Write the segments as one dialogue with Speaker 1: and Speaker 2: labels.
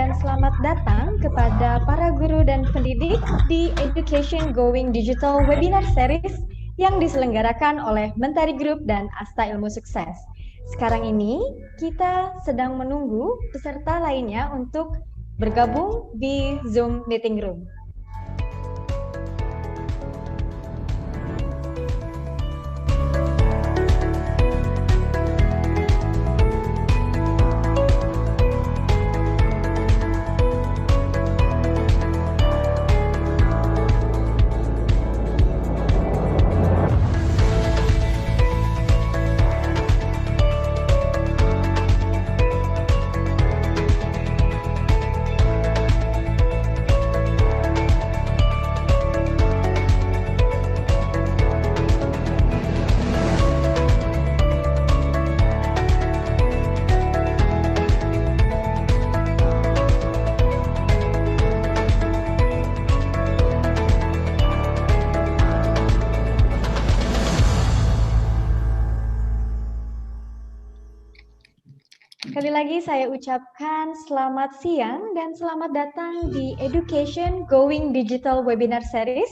Speaker 1: dan selamat datang kepada para guru dan pendidik di Education Going Digital Webinar Series yang diselenggarakan oleh Mentari Group dan ASTA Ilmu Sukses. Sekarang ini kita sedang menunggu peserta lainnya untuk bergabung di Zoom Meeting Room. Sekali lagi saya ucapkan selamat siang dan selamat datang di Education Going Digital Webinar Series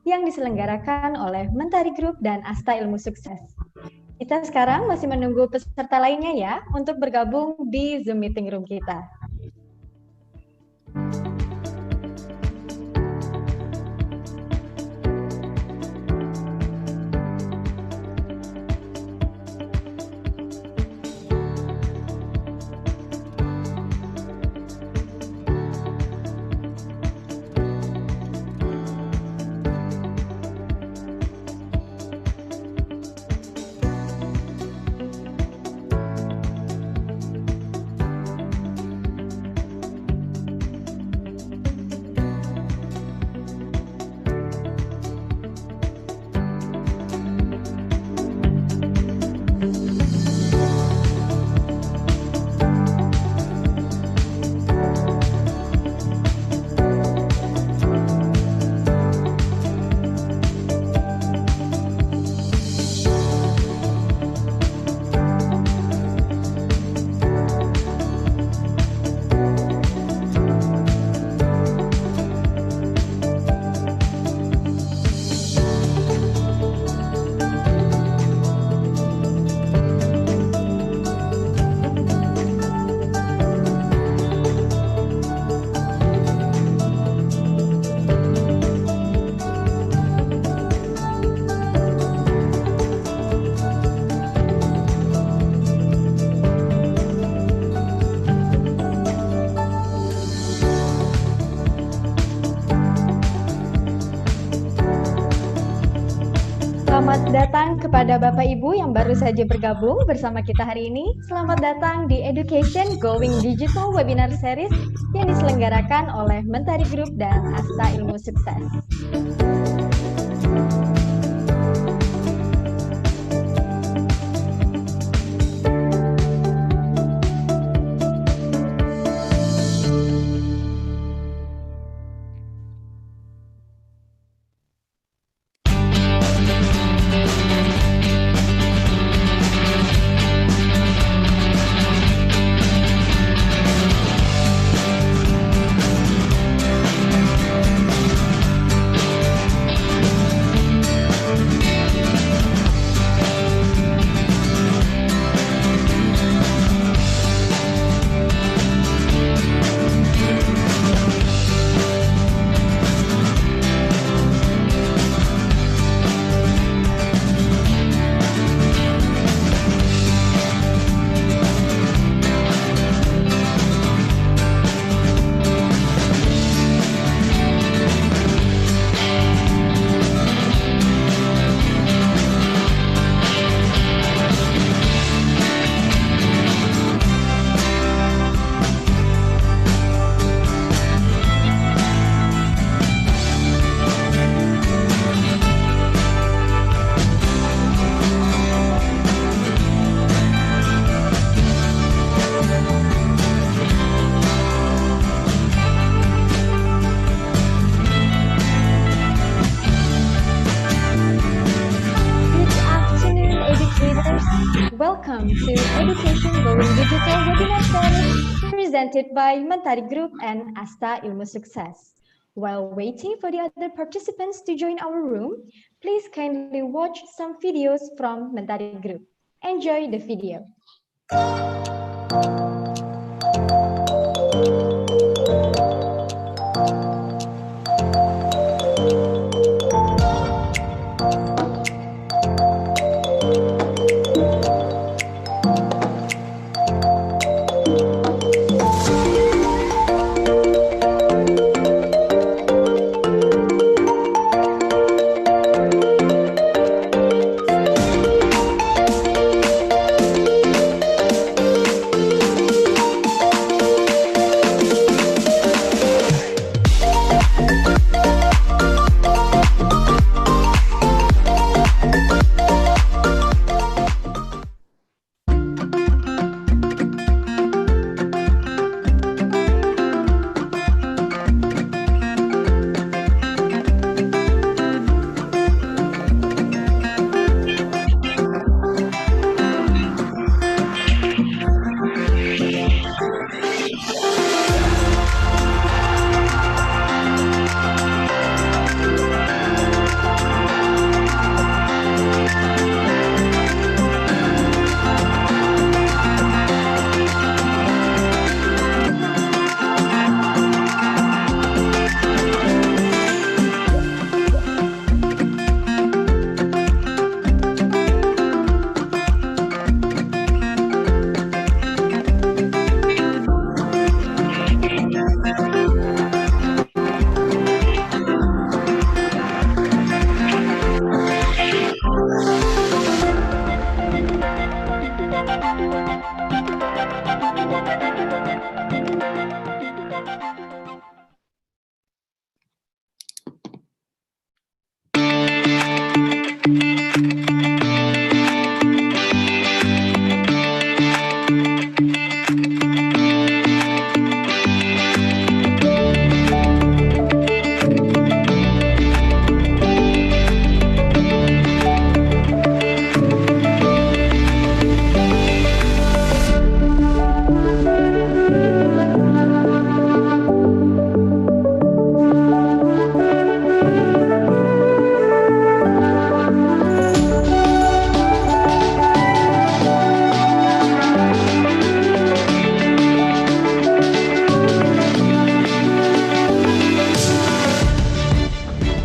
Speaker 1: yang diselenggarakan oleh Mentari Group dan ASTA Ilmu Sukses. Kita sekarang masih menunggu peserta lainnya ya untuk bergabung di Zoom Meeting Room kita. Selamat datang kepada Bapak Ibu yang baru saja bergabung bersama kita hari ini. Selamat datang di Education Going Digital Webinar Series yang diselenggarakan oleh Mentari Group dan ASTA Ilmu Sukses. presented by Mentari Group and ASTA Ilmu Sukses. While waiting for the other participants to join our room, please kindly watch some videos from Mentari Group. Enjoy the video.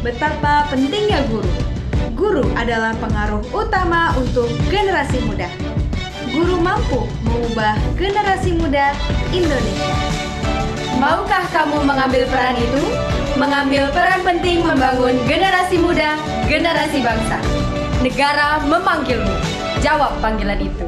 Speaker 2: Betapa pentingnya guru. Guru adalah pengaruh utama untuk generasi muda. Guru mampu mengubah generasi muda Indonesia. Maukah kamu mengambil peran itu? Mengambil peran penting membangun generasi muda, generasi bangsa. Negara memanggilmu. Jawab panggilan itu.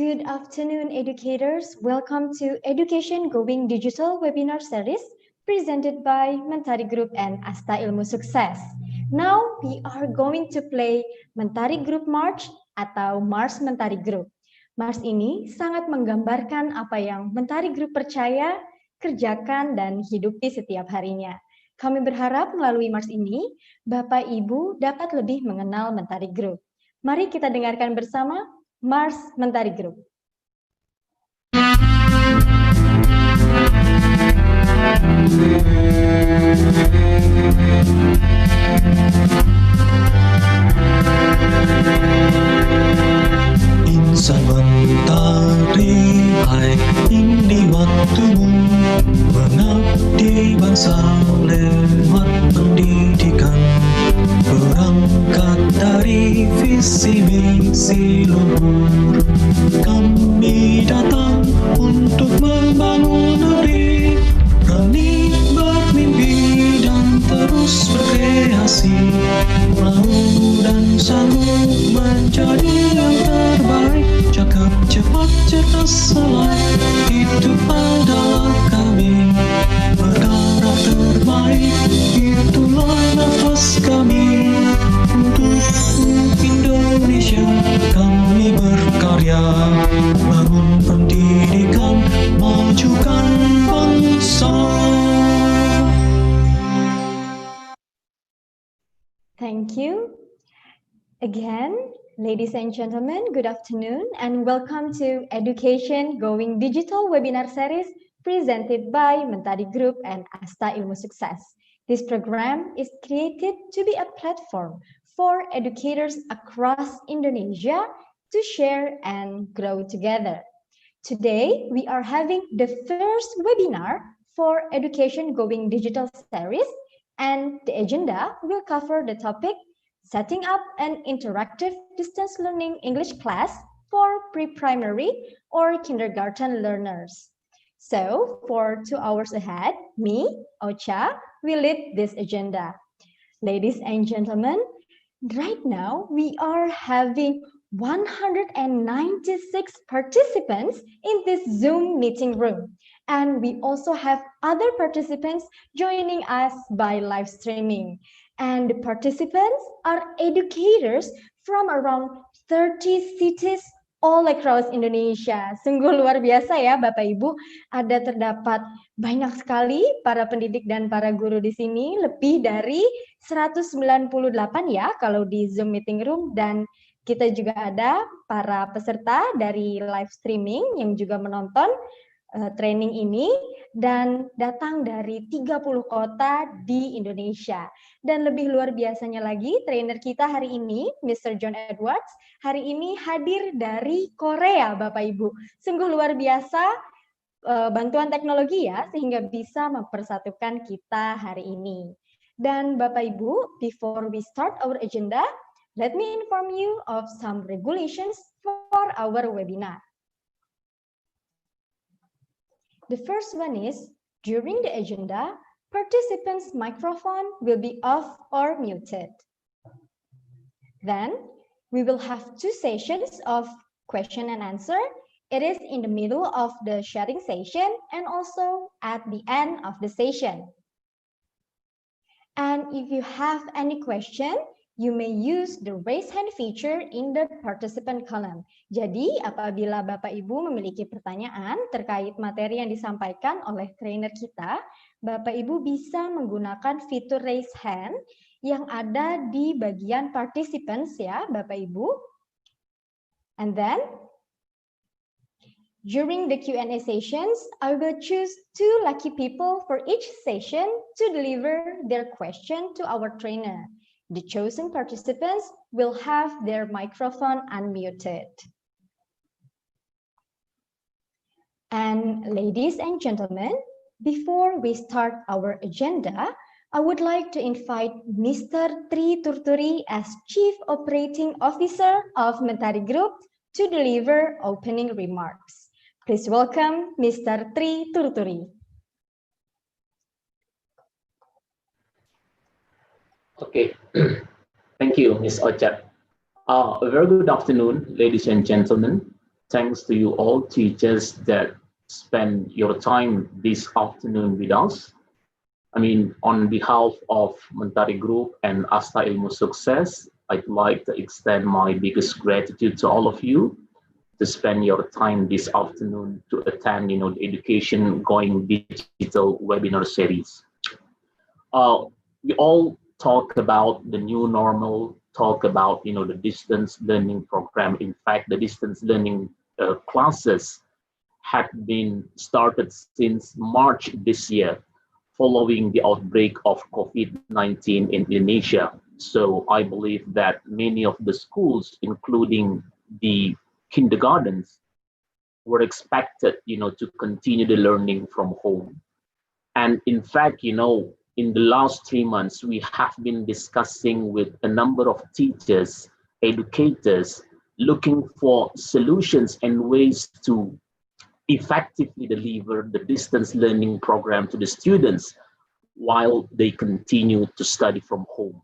Speaker 1: Good afternoon, educators. Welcome to Education Going Digital webinar series presented by Mentari Group and ASTA Ilmu Sukses. Now we are going to play Mentari Group March atau Mars Mentari Group. Mars ini sangat menggambarkan apa yang Mentari Group percaya, kerjakan, dan hidupi setiap harinya. Kami berharap melalui Mars ini, Bapak Ibu dapat lebih mengenal Mentari Group. Mari kita dengarkan bersama Mars Mentari Group.
Speaker 3: Insan mentari, hai ini waktumu mengabdi bangsa lewat pendidikan. Berangkat dari visi misi luhur, kami datang untuk membangun negeri, berani bermimpi dan terus berkreasi, mau dan sanggup menjadi yang terbaik, cakap cepat cerdas selain itu adalah kami, berdarah terbaik itulah nafas kami. Untuk Indonesia kami berkarya, bangun pendidikan, majukan bangsa.
Speaker 1: Thank you. Again, ladies and gentlemen, good afternoon and welcome to Education Going Digital webinar series presented by Mentari Group and ASTA Ilmu Sukses. This program is created to be a platform for educators across Indonesia to share and grow together. Today, we are having the first webinar for Education Going Digital series, and the agenda will cover the topic setting up an interactive distance learning English class for pre-primary or kindergarten learners. So, for 2 hours ahead, me, Ocha, will lead this agenda. Ladies and gentlemen, right now we are having 196 participants in this Zoom meeting room. And we also have other participants joining us by live streaming. And the participants are educators from around 30 cities all across Indonesia. Sungguh luar biasa ya Bapak Ibu, ada terdapat banyak sekali para pendidik dan para guru di sini, lebih dari 198 ya kalau di Zoom meeting room, dan kita juga ada para peserta dari live streaming yang juga menonton training ini dan datang dari 30 kota di Indonesia. Dan lebih luar biasanya lagi, trainer kita hari ini, Mr. John Edwards, hari ini hadir dari Korea, Bapak Ibu. Sungguh luar biasa bantuan teknologi ya, sehingga bisa mempersatukan kita hari ini. Dan Bapak Ibu, before we start our agenda, let me inform you of some regulations for our webinar. The first one is, during the agenda, participants' microphone will be off or muted. Then, we will have 2 sessions of question and answer. It is in the middle of the sharing session and also at the end of the session. And if you have any question, you may use the raise hand feature in the participant column. Jadi, apabila Bapak Ibu memiliki pertanyaan terkait materi yang disampaikan oleh trainer kita, Bapak Ibu bisa menggunakan fitur raise hand yang ada di bagian participants ya, Bapak Ibu. And then, during the Q&A sessions, I will choose 2 lucky people for each session to deliver their question to our trainer. The chosen participants will have their microphone unmuted. And ladies and gentlemen, before we start our agenda, I would like to invite Mr. Tri Turturi as Chief Operating Officer of Mentari Group to deliver opening remarks. Please welcome Mr. Tri Turturi.
Speaker 4: Okay, thank you, Ms. Ocha. A very good afternoon, ladies and gentlemen. thanks to you all teachers that spend your time this afternoon with us. I mean, on behalf of Mentari Group and ASTA Ilmu Sukses, I'd like to extend my biggest gratitude to all of you to spend your time this afternoon to attend, the Education Going Digital webinar series. We all talk about the new normal, talk about, the distance learning program. In fact, the distance learning classes had been started since March this year, following the outbreak of COVID-19 in Indonesia. So I believe that many of the schools, including the kindergartens, were expected, to continue the learning from home. And in fact, in the last 3 months, we have been discussing with a number of teachers, educators, looking for solutions and ways to effectively deliver the distance learning program to the students while they continue to study from home.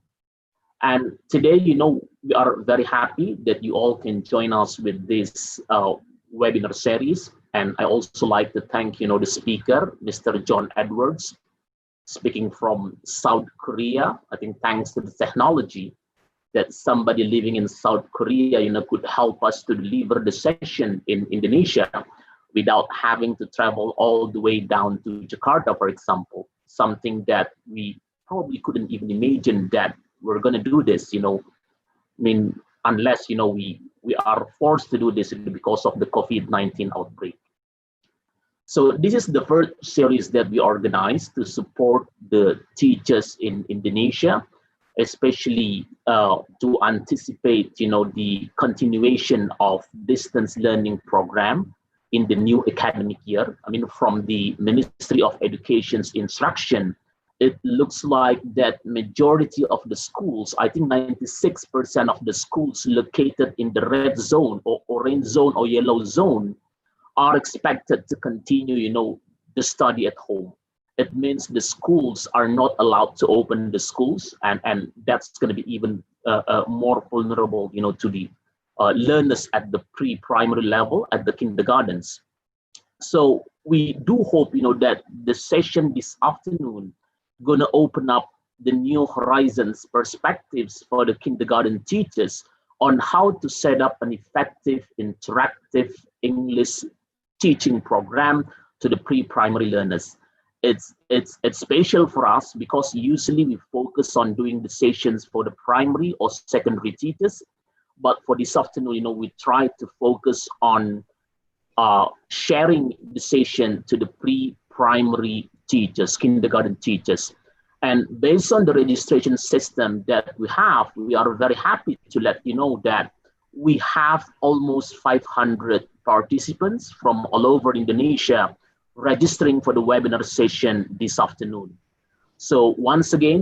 Speaker 4: And today, we are very happy that you all can join us with this webinar series. And I also like to thank, the speaker, Mr. John Edwards, speaking from South Korea. I think thanks to the technology that somebody living in South Korea, could help us to deliver the session in Indonesia without having to travel all the way down to Jakarta, for example, something that we probably couldn't even imagine that we're going to do this, unless, we are forced to do this because of the COVID-19 outbreak. So this is the first series that we organized to support the teachers in Indonesia, especially to anticipate, the continuation of distance learning program in the new academic year. From the Ministry of Education's instruction, it looks like that majority of the schools, I think 96% of the schools located in the red zone or orange zone or yellow zone are expected to continue, the study at home. It means the schools are not allowed to open the schools, and that's going to be even more vulnerable, to the learners at the pre-primary level, at the kindergartens. So we do hope, that the session this afternoon going to open up the new horizons perspectives for the kindergarten teachers on how to set up an effective, interactive English teaching program to the pre-primary learners. It's special for us because usually we focus on doing the sessions for the primary or secondary teachers, but for this afternoon, we try to focus on sharing the session to the pre-primary teachers, kindergarten teachers. And based on the registration system that we have, we are very happy to let you know that we have almost 500 participants from all over Indonesia registering for the webinar session this afternoon. So once again,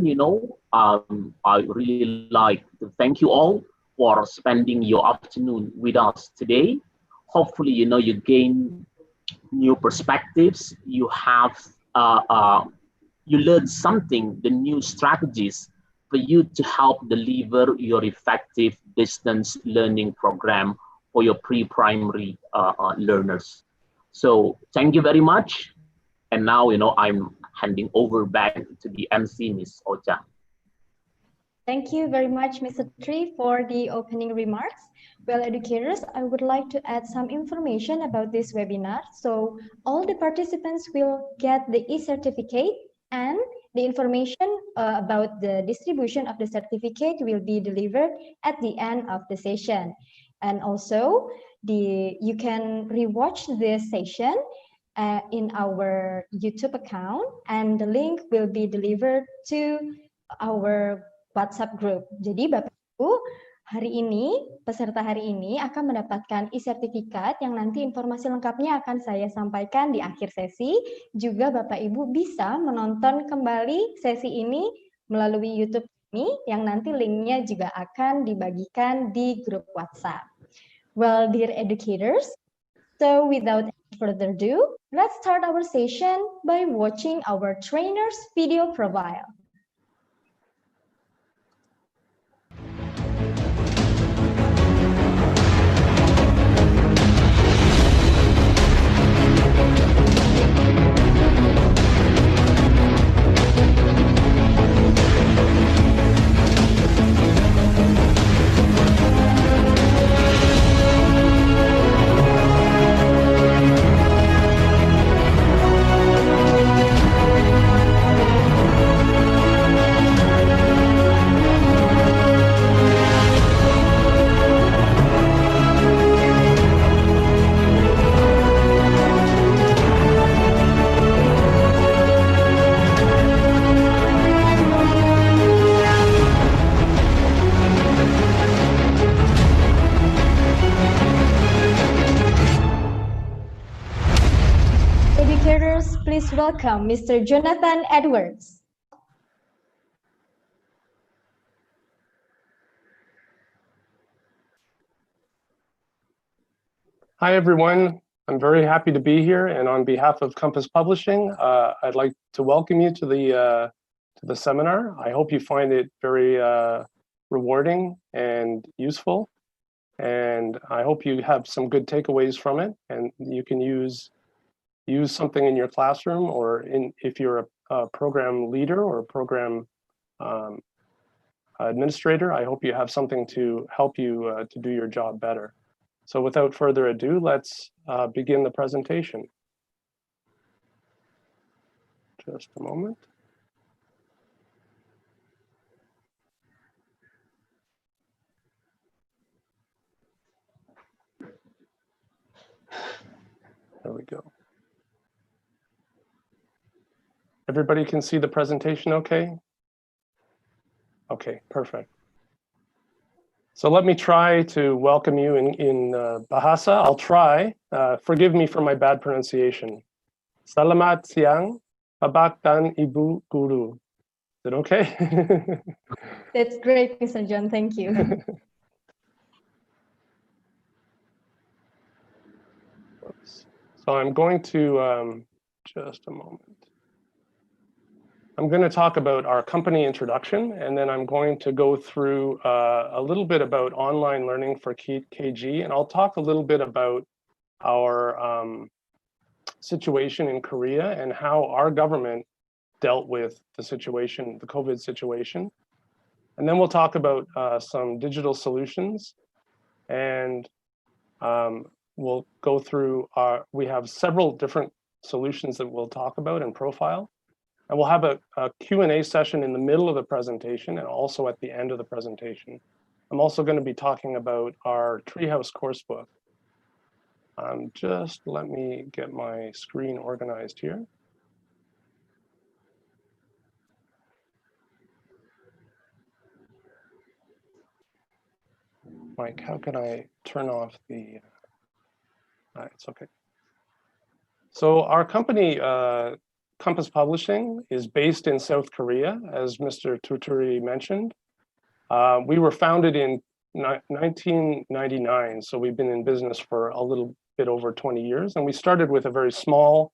Speaker 4: I really like to thank you all for spending your afternoon with us today. Hopefully, you gain new perspectives, you have, you learn something, the new strategies for you to help deliver your effective distance learning program for your pre-primary learners. So thank you very much. And now, I'm handing over back to the MC, Ms. Ocha.
Speaker 1: Thank you very much, Mr. Tree, for the opening remarks. Well, educators, I would like to add some information about this webinar. So all the participants will get the e-certificate, and the information about the distribution of the certificate will be delivered at the end of the session. And also, you can rewatch this session in our YouTube account, and the link will be delivered to our WhatsApp group. Jadi Bapak Ibu, peserta hari ini akan mendapatkan e-sertifikat yang nanti informasi lengkapnya akan saya sampaikan di akhir sesi. Juga Bapak Ibu bisa menonton kembali sesi ini melalui YouTube ini, yang nanti linknya juga akan dibagikan di grup WhatsApp. Well, dear educators, so without any further ado, let's start our session by watching our trainer's video profile. Let's welcome Mr. Jonathan Edwards.
Speaker 5: Hi, everyone. I'm very happy to be here, and on behalf of Compass Publishing, I'd like to welcome you to the seminar. I hope you find it very rewarding and useful, and I hope you have some good takeaways from it, and you can use something in your classroom, or if you're a program leader or a program administrator, I hope you have something to help you to do your job better. So without further ado, let's begin the presentation. Just a moment. There we go. Everybody can see the presentation okay? Okay, perfect. So let me try to welcome you in Bahasa. I'll try. Forgive me for my bad pronunciation. Selamat siang, Bapak dan Ibu Guru. Is it okay?
Speaker 1: That's great, Mr. John. Thank you.
Speaker 5: So I'm going to, just a moment. I'm going to talk about our company introduction, and then I'm going to go through a little bit about online learning for KG, and I'll talk a little bit about our situation in Korea and how our government dealt with the situation, the COVID situation. And then we'll talk about some digital solutions, and we'll go through we have several different solutions that we'll talk about and profile. And we'll have a Q&A session in the middle of the presentation and also at the end of the presentation. I'm also going to be talking about our Treehouse coursebook. Just let me get my screen organized here. Mike, how can I turn off the, it's okay. So our company, Compass Publishing, is based in South Korea, as Mr. Tuturi mentioned. We were founded in 1999, so we've been in business for a little bit over 20 years, and we started with a very small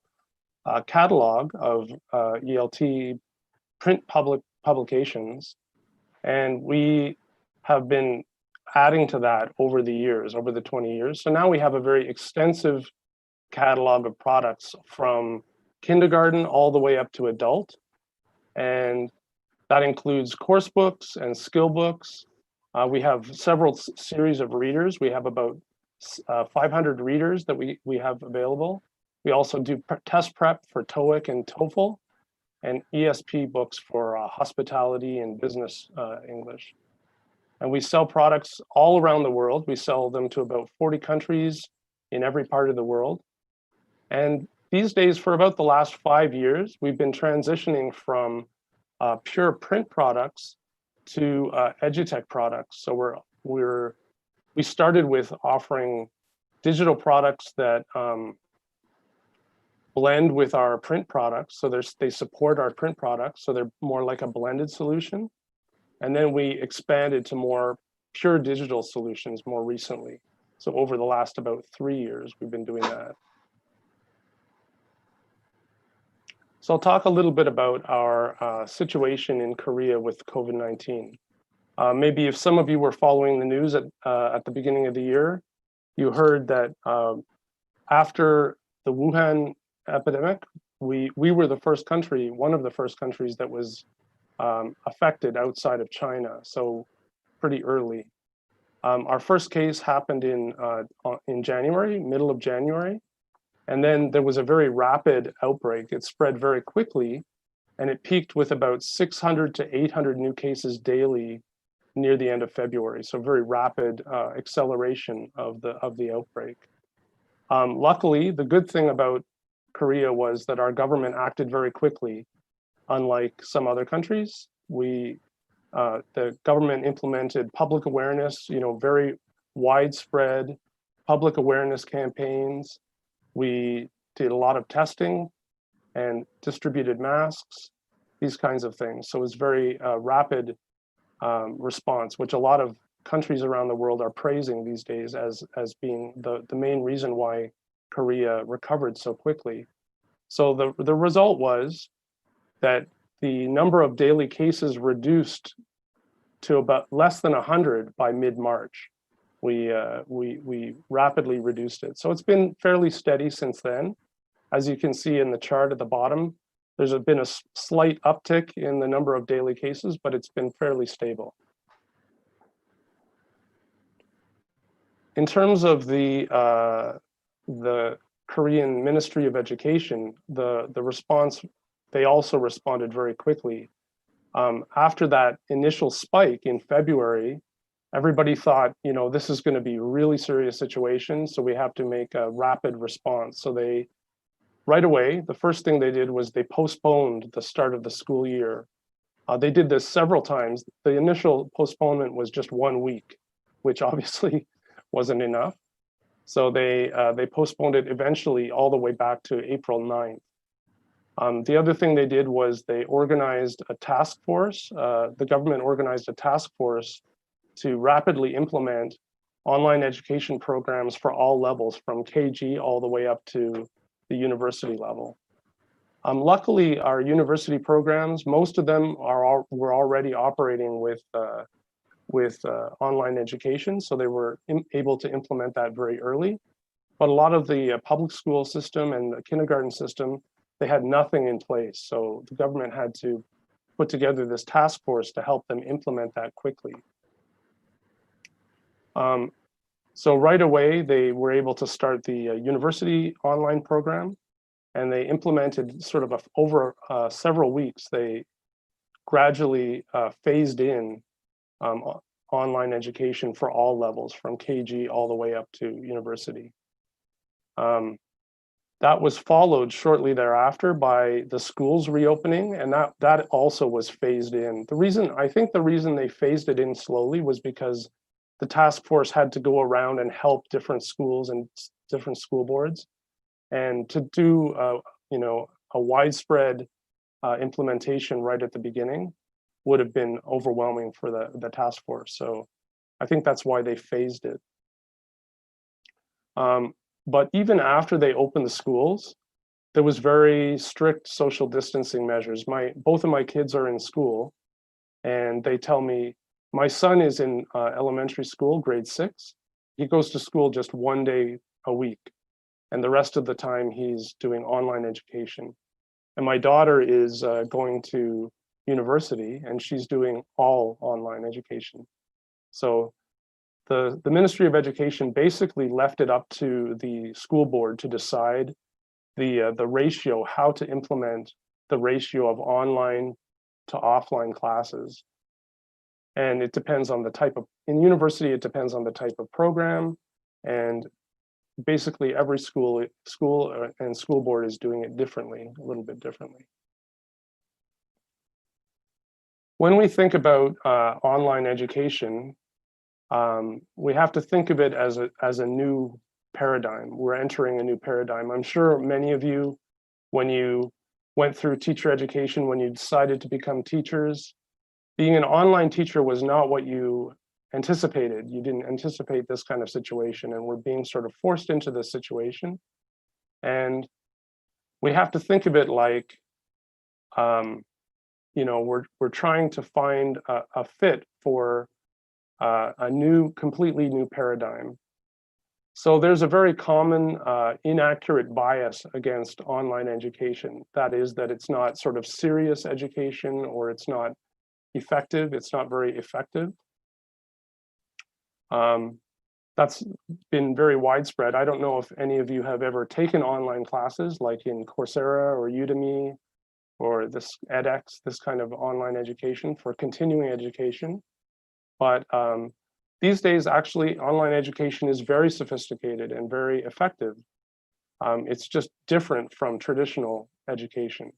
Speaker 5: catalog of ELT print publications, and we have been adding to that over the years, over the 20 years. So now we have a very extensive catalog of products from kindergarten all the way up to adult, and that includes course books and skill books. We have several series of readers. We have about 500 readers that we have available. We also do test prep for TOEIC and TOEFL, and ESP books for hospitality and business English. And we sell products all around the world. We sell them to about 40 countries in every part of the world. And these days, for about the last 5 years, we've been transitioning from pure print products to edutech products. So we started with offering digital products that blend with our print products. So they support our print products. So they're more like a blended solution. And then we expanded to more pure digital solutions more recently. So over the last about 3 years, we've been doing that. So I'll talk a little bit about our situation in Korea with COVID-19. Maybe if some of you were following the news at the beginning of the year, you heard that after the Wuhan epidemic, we were the first country, one of the first countries that was affected outside of China, so pretty early. Our first case happened in January, middle of January. And then there was a very rapid outbreak. It spread very quickly, and it peaked with about 600 to 800 new cases daily near the end of February. So very rapid acceleration of the outbreak. Luckily, the good thing about Korea was that our government acted very quickly. Unlike some other countries, the government implemented public awareness, very widespread public awareness campaigns. We did a lot of testing. and distributed masks, these kinds of things. So it's very rapid response, which a lot of countries around the world are praising these days as being the main reason why Korea recovered so quickly. So the result was that the number of daily cases reduced to about less than 100 by mid-March. We rapidly reduced it. So it's been fairly steady since then. As you can see in the chart at the bottom, there's been a slight uptick in the number of daily cases, but it's been fairly stable. In terms of the Korean Ministry of Education, the response, they also responded very quickly. After that initial spike in February, everybody thought, you know, this is going to be a really serious situation, so we have to make a rapid response. So they, right away, the first thing they did was they postponed the start of the school year. They did this several times. The initial postponement was just 1 week, which obviously wasn't enough. So they postponed it eventually all the way back to April 9th. The other thing they did was they organized a task force. The government organized a task force to rapidly implement online education programs for all levels, from KG all the way up to the university level. Luckily, our university programs, most of them were already operating with online education, so they were able to implement that very early. But a lot of the public school system and the kindergarten system, they had nothing in place. So the government had to put together this task force to help them implement that quickly. So right away, they were able to start the university online program, and they implemented sort of over several weeks, they gradually phased in online education for all levels, from KG all the way up to university. That was followed shortly thereafter by the schools reopening, and that also was phased in. I think the reason they phased it in slowly was because the task force had to go around and help different schools and different school boards. And to do a widespread implementation right at the beginning would have been overwhelming for the task force. So I think that's why they phased it. But even after they opened the schools, there was very strict social distancing measures. Both of my kids are in school, and they tell me, my son is in elementary school, grade 6. He goes to school just 1 day a week, and the rest of the time he's doing online education. And my daughter is going to university, and she's doing all online education. So the Ministry of Education basically left it up to the school board to decide the ratio, how to implement the ratio of online to offline classes. And it depends on the type of, in university, it depends on the type of program, and basically every school and school board is doing it differently, a little bit differently. When we think about online education, we have to think of it as a new paradigm. We're entering a new paradigm. I'm sure many of you, when you went through teacher education, when you decided to become teachers, being an online teacher was not what you anticipated. You didn't anticipate this kind of situation, and we're being sort of forced into this situation. And we have to think of it like, we're trying to find a fit for a completely new paradigm. So there's a very common inaccurate bias against online education. That is that it's not sort of serious education, or it's not effective. It's not very effective. That's been very widespread. I don't know if any of you have ever taken online classes like in Coursera or Udemy or this edX, this kind of online education for continuing education. But these days, actually, online education is very sophisticated and very effective. It's just different from traditional education.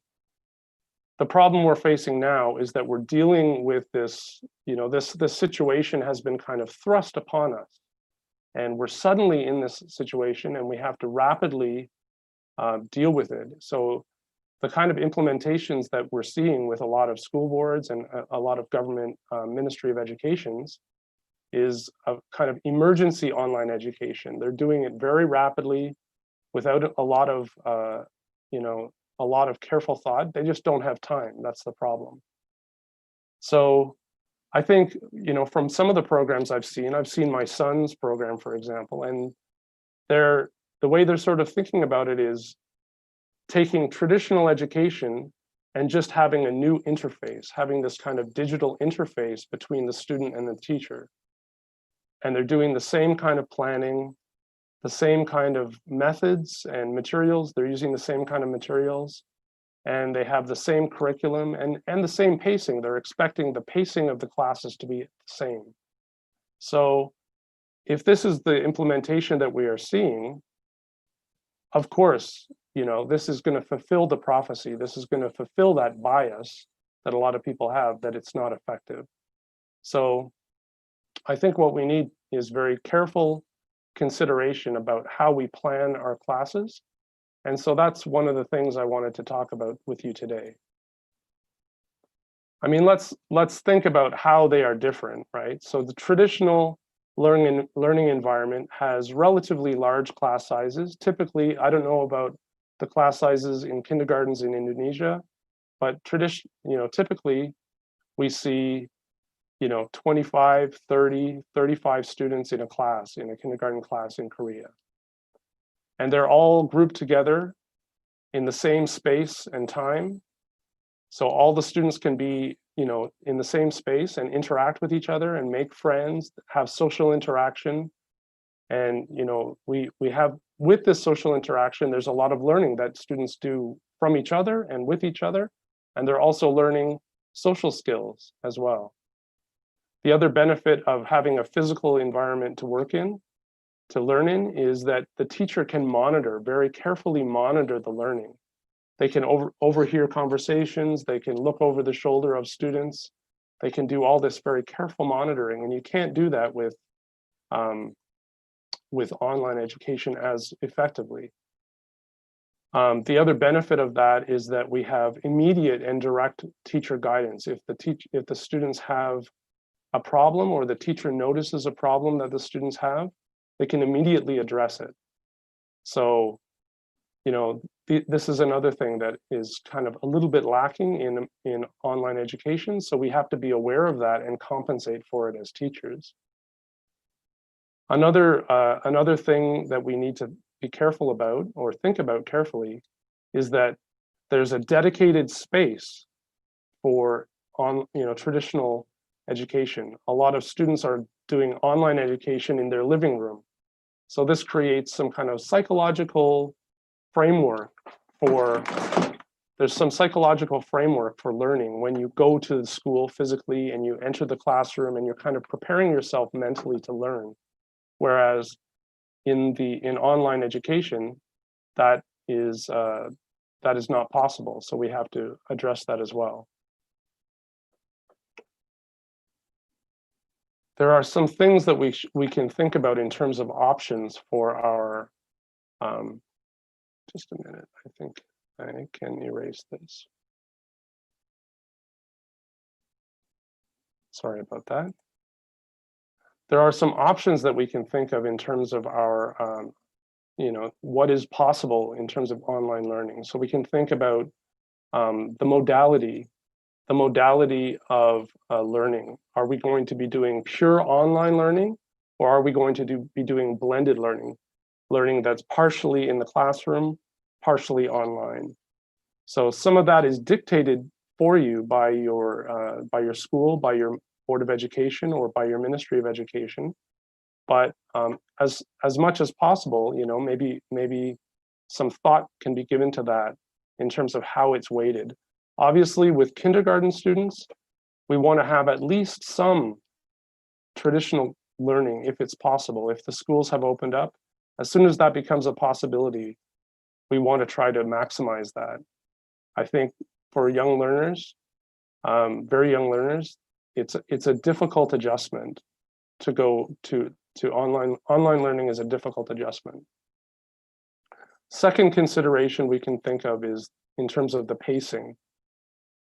Speaker 5: The problem we're facing now is that we're dealing with this, this situation has been kind of thrust upon us. And we're suddenly in this situation, and we have to rapidly deal with it. So the kind of implementations that we're seeing with a lot of school boards and a lot of government Ministry of Educations is a kind of emergency online education. They're doing it very rapidly without a lot of, a lot of careful thought. They just don't have time. That's the problem. So I think, from some of the programs I've seen my son's program, for example, and the way they're sort of thinking about it is taking traditional education and just having a new interface, having this kind of digital interface between the student and the teacher. And they're doing the same kind of planning, the same kind of methods and materials. They're using the same kind of materials, and they have the same curriculum and the same pacing. They're expecting the pacing of the classes to be the same. So if this is the implementation that we are seeing, of course, this is going to fulfill the prophecy. This is going to fulfill that bias that a lot of people have, that it's not effective. So I think what we need is very careful consideration about how we plan our classes. And so that's one of the things I wanted to talk about with you today. I mean, let's think about how they are different, right? So the traditional learning environment has relatively large class sizes. Typically, I don't know about the class sizes in kindergartens in Indonesia, but typically we see 25, 30, 35 students in a class, in a kindergarten class in Korea. And they're all grouped together in the same space and time. So all the students can be, in the same space and interact with each other and make friends, have social interaction. And, we have, with this social interaction, there's a lot of learning that students do from each other and with each other. And they're also learning social skills as well. The other benefit of having a physical environment to work in, to learn in, is that the teacher can very carefully monitor the learning. They can overhear conversations, they can look over the shoulder of students, they can do all this very careful monitoring, and you can't do that with online education as effectively. The other benefit of that is that we have immediate and direct teacher guidance. If the students have a problem, or the teacher notices a problem that the students have, they can immediately address it. So, this is another thing that is kind of a little bit lacking in online education. So we have to be aware of that and compensate for it as teachers. Another thing that we need to be careful about, or think about carefully, is that there's a dedicated space for traditional education. A lot of students are doing online education in their living room. So this creates some kind of psychological framework there's some psychological framework for learning when you go to the school physically and you enter the classroom and you're kind of preparing yourself mentally to learn. Whereas in online education, that is not possible. So we have to address that as well. There are some things that we can think about in terms of options for our, just a minute, I think I can erase this. Sorry about that. There are some options that we can think of in terms of our, what is possible in terms of online learning. So we can think about the modality of learning. Are we going to be doing pure online learning, or are we going to be doing blended learning that's partially in the classroom, partially online? So some of that is dictated for you by your school, by your Board of Education, or by your Ministry of Education. But as much as possible, maybe some thought can be given to that in terms of how it's weighted. Obviously, with kindergarten students, we want to have at least some traditional learning if it's possible. If the schools have opened up, as soon as that becomes a possibility, we want to try to maximize that. I think for young learners, very young learners, it's a difficult adjustment to go to online. Online learning is a difficult adjustment. Second consideration we can think of is in terms of the pacing.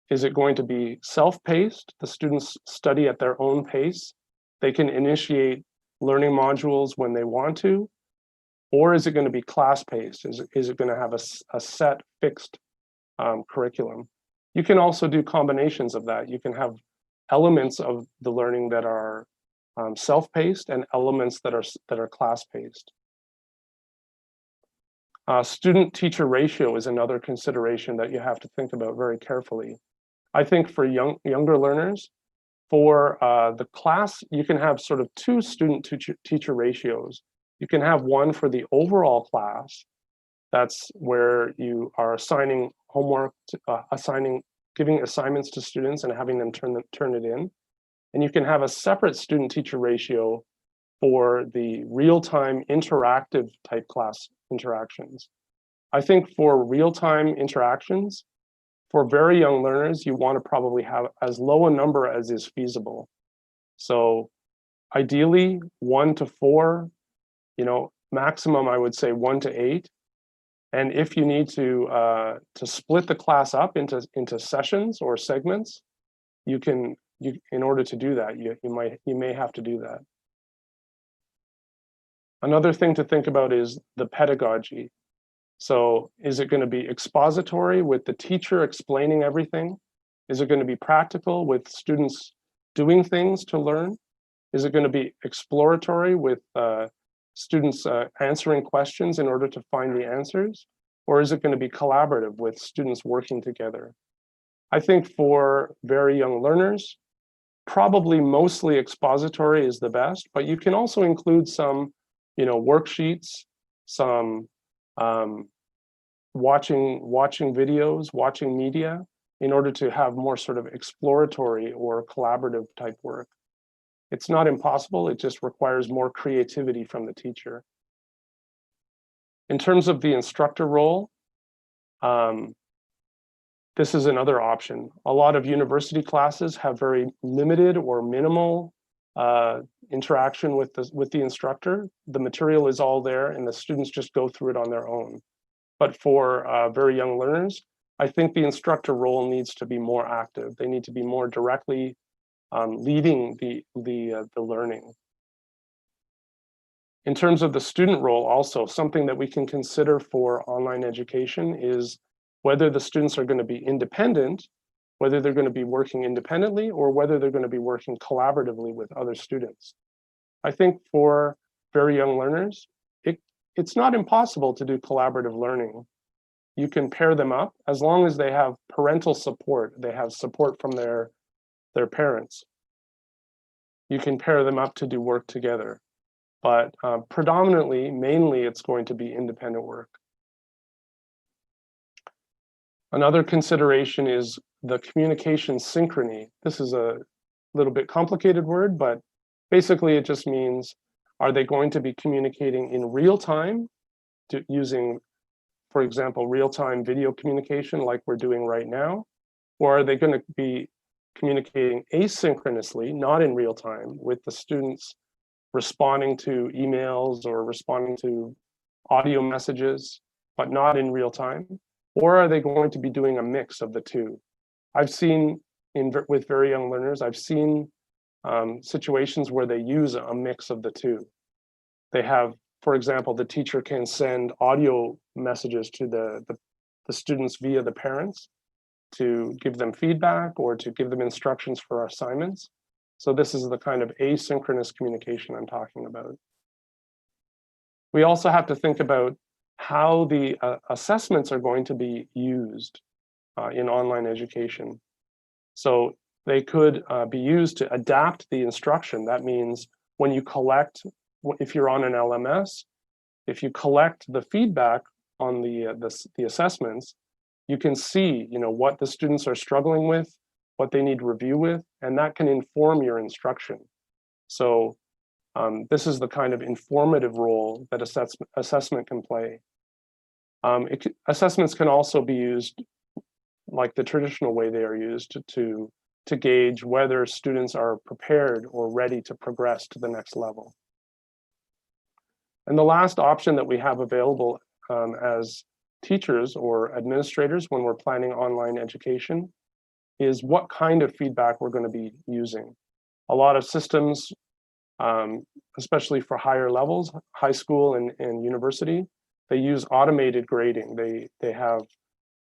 Speaker 5: Is it going to be self-paced? The students study at their own pace. They can initiate learning modules when they want to, or is it going to be class-paced? Is it going to have a set fixed curriculum? You can also do combinations of that. You can have elements of the learning that are self-paced and elements that are class-paced. Student-teacher ratio is another consideration that you have to think about very carefully. I think for younger learners, for the class, you can have sort of two student-teacher ratios. You can have one for the overall class. That's where you are assigning homework, giving assignments to students and having them turn it in. And you can have a separate student-teacher ratio for the real-time interactive type class interactions. I think for real-time interactions, for very young learners, you want to probably have as low a number as is feasible. So ideally 1 to 4, maximum I would say 1 to 8. And if you need to split the class up into sessions or segments, in order to do that, you may have to do that. Another thing to think about is the pedagogy. So is it going to be expository with the teacher explaining everything? Is it going to be practical with students doing things to learn? Is it going to be exploratory with students answering questions in order to find the answers? Or is it going to be collaborative with students working together? I think for very young learners, probably mostly expository is the best, but you can also include some, worksheets, some watching videos, watching media, in order to have more sort of exploratory or collaborative type work. It's not impossible, it just requires more creativity from the teacher. In terms of the instructor role, this is another option. A lot of university classes have very limited or minimal interaction with the instructor. The material is all there and the students just go through it on their own. But for very young learners, I think the instructor role needs to be more active. They need to be more directly leading the learning. In terms of the student role also, something that we can consider for online education is whether the students are going to be independent, whether they're going to be working independently, or whether they're going to be working collaboratively with other students. I think for very young learners, it's not impossible to do collaborative learning. You can pair them up as long as they have parental support. They have support from their parents. You can pair them up to do work together. But mainly, it's going to be independent work. Another consideration is the communication synchrony. This is a little bit complicated word, but basically it just means, are they going to be communicating in real time using, for example, real-time video communication like we're doing right now? Or are they going to be communicating asynchronously, not in real time, with the students responding to emails or responding to audio messages, but not in real time? Or are they going to be doing a mix of the two? I've seen, with very young learners, I've seen situations where they use a mix of the two. They have, for example, the teacher can send audio messages to the students via the parents to give them feedback or to give them instructions for assignments. So this is the kind of asynchronous communication I'm talking about. We also have to think about how the assessments are going to be used in online education. So they could be used to adapt the instruction. That means when you collect, if you're on an LMS, if you collect the feedback on the assessments, you can see, what the students are struggling with, what they need review with, and that can inform your instruction. So this is the kind of informative role that assessment can play. Assessments can also be used like the traditional way they are used to gauge whether students are prepared or ready to progress to the next level. And the last option that we have available as teachers or administrators when we're planning online education is what kind of feedback we're going to be using. A lot of systems, especially for higher levels, high school and university, they use automated grading. They have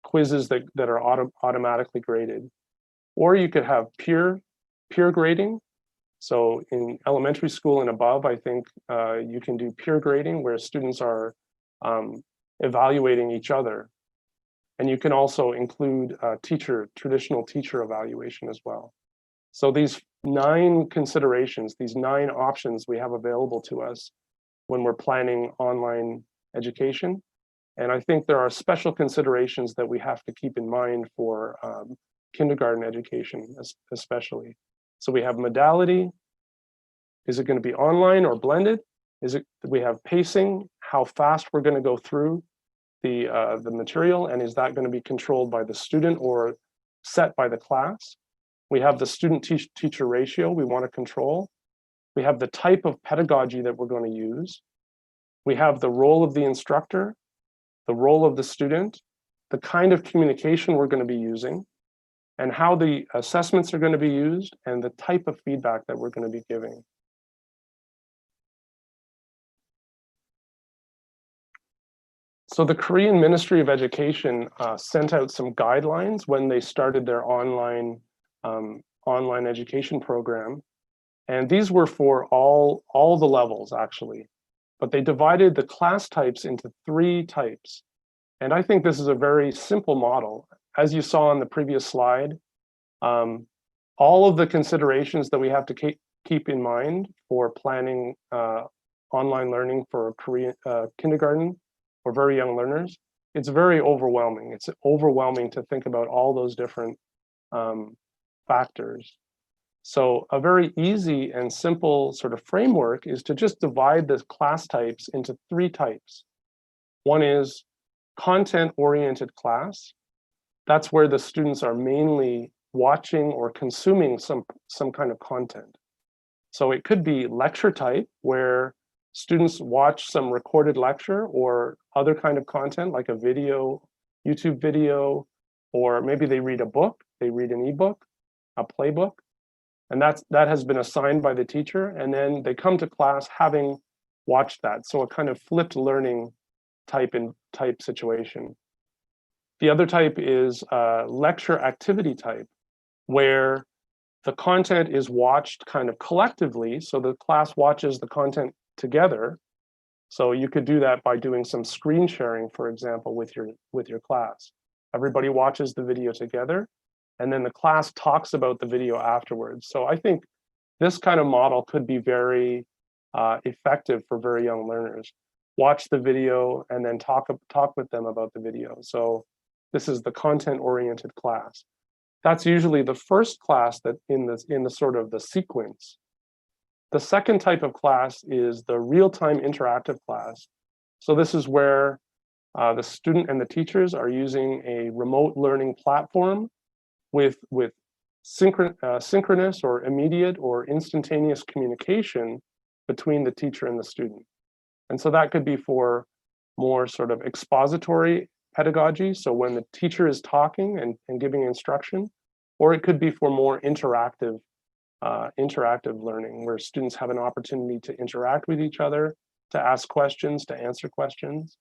Speaker 5: quizzes that are automatically graded. Or you could have peer grading. So in elementary school and above, I think you can do peer grading where students are evaluating each other. And you can also include traditional teacher evaluation as well. So these 9 considerations, these 9 options we have available to us when we're planning online education. And I think there are special considerations that we have to keep in mind for kindergarten education, especially. So we have modality. Is it going to be online or blended? We have pacing, how fast we're going to go through the material, and is that going to be controlled by the student or set by the class? We have the student-teacher ratio we want to control. We have the type of pedagogy that we're going to use. We have the role of the instructor, the role of the student, the kind of communication we're going to be using, and how the assessments are going to be used, and the type of feedback that we're going to be giving. So the Korean Ministry of Education sent out some guidelines when they started their online education program. And these were for all the levels, actually. But they divided the class types into 3 types. And I think this is a very simple model. As you saw on the previous slide, all of the considerations that we have to keep in mind for planning online learning for Korean kindergarten or very young learners, it's very overwhelming. It's overwhelming to think about all those different factors. So a very easy and simple sort of framework is to just divide the class types into 3 types. One is content-oriented class. That's where the students are mainly watching or consuming some kind of content. So it could be lecture type, where students watch some recorded lecture or other kind of content like a video, YouTube video, or maybe they read a book, they read an ebook, a playbook, and that has been assigned by the teacher, and then they come to class having watched that. So a kind of flipped learning type situation. The other type is lecture activity type, where the content is watched kind of collectively. So the class watches the content together. So you could do that by doing some screen sharing, for example, with your class. Everybody watches the video together, and then the class talks about the video afterwards. So I think this kind of model could be very effective for very young learners. Watch the video and then talk with them about the video. So this is the content-oriented class. That's usually the first class that in the sort of the sequence. The second type of class is the real-time interactive class. So this is where the student and the teachers are using a remote learning platform with synchronous or immediate or instantaneous communication between the teacher and the student. And so that could be for more sort of expository pedagogy, so when the teacher is talking and giving instruction, or it could be for more interactive learning, where students have an opportunity to interact with each other, to ask questions, to answer questions.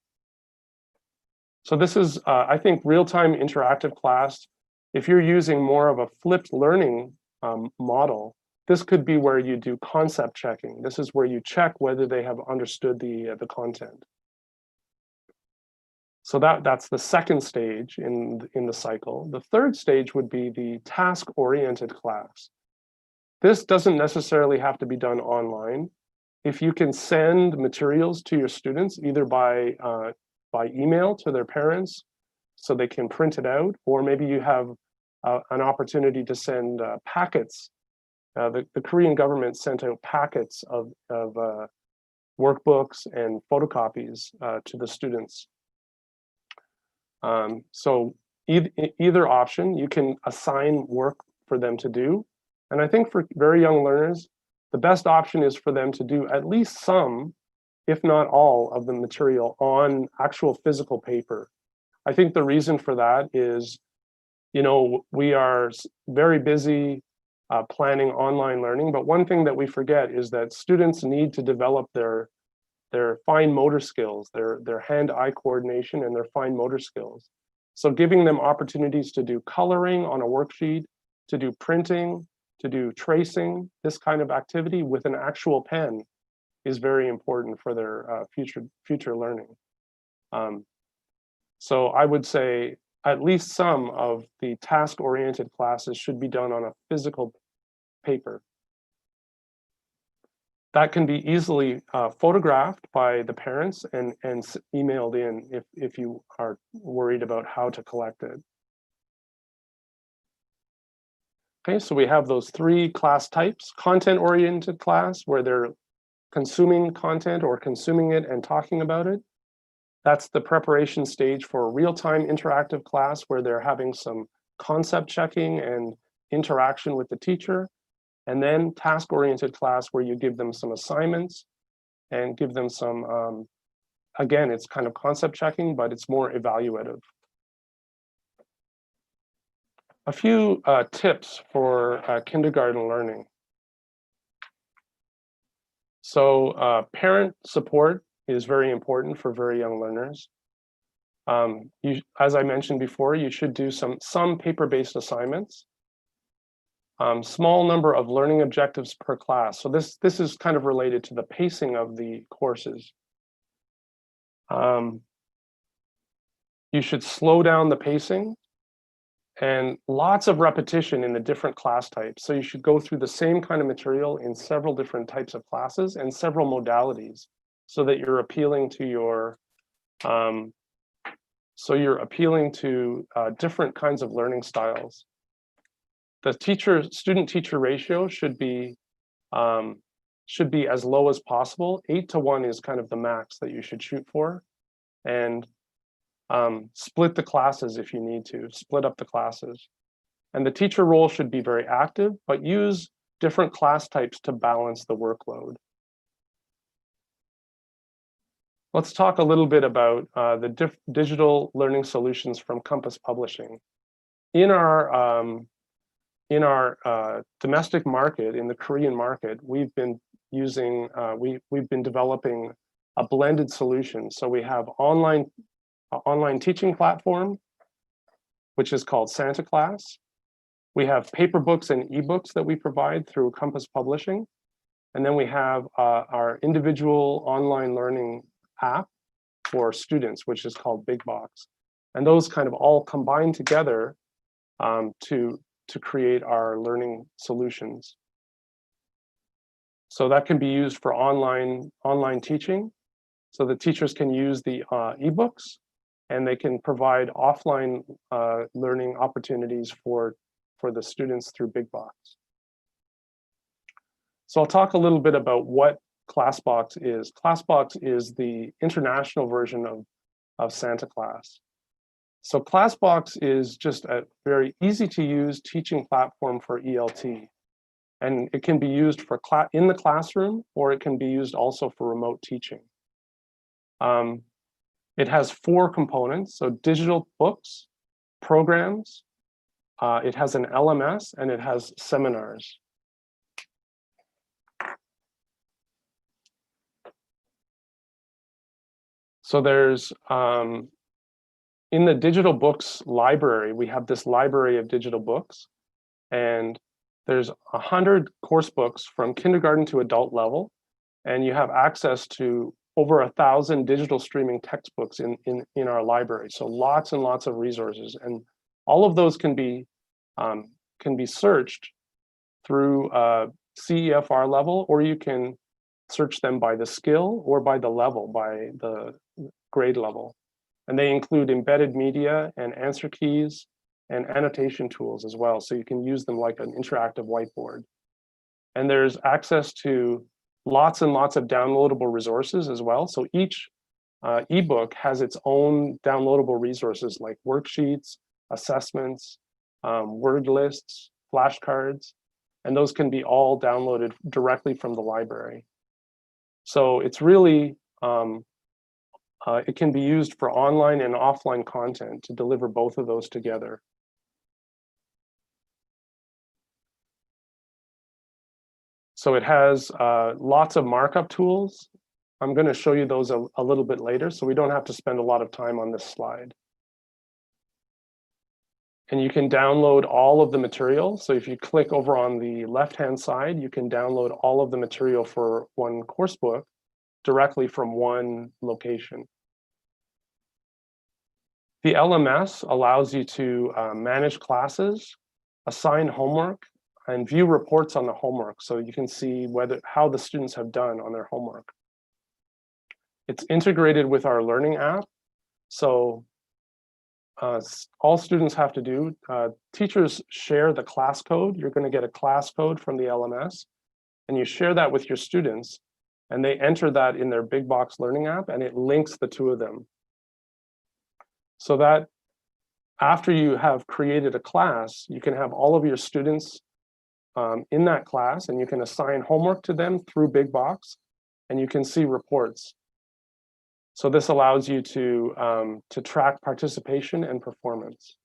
Speaker 5: So this is, I think, real-time interactive class. If you're using more of a flipped learning model, this could be where you do concept checking. This is where you check whether they have understood the content. So that's the second stage in the cycle. The third stage would be the task-oriented class. This doesn't necessarily have to be done online. If you can send materials to your students, either by email to their parents so they can print it out, or maybe you have an opportunity to send packets. The Korean government sent out packets of workbooks and photocopies to the students. So either option, you can assign work for them to do. And I think for very young learners, the best option is for them to do at least some, if not all, of the material on actual physical paper. I think the reason for that is, we are very busy planning online learning, but one thing that we forget is that students need to develop their fine motor skills, their hand-eye coordination and their fine motor skills. So giving them opportunities to do coloring on a worksheet, to do printing, to do tracing, this kind of activity with an actual pen is very important for their future learning. So I would say at least some of the task-oriented classes should be done on a physical paper. That can be easily photographed by the parents and emailed in if you are worried about how to collect it. Okay, so we have those 3 class types: content-oriented class, where they're consuming content or consuming it and talking about it. That's the preparation stage for a real-time interactive class, where they're having some concept checking and interaction with the teacher. And then task-oriented class, where you give them some assignments and give them some, again, it's kind of concept checking, but it's more evaluative. A few tips for kindergarten learning. So parent support is very important for very young learners. As I mentioned before, you should do some paper-based assignments. Small number of learning objectives per class. So this is kind of related to the pacing of the courses. You should slow down the pacing, and lots of repetition in the different class types. So you should go through the same kind of material in several different types of classes and several modalities, so that you're appealing to your different kinds of learning styles. The student-teacher ratio should be as low as possible. 8:1 is kind of the max that you should shoot for. And split the classes if you need to, split up the classes. And the teacher role should be very active, but use different class types to balance the workload. Let's talk a little bit about the digital learning solutions from Compass Publishing. In our domestic market, in the Korean market, we've been developing a blended solution. So we have online teaching platform, which is called Santa Class. We have paper books and ebooks that we provide through Compass Publishing. And then we have our individual online learning app for students, which is called Bigbox. And those kind of all combine together to create our learning solutions. So that can be used for online teaching. So the teachers can use the ebooks, and they can provide offline learning opportunities for the students through Bigbox. So I'll talk a little bit about what ClassBox is. ClassBox is the international version of Santa Class. So ClassBox is just a very easy to use teaching platform for ELT. And it can be used for in the classroom, or it can be used also for remote teaching. It has 4 components, so digital books, programs, it has an LMS, and it has seminars. So there's, in the digital books library, we have this library of digital books, and there's 100 course books from kindergarten to adult level, and you have access to over 1,000 digital streaming textbooks in our library. So lots and lots of resources, and all of those can be searched through CEFR level, or you can search them by the skill or by the level, by the grade level. And they include embedded media and answer keys and annotation tools as well. So you can use them like an interactive whiteboard. And there's access to lots and lots of downloadable resources as well. So each ebook has its own downloadable resources like worksheets, assessments, word lists, flashcards, and those can be all downloaded directly from the library. So it's really it can be used for online and offline content to deliver both of those together. So it has lots of markup tools. I'm going to show you those a little bit later, so we don't have to spend a lot of time on this slide. And you can download all of the material. So if you click over on the left-hand side, you can download all of the material for one course book directly from one location. The LMS allows you to manage classes, assign homework, and view reports on the homework, so you can see how the students have done on their homework. It's integrated with our learning app, so all students have to do, teachers share the class code. You're going to get a class code from the LMS, and you share that with your students, and they enter that in their Bigbox learning app, and it links the two of them. So that after you have created a class, you can have all of your students in that class, and you can assign homework to them through Bigbox, and you can see reports. So this allows you to track participation and performance.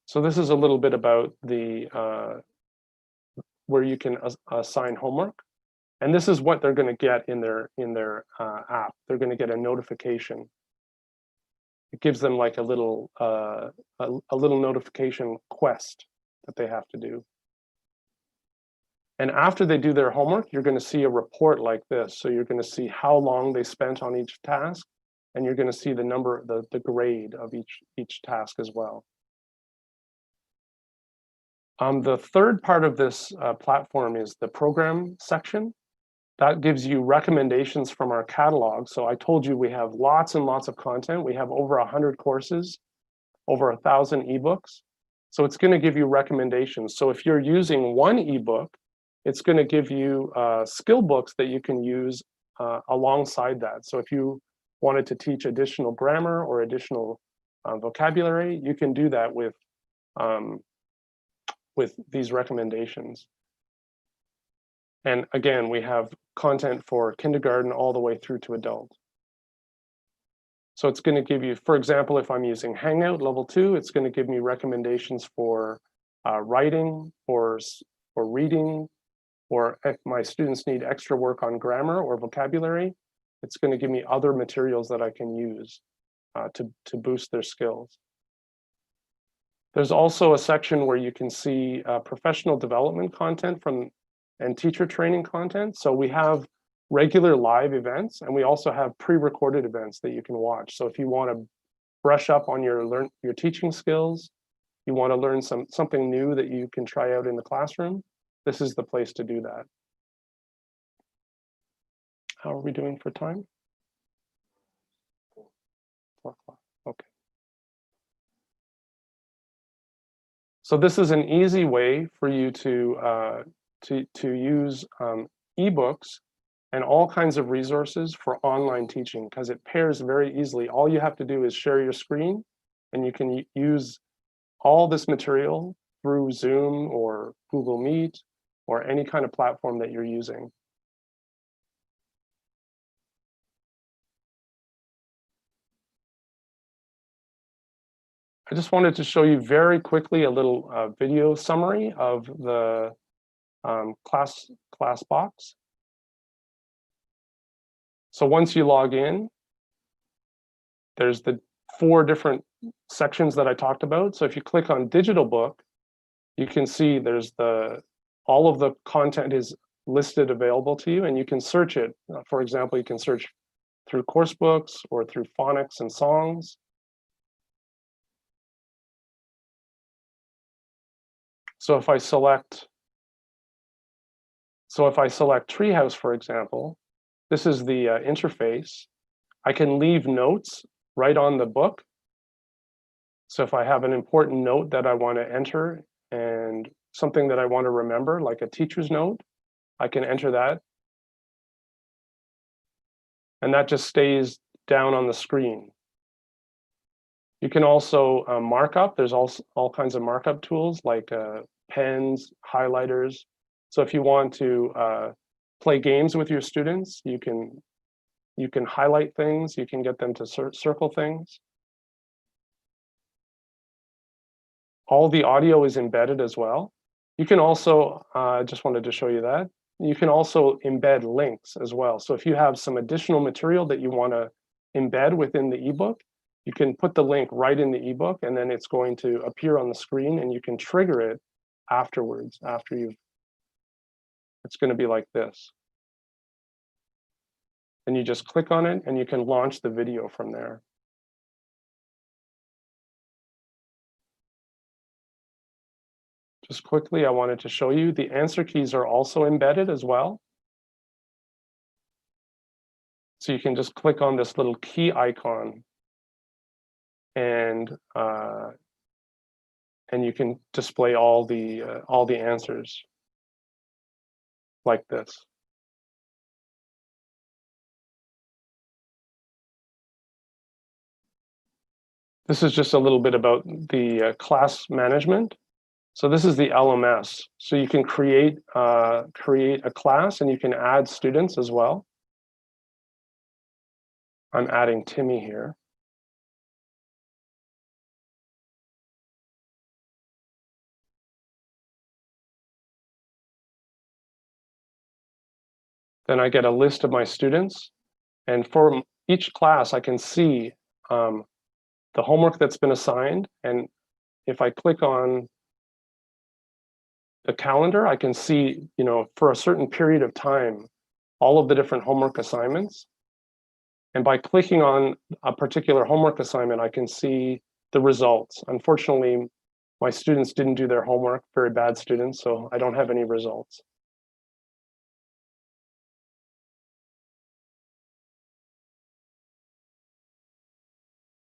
Speaker 5: So this is a little bit about the where you can assign homework, and this is what they're going to get in their app. They're going to get a notification. It gives them like a little notification quest that they have to do. And after they do their homework, you're going to see a report like this. So you're going to see how long they spent on each task, and you're going to see the number, the grade of each task as well. The third part of this platform is the program section. That gives you recommendations from our catalog. So I told you we have lots and lots of content. We have over 100 courses, over 1,000 ebooks. So it's going to give you recommendations. So if you're using one ebook, it's going to give you skill books that you can use alongside that. So if you wanted to teach additional grammar or additional vocabulary, you can do that with these recommendations. And again, we have content for kindergarten all the way through to adult. So it's going to give you, for example, if I'm using Hangout level 2, it's going to give me recommendations for writing, or reading, or if my students need extra work on grammar or vocabulary, it's going to give me other materials that I can use to boost their skills. There's also a section where you can see professional development content and teacher training content. So we have regular live events, and we also have pre-recorded events that you can watch. So if you want to brush up on your teaching skills, you want to learn something new that you can try out in the classroom, this is the place to do that. How are we doing for time? 4 o'clock. Okay. So this is an easy way for you to use ebooks and all kinds of resources for online teaching, because it pairs very easily. All you have to do is share your screen, and you can use all this material through Zoom or Google Meet or any kind of platform that you're using. I just wanted to show you very quickly a little video summary of the class box. So once you log in, there's the 4 different sections that I talked about. So if you click on digital book, you can see there's all of the content is listed available to you, and you can search it. For example, you can search through course books or through phonics and songs. So if I select Treehouse, for example, this is the interface. I can leave notes right on the book. So if I have an important note that I want to enter and something that I want to remember, like a teacher's note, I can enter that. And that just stays down on the screen. You can also mark up. There's also all kinds of markup tools like pens, highlighters. So if you want to play games with your students, you can You can highlight things. You can get them to circle things. All the audio is embedded as well. You can also, I just wanted to show you that. You can also embed links as well. So if you have some additional material that you want to embed within the ebook, you can put the link right in the ebook, and then it's going to appear on the screen, and you can trigger it afterwards, after you've, it's going to be like this. And you just click on it, and you can launch the video from there. Just quickly, I wanted to show you the answer keys are also embedded as well. So you can just click on this little key icon, and you can display all the answers like this. This is just a little bit about the class management. So this is the LMS. So you can create a class, and you can add students as well. I'm adding Timmy here. Then I get a list of my students, and for each class I can see the homework that's been assigned, and if I click on the calendar, I can see, you know, for a certain period of time, all of the different homework assignments. And by clicking on a particular homework assignment, I can see the results. Unfortunately, my students didn't do their homework, very bad students, so I don't have any results.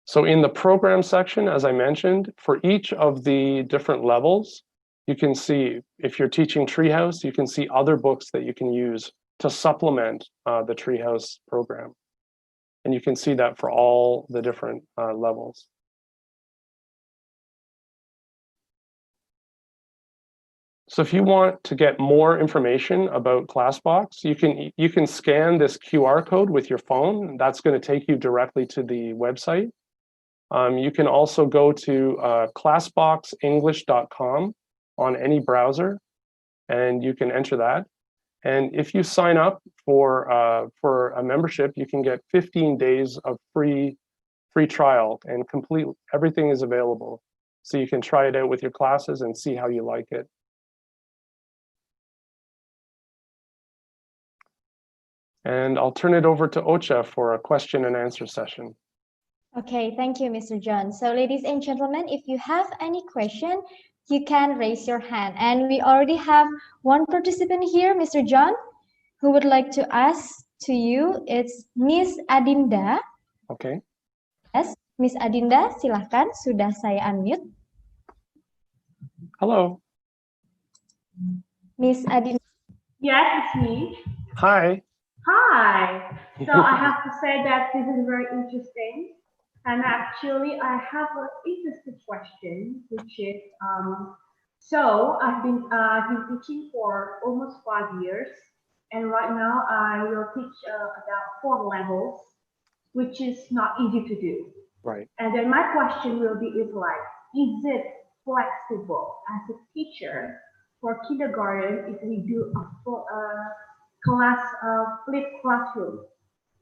Speaker 5: So in the program section, as I mentioned, for each of the different levels, you can see, if you're teaching Treehouse, you can see other books that you can use to supplement the Treehouse program. And you can see that for all the different levels. So if you want to get more information about ClassBox, you can scan this QR code with your phone. That's going to take you directly to the website. You can also go to classboxenglish.com on any browser, and you can enter that. And if you sign up for a membership, you can get 15 days of free trial, and everything is available. So you can try it out with your classes and see how you like it. And I'll turn it over to Ocha for a question and answer session.
Speaker 1: Okay, thank you, Mr. John. So ladies and gentlemen, if you have any question, you can raise your hand. And we already have one participant here, Mr. John, who would like to ask to you. It's Miss Adinda.
Speaker 5: Okay.
Speaker 1: Yes, Miss Adinda, silahkan. Sudah saya unmute.
Speaker 5: Hello.
Speaker 1: Miss Adinda.
Speaker 6: Yes, it's me.
Speaker 5: Hi.
Speaker 6: Hi. So I have to say that this is very interesting. And actually, I have an interesting question, which is, so I've been teaching for almost 5 years. And right now, I will teach about 4 levels, which is not easy to do.
Speaker 5: Right.
Speaker 6: And then my question will be, is it flexible as a teacher for kindergarten if we do a flipped classroom,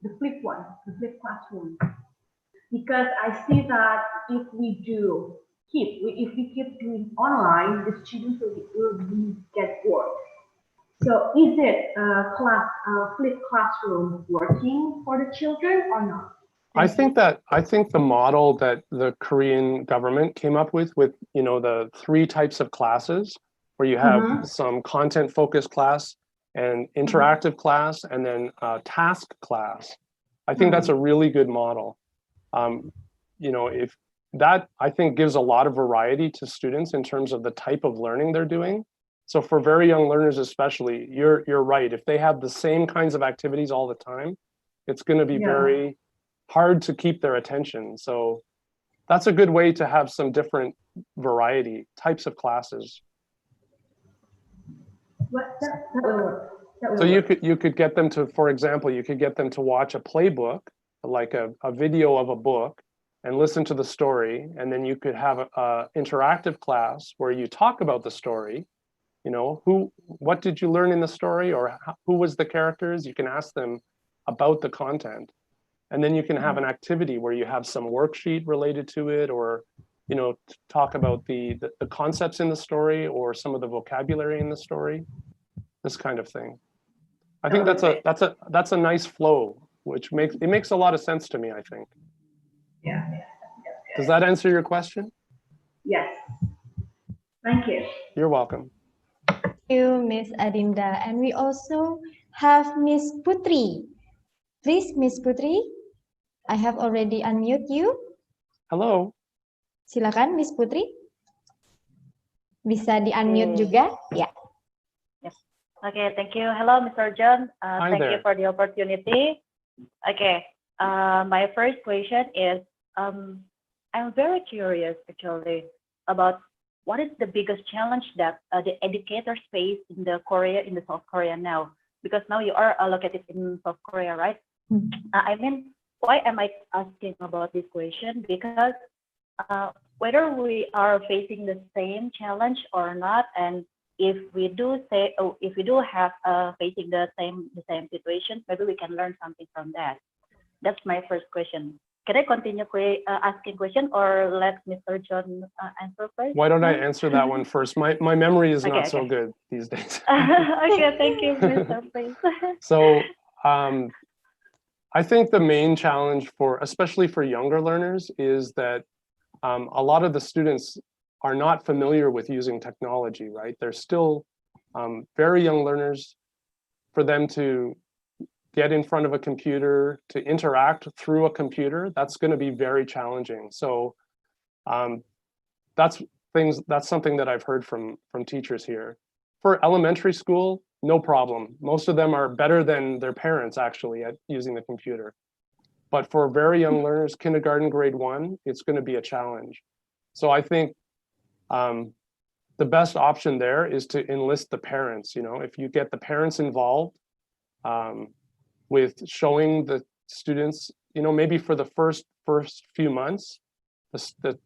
Speaker 6: the flipped classroom? Because I see that if we keep doing online, the students will get bored. So is it flipped classroom working for the children or not?
Speaker 5: I think the model that the Korean government came up with the 3 types of classes, where you have some content focused class, and interactive class, and then task class. I think that's a really good model. If that, I think, gives a lot of variety to students in terms of the type of learning they're doing. So for very young learners especially, you're right. If they have the same kinds of activities all the time, it's going to be very hard to keep their attention. So that's a good way to have some different variety types of classes. So you could get them to, for example, you could get them to watch a playbook, like a video of a book, and listen to the story, and then you could have a interactive class where you talk about the story. You know, what did you learn in the story, or who was the characters? You can ask them about the content, and then you can have an activity where you have some worksheet related to it, or you know, talk about the concepts in the story or some of the vocabulary in the story, this kind of thing. I think that's a nice flow, which makes a lot of sense to me, I think.
Speaker 6: Yeah.
Speaker 5: Does that answer your question?
Speaker 6: Yes. Thank you.
Speaker 5: You're welcome.
Speaker 1: Thank you, Miss Adinda. And we also have Miss Putri. Please, Miss Putri, I have already unmute you.
Speaker 5: Hello.
Speaker 1: Silakan, Miss Putri. Bisa di-unmute juga? Ya.
Speaker 7: Okay, thank you. Hello, Mr. John. Thank
Speaker 5: there.
Speaker 7: you for the opportunity. Okay, my first question is, I'm very curious actually about what is the biggest challenge that the educators face in the South Korea now? Because now you are located in South Korea, right? I mean, why am I asking about this question? Because whether we are facing the same challenge or not, and if we do have facing the same situation, maybe we can learn something from that. That's my first question. Can I continue asking question, or let Mr. John answer first?
Speaker 5: Why don't I answer that one first? My memory is not so good these days.
Speaker 7: Okay, thank you, Mr. Please.
Speaker 5: So I think the main challenge especially for younger learners, is that a lot of the students are not familiar with using technology, right? They're still very young learners. For them to get in front of a computer, to interact through a computer, that's going to be very challenging. So that's something that I've heard from teachers here. For elementary school, no problem. Most of them are better than their parents actually at using the computer. But for very young learners, kindergarten, grade 1, it's going to be a challenge. So I think the best option there is to enlist the parents. You know, if you get the parents involved with showing the students, you know, maybe for the first few months, the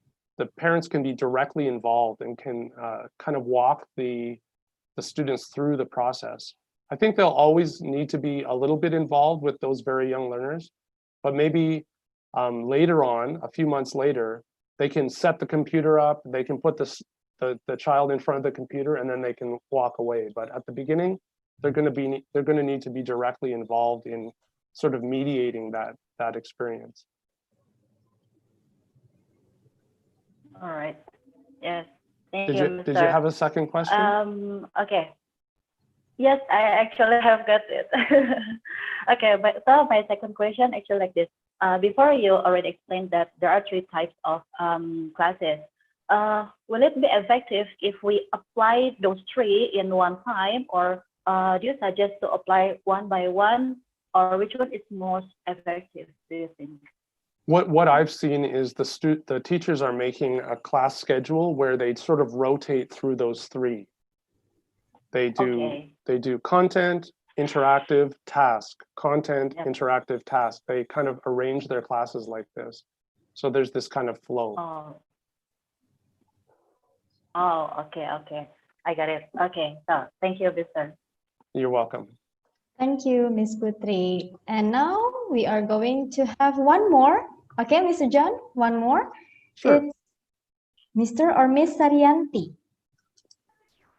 Speaker 5: parents can be directly involved and can kind of walk the students through the process. I think they'll always need to be a little bit involved with those very young learners, but maybe later on, a few months later, they can set the computer up, they can put the child in front of the computer, and then they can walk away. But at the beginning, they're going to need to be directly involved in sort of mediating that experience.
Speaker 7: All right. Yes.
Speaker 5: Did you have a second question?
Speaker 7: Okay. Yes, I actually have got it. Okay, but so my second question actually like this. Before you already explained that there are 3 types of classes. Will it be effective if we apply those 3 in one time, or do you suggest to apply one by one, or which one is most effective, do you think?
Speaker 5: What I've seen is the teachers are making a class schedule where they sort of rotate through those 3. They do content, interactive, task, content, interactive, task. They kind of arrange their classes like this. So there's this kind of flow.
Speaker 7: Okay. I got it. Okay, so thank you, Mr.
Speaker 5: You're welcome.
Speaker 1: Thank you, Miss Putri. And now we are going to have one more. Okay, Mr. John, one more.
Speaker 5: Sure.
Speaker 1: It's Mr. or Miss Saryanti.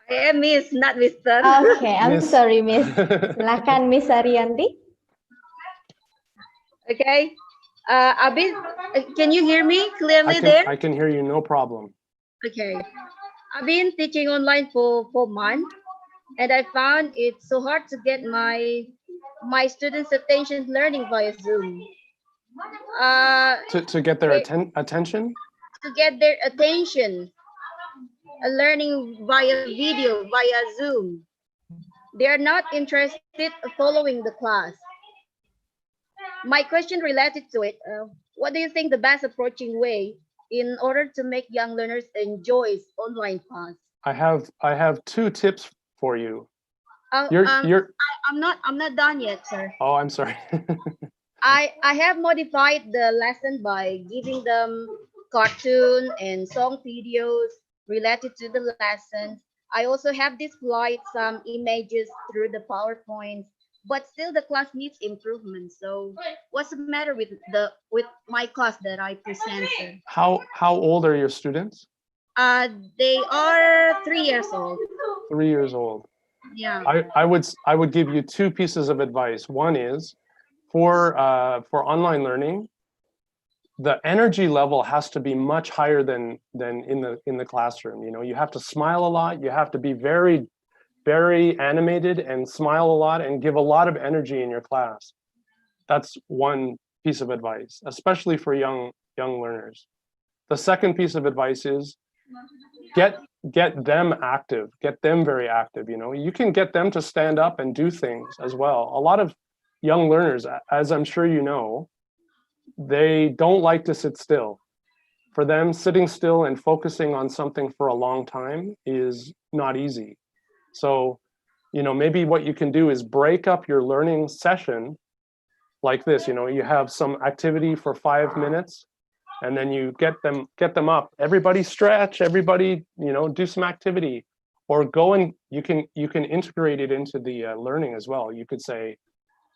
Speaker 8: I am Miss, not Mr.
Speaker 1: Okay, I'm sorry, Miss. Silakan, Miss Saryanti.
Speaker 8: Okay. Abin, can you hear me clearly there?
Speaker 5: I can hear you, no problem.
Speaker 8: Okay. I've been teaching online for 4 months, and I found it so hard to get my students' attention learning via Zoom.
Speaker 5: To get their attention?
Speaker 8: To get their attention, learning via video, via Zoom. They are not interested in following the class. My question related to it, what do you think the best approaching way in order to make young learners enjoy online class?
Speaker 5: I have 2 tips for you. You're
Speaker 8: I'm not done yet, sir.
Speaker 5: Oh, I'm sorry.
Speaker 8: I have modified the lesson by giving them cartoon and song videos related to the lesson. I also have displayed some images through the PowerPoint, but still the class needs improvement. So what's the matter with my class that I presented?
Speaker 5: How old are your students?
Speaker 8: They are 3 years old.
Speaker 5: 3 years old.
Speaker 8: Yeah.
Speaker 5: I would give you two pieces of advice. One is for online learning, the energy level has to be much higher than in the classroom. You know, you have to smile a lot. You have to be very, very animated and smile a lot and give a lot of energy in your class. That's one piece of advice, especially for young learners. The second piece of advice is get them active, get them very active. You know, you can get them to stand up and do things as well. A lot of young learners, as I'm sure you know, they don't like to sit still. For them, sitting still and focusing on something for a long time is not easy. So, you know, maybe what you can do is break up your learning session like this. You know, you have some activity for 5 minutes, and then you get them up. Everybody stretch, everybody, you know, do some activity, or go and you can integrate it into the learning as well. You could say,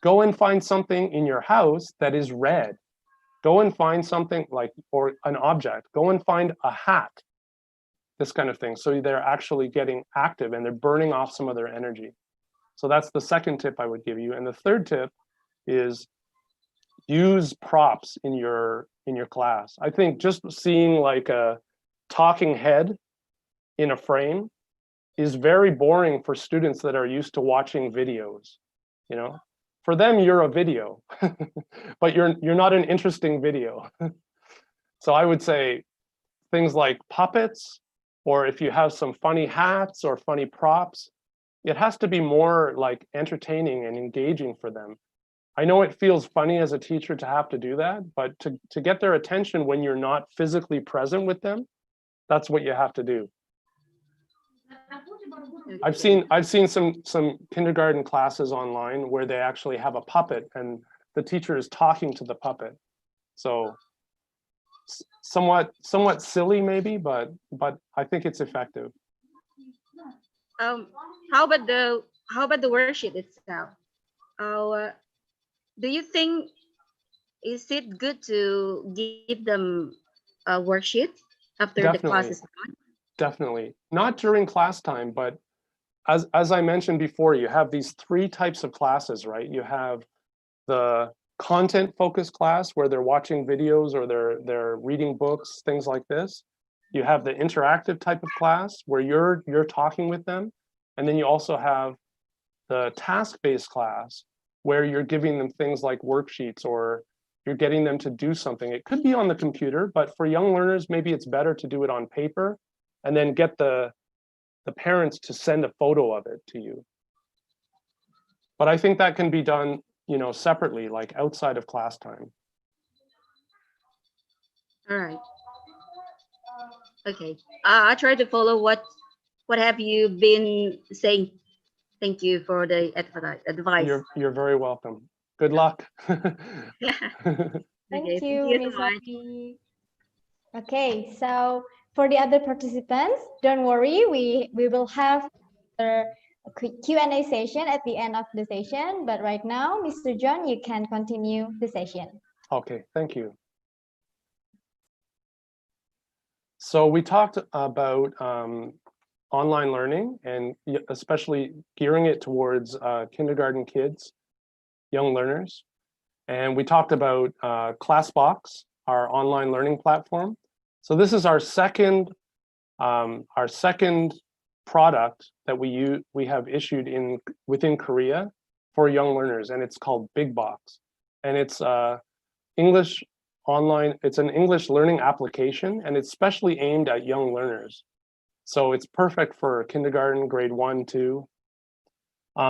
Speaker 5: go and find something in your house that is red. Go and find something like, or an object. Go and find a hat, this kind of thing. So they're actually getting active and they're burning off some of their energy. So that's the second tip I would give you. And the third tip is use props in your class. I think just seeing like a talking head in a frame is very boring for students that are used to watching videos. You know, for them you're a video, but you're not an interesting video. So I would say things like puppets, or if you have some funny hats or funny props, it has to be more like entertaining and engaging for them. I know it feels funny as a teacher to have to do that, but to get their attention when you're not physically present with them, that's what you have to do. I've seen some kindergarten classes online where they actually have a puppet and the teacher is talking to the puppet. So somewhat silly maybe, but I think it's effective.
Speaker 8: How about the worksheet itself? Do you think is it good to give them a worksheet after the class is done?
Speaker 5: Definitely. Not during class time, but as I mentioned before, you have these 3 types of classes, right? You have the content focused class where they're watching videos or they're reading books, things like this. You have the interactive type of class where you're talking with them. And then you also have the task-based class where you're giving them things like worksheets or you're getting them to do something. It could be on the computer, but for young learners, maybe it's better to do it on paper and then get the parents to send a photo of it to you. But I think that can be done, you know, separately, like outside of class time.
Speaker 8: All right. Okay. I try to follow what have you been saying. Thank you for the advice.
Speaker 5: You're very welcome. Good luck.
Speaker 1: Thank you, Ms. Sophie. Okay, so for the other participants, don't worry, we will have a quick Q&A session at the end of the session. But right now, Mr. John, you can continue the session.
Speaker 5: Okay, thank you. So we talked about online learning and especially gearing it towards kindergarten kids, young learners. And we talked about ClassBox, our online learning platform. So this is our second product that we have issued within Korea for young learners, and it's called Bigbox. And it's English online, it's an English learning application, and it's specially aimed at young learners. So it's perfect for kindergarten, grade 1, 2.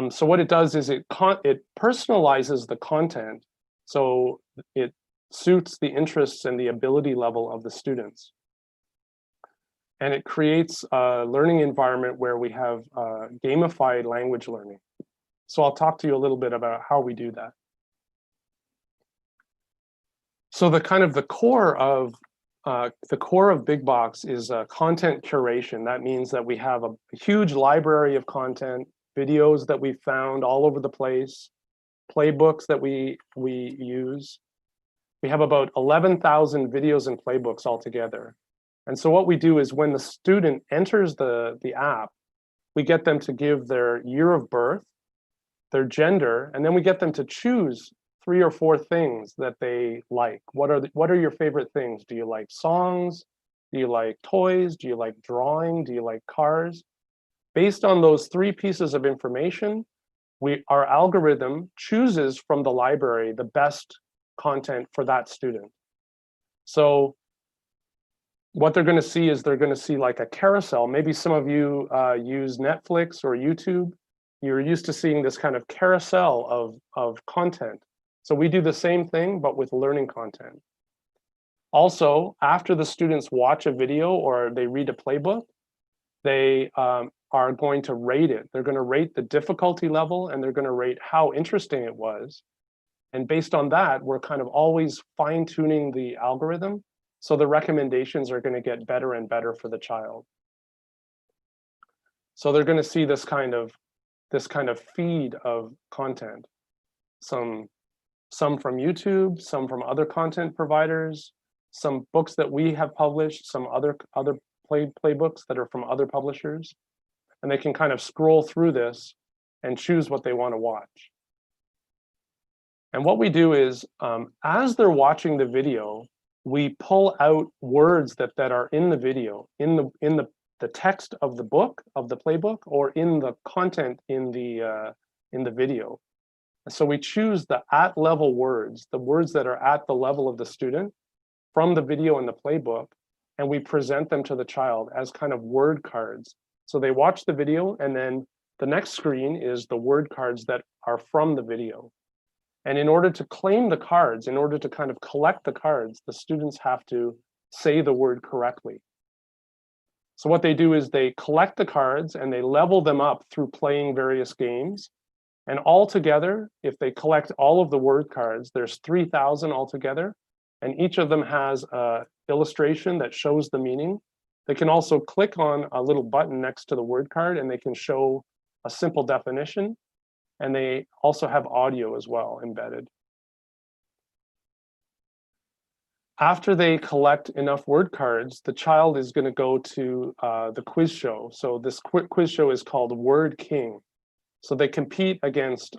Speaker 5: So what it does is it personalizes the content so it suits the interests and the ability level of the students. And it creates a learning environment where we have gamified language learning. So I'll talk to you a little bit about how we do that. So the core of Bigbox is content curation. That means that we have a huge library of content, videos that we found all over the place, playbooks that we use. We have about 11,000 videos and playbooks altogether. And so what we do is when the student enters the app, we get them to give their year of birth, their gender, and then we get them to choose 3 or 4 things that they like. What are your favorite things? Do you like songs? Do you like toys? Do you like drawing? Do you like cars? Based on those 3 pieces of information, our algorithm chooses from the library the best content for that student. So what they're going to see is they're going to see like a carousel. Maybe some of you use Netflix or YouTube. You're used to seeing this kind of carousel of content. So we do the same thing, but with learning content. Also, after the students watch a video or they read a playbook, they are going to rate it. They're going to rate the difficulty level, and they're going to rate how interesting it was. And based on that, we're kind of always fine-tuning the algorithm, so the recommendations are going to get better and better for the child. So they're going to see this kind of feed of content. Some from YouTube, some from other content providers, some books that we have published, some other playbooks that are from other publishers. And they can kind of scroll through this and choose what they want to watch. And what we do is, as they're watching the video, we pull out words that are in the video, in the text of the book, of the playbook, or in the content in the video. So we choose the at-level words, the words that are at the level of the student from the video and the playbook, and we present them to the child as kind of word cards. So they watch the video, and then the next screen is the word cards that are from the video. And in order to claim the cards, in order to kind of collect the cards, the students have to say the word correctly. So what they do is they collect the cards and they level them up through playing various games. And altogether, if they collect all of the word cards, there's 3,000 altogether, and each of them has an illustration that shows the meaning. They can also click on a little button next to the word card, and they can show a simple definition, and they also have audio as well embedded. After they collect enough word cards, the child is going to go to the quiz show. So this quiz show is called Word King. So they compete against,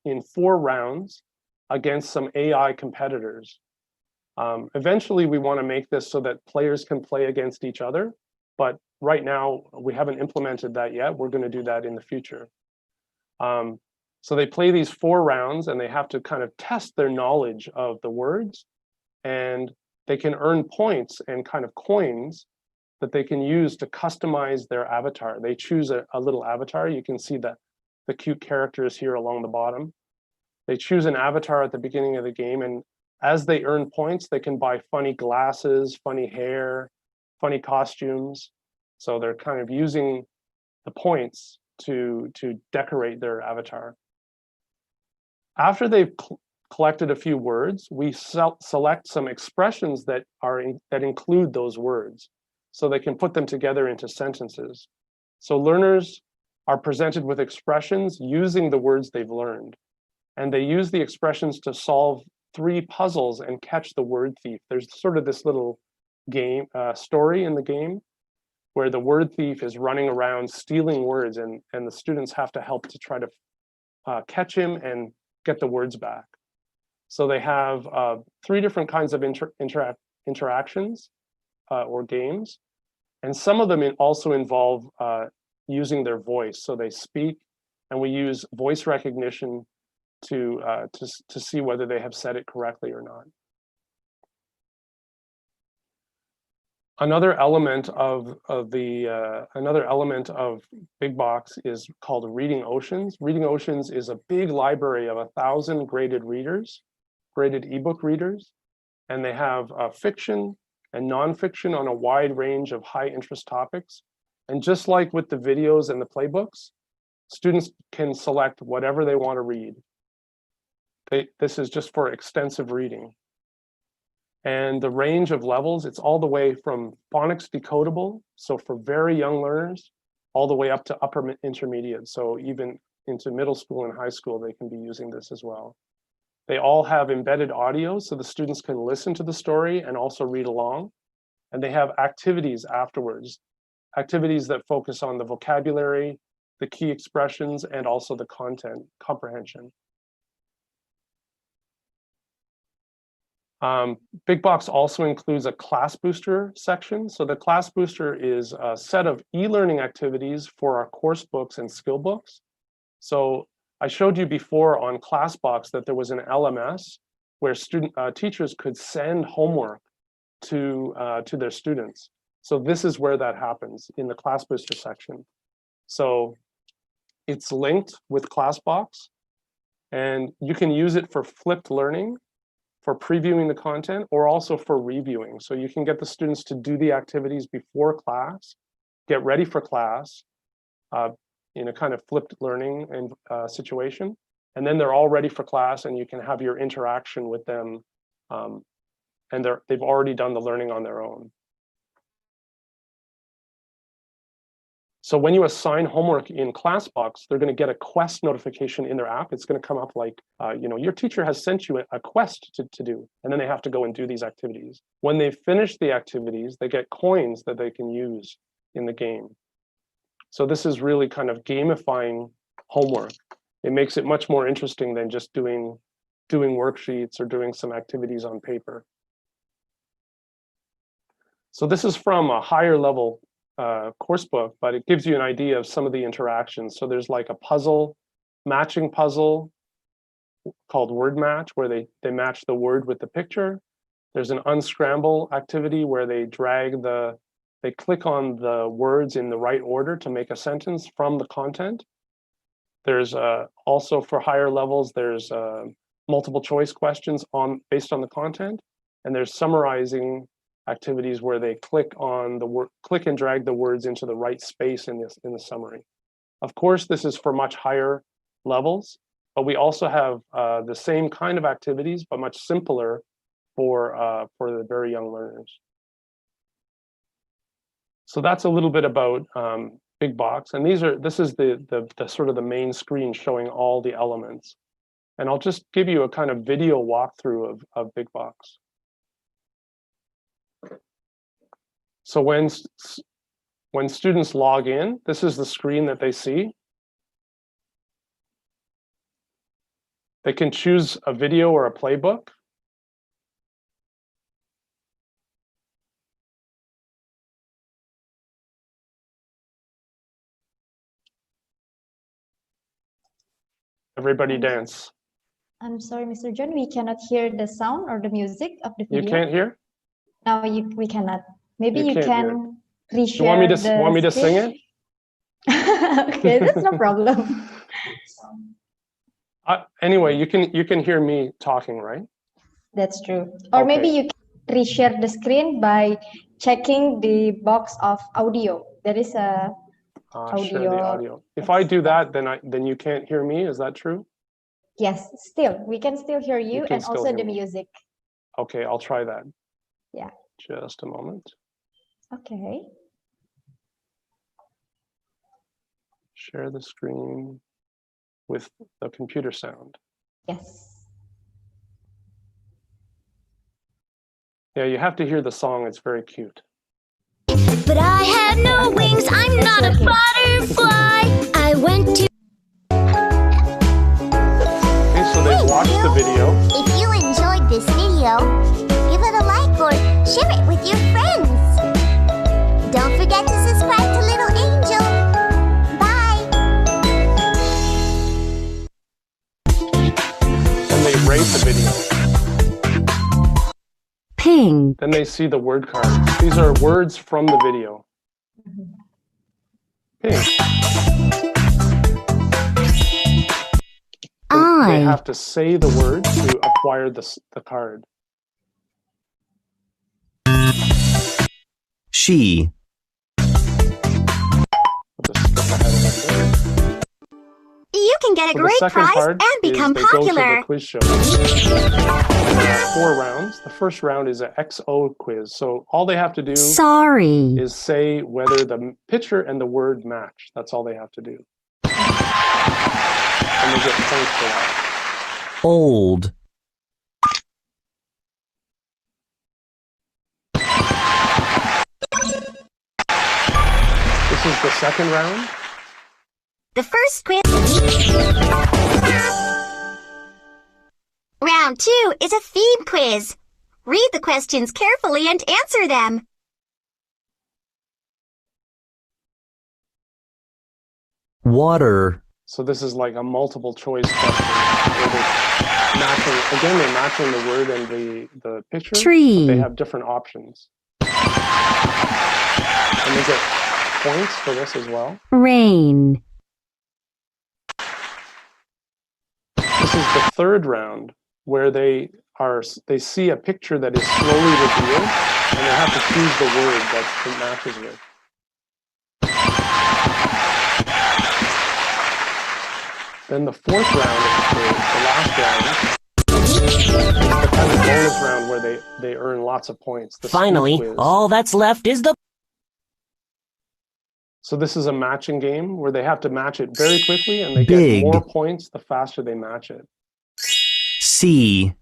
Speaker 5: in 4 rounds, against some AI competitors. Eventually, we want to make this so that players can play against each other. But right now, we haven't implemented that yet. We're going to do that in the future. So they play these 4 rounds, and they have to kind of test their knowledge of the words. And they can earn points and kind of coins that they can use to customize their avatar. They choose a little avatar. You can see the cute characters here along the bottom. They choose an avatar at the beginning of the game, and as they earn points, they can buy funny glasses, funny hair, funny costumes. So they're kind of using the points to decorate their avatar. After they've collected a few words, we select some expressions that include those words, so they can put them together into sentences. So learners are presented with expressions using the words they've learned. And they use the expressions to solve 3 puzzles and catch the word thief. There's sort of this little game story in the game where the word thief is running around stealing words, and the students have to help to try to catch him and get the words back. So they have 3 different kinds of interactions or games. And some of them also involve using their voice. So they speak, and we use voice recognition to see whether they have said it correctly or not. Another element of Bigbox is called Reading Oceans. Reading Oceans is a big library of 1,000 graded readers, graded ebook readers, and they have fiction and nonfiction on a wide range of high interest topics. And just like with the videos and the playbooks, Students can select whatever they want to read. This is just for extensive reading. And the range of levels, it's all the way from phonics decodable, so for very young learners, all the way up to upper intermediate. So even into middle school and high school, they can be using this as well. They all have embedded audio, so the students can listen to the story and also read along. And they have activities afterwards, activities that focus on the vocabulary, the key expressions, and also the content comprehension. Bigbox also includes a class booster section. So the class booster is a set of e-learning activities for our course books and skill books. So I showed you before on ClassBox that there was an LMS where teachers could send homework to their students. So this is where that happens, in the class booster section. So it's linked with ClassBox, and you can use it for flipped learning, for previewing the content, or also for reviewing. So you can get the students to do the activities before class, get ready for class in a kind of flipped learning and situation. And then they're all ready for class, and you can have your interaction with them. And they've already done the learning on their own. So when you assign homework in ClassBox, they're going to get a quest notification in their app. It's going to come up like, your teacher has sent you a quest to do, and then they have to go and do these activities. When they finish the activities, they get coins that they can use in the game. So this is really kind of gamifying homework. It makes it much more interesting than just doing worksheets or doing some activities on paper. So this is from a higher level course book, but it gives you an idea of some of the interactions. So there's like a puzzle, matching puzzle called word match, where they match the word with the picture. There's an unscramble activity where they click on the words in the right order to make a sentence from the content. There's also, for higher levels, there's multiple choice questions based on the content, and there's summarizing activities where they click and drag the words into the right space in the summary. Of course, this is for much higher levels, but we also have the same kind of activities, but much simpler for the very young learners. So that's a little bit about Bigbox, and this is the sort of the main screen showing all the elements. And I'll just give you a kind of video walkthrough of Bigbox. So when students log in, this is the screen that they see. They can choose a video or a playbook. Everybody dance.
Speaker 1: I'm sorry, Mr. John, we cannot hear the sound or the music of the video.
Speaker 5: You can't hear?
Speaker 1: No, we cannot. Maybe you can reshare.
Speaker 5: You want me to sing it?
Speaker 1: Okay, that's no problem.
Speaker 5: Anyway, you can hear me talking, right?
Speaker 1: That's true. Or maybe you can reshare the screen by checking the box of audio. There is a
Speaker 5: share the audio. If I do that, then you can't hear me. Is that true?
Speaker 1: Yes, we can still hear you and also the music.
Speaker 5: Okay, I'll try that.
Speaker 1: Yeah.
Speaker 5: Just a moment.
Speaker 1: Okay.
Speaker 5: Share the screen with the computer sound.
Speaker 1: Yes.
Speaker 5: Yeah, you have to hear the song. It's very cute.
Speaker 9: But I had no wings. I'm not a butterfly. I went to.
Speaker 5: Okay, so they watched the video.
Speaker 9: If you enjoyed this video, give it a like or share it with your friends. Don't forget to subscribe to Little Angel. Bye.
Speaker 5: And they rate the video.
Speaker 9: Ping.
Speaker 5: Then they see the word cards. These are words from the video. Ping. They have to say the word to acquire the card.
Speaker 10: She.
Speaker 5: I'll just skip ahead a little bit.
Speaker 9: You can get a
Speaker 5: So the
Speaker 9: great
Speaker 5: second
Speaker 9: prize
Speaker 5: part
Speaker 9: and
Speaker 5: is
Speaker 9: become
Speaker 5: they go to
Speaker 9: popular.
Speaker 5: the quiz show. There are 4 rounds. The first round is an XO quiz. So all they have to do
Speaker 9: Sorry.
Speaker 5: is say whether the picture and the word match. That's all they have to do. And they get points for that.
Speaker 10: Old.
Speaker 5: This is the second round.
Speaker 9: The first quiz. Round 2 is a theme quiz. Read the questions carefully and answer them.
Speaker 10: Water.
Speaker 5: So this is like a multiple choice question. Where they're matching the word and the picture.
Speaker 9: Tree.
Speaker 5: But they have different options. And they get points for this as well.
Speaker 9: Rain.
Speaker 5: This is the third round where they see a picture that is slowly revealed and they have to choose the word that it matches with. Then the fourth round of the quiz, the last round, is the kind of bonus round where they earn lots of points. The
Speaker 10: Finally,
Speaker 5: speed quiz.
Speaker 10: all that's left is the...
Speaker 5: So this is a matching game where they have to match it very quickly and they
Speaker 10: Big.
Speaker 5: get more points the faster they match it.
Speaker 10: C.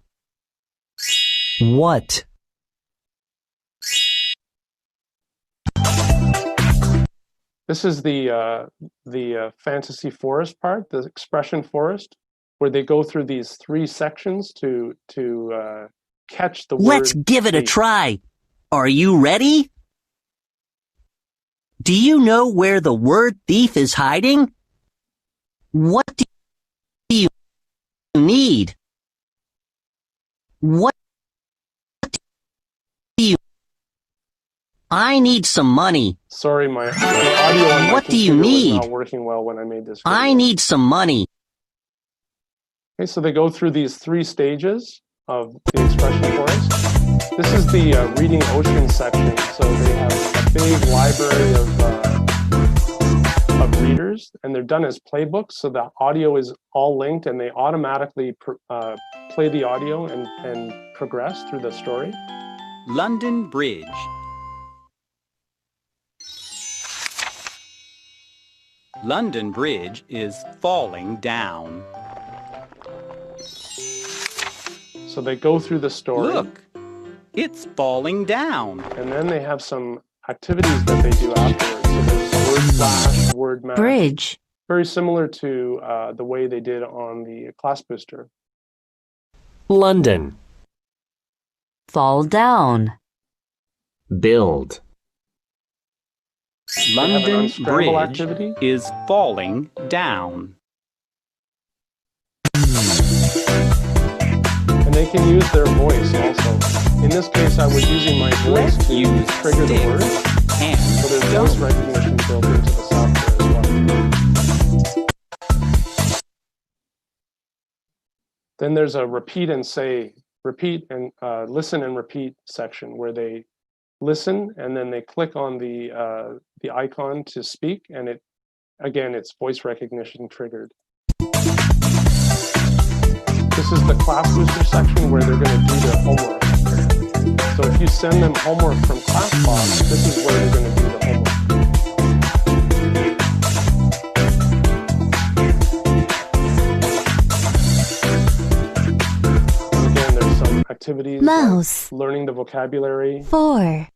Speaker 10: What?
Speaker 5: This is the fantasy forest part, the expression forest, where they go through these 3 sections to catch the word.
Speaker 10: Let's give it a
Speaker 5: thief.
Speaker 10: try. Are you ready? Do you know where the word thief is hiding? What do you need? What do you... I need some money.
Speaker 5: Sorry, my audio on my
Speaker 10: What do you
Speaker 5: computer was
Speaker 10: need?
Speaker 5: not working well when I made this video.
Speaker 10: I need some money.
Speaker 5: Okay, so they go through these 3 stages of the expression forest. This is the reading ocean section. So they have a big library of readers, and they're done as playbooks. So the audio is all linked, and they automatically play the audio and progress through the story.
Speaker 11: London Bridge. London Bridge is falling down.
Speaker 5: So they go through the story.
Speaker 11: Look, it's falling down.
Speaker 5: And then they have some activities that they do afterwards. So there's word flash, word match.
Speaker 9: Bridge.
Speaker 5: Very similar to the way they did on the class booster.
Speaker 10: London.
Speaker 9: Fall down.
Speaker 10: Build.
Speaker 5: have an
Speaker 11: London
Speaker 5: unscramble
Speaker 11: Bridge
Speaker 5: activity.
Speaker 11: is falling down.
Speaker 5: And they can use their voice also. In this case, I was using my voice
Speaker 11: Let's
Speaker 5: to
Speaker 11: use
Speaker 5: trigger the word.
Speaker 11: sticks and
Speaker 5: So there's voice
Speaker 11: stones.
Speaker 5: recognition built into the software as well. Then there's a repeat and listen and repeat section where they listen and then they click on the icon to speak, and it's voice recognition triggered. This is the class booster section where they're going to do their homework. So if you send them homework from ClassBox, this is where they're going to do the homework. And again, there's some activities
Speaker 9: Mouse.
Speaker 5: like learning the vocabulary.
Speaker 9: 4.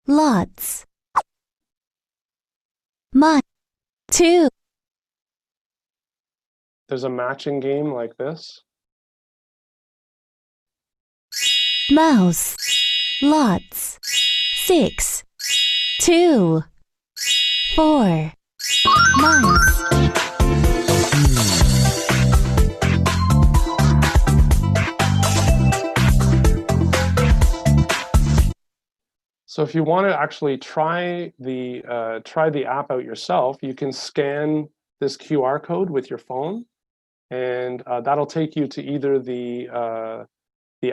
Speaker 9: Lots. 2.
Speaker 5: There's a matching game like this.
Speaker 9: Mouse. Lots. 6. 2. 4. Mice.
Speaker 5: So if you want to actually try the app out yourself, you can scan this QR code with your phone, and that'll take you to either the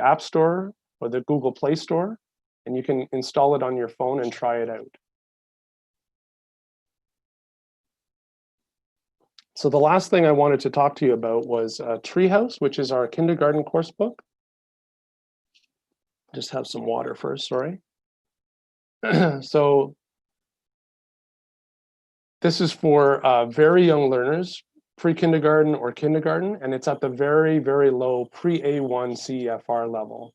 Speaker 5: App Store or the Google Play Store, and you can install it on your phone and try it out. So the last thing I wanted to talk to you about was Treehouse, which is our kindergarten course book. Just have some water first, sorry. So this is for very young learners, pre-kindergarten or kindergarten, and it's at the very, very low pre-A1 CEFR level.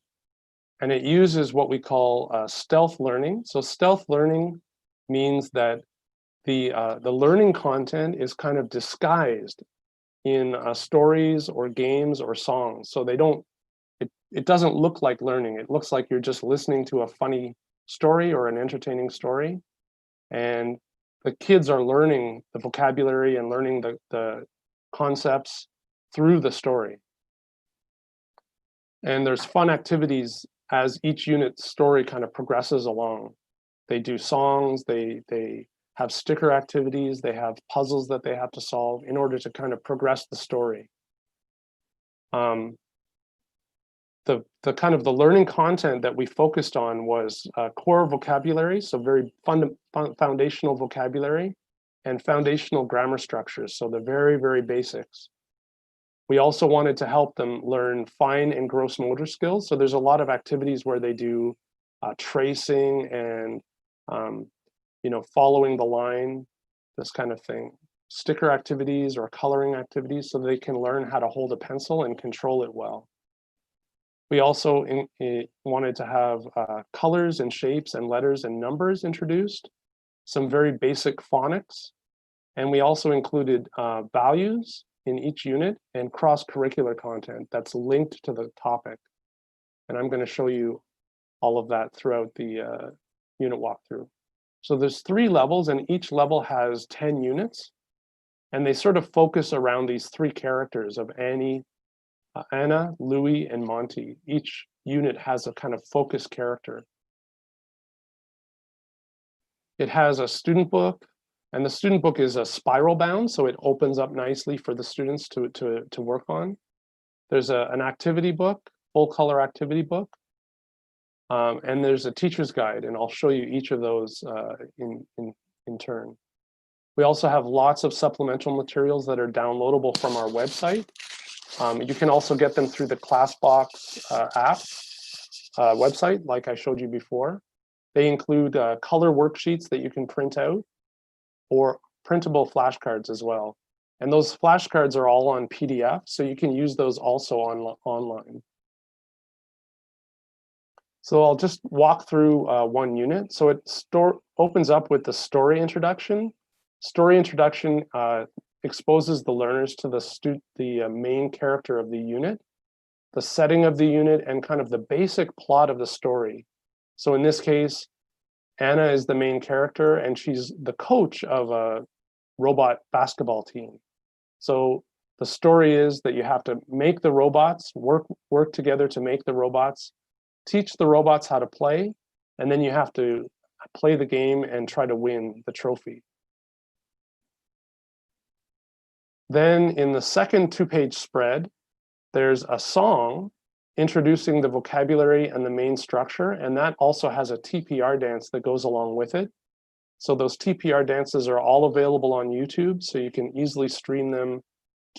Speaker 5: And it uses what we call stealth learning. So stealth learning means that the learning content is kind of disguised in stories or games or songs. So they don't, it doesn't look like learning. It looks like you're just listening to a funny story or an entertaining story. And the kids are learning the vocabulary and learning the concepts through the story. And there's fun activities as each unit story kind of progresses along. They do songs, they have sticker activities, they have puzzles that they have to solve in order to kind of progress the story. The kind of the learning content that we focused on was core vocabulary, so very foundational vocabulary, and foundational grammar structures, so the very, very basics. We also wanted to help them learn fine and gross motor skills. So there's a lot of activities where they do tracing and following the line, this kind of thing. Sticker activities or coloring activities so they can learn how to hold a pencil and control it well. We also wanted to have colors and shapes and letters and numbers introduced, some very basic phonics, and we also included values in each unit and cross-curricular content that's linked to the topic. And I'm going to show you all of that throughout the unit walkthrough. So there's 3 levels, and each level has 10 units, and they sort of focus around these 3 characters of Anna, Louis, and Monty. Each unit has a kind of focus character. It has a student book, and the student book is a spiral bound, so it opens up nicely for the students to work on. There's an activity book, full color activity book, and there's a teacher's guide, and I'll show you each of those in turn. We also have lots of supplemental materials that are downloadable from our website. You can also get them through the ClassBox app website, like I showed you before. They include color worksheets that you can print out, or printable flashcards as well. And those flashcards are all on PDF, so you can use those also online. So I'll just walk through one unit. So it opens up with the story introduction. Story introduction exposes the learners to the main character of the unit, the setting of the unit, and kind of the basic plot of the story. So in this case, Anna is the main character, and she's the coach of a robot basketball team. So the story is that you have to make the robots, work together to make the robots, teach the robots how to play, and then you have to play the game and try to win the trophy. Then in the second 2-page spread, there's a song introducing the vocabulary and the main structure, and that also has a TPR dance that goes along with it. So those TPR dances are all available on YouTube, so you can easily stream them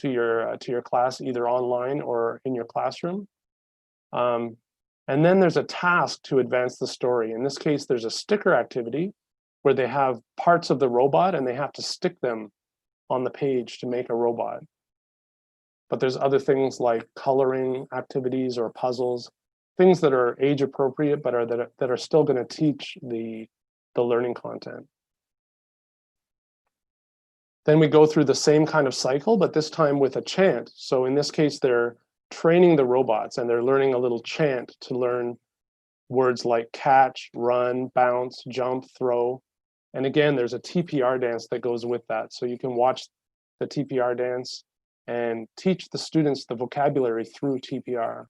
Speaker 5: to your class, either online or in your classroom. And then there's a task to advance the story. In this case, there's a sticker activity where they have parts of the robot and they have to stick them on the page to make a robot. But there's other things like coloring activities or puzzles, things that are age appropriate, but that are still going to teach the learning content. Then we go through the same kind of cycle, but this time with a chant. So in this case, they're training the robots and they're learning a little chant to learn words like catch, run, bounce, jump, throw. And again, there's a TPR dance that goes with that. So you can watch the TPR dance and teach the students the vocabulary through TPR.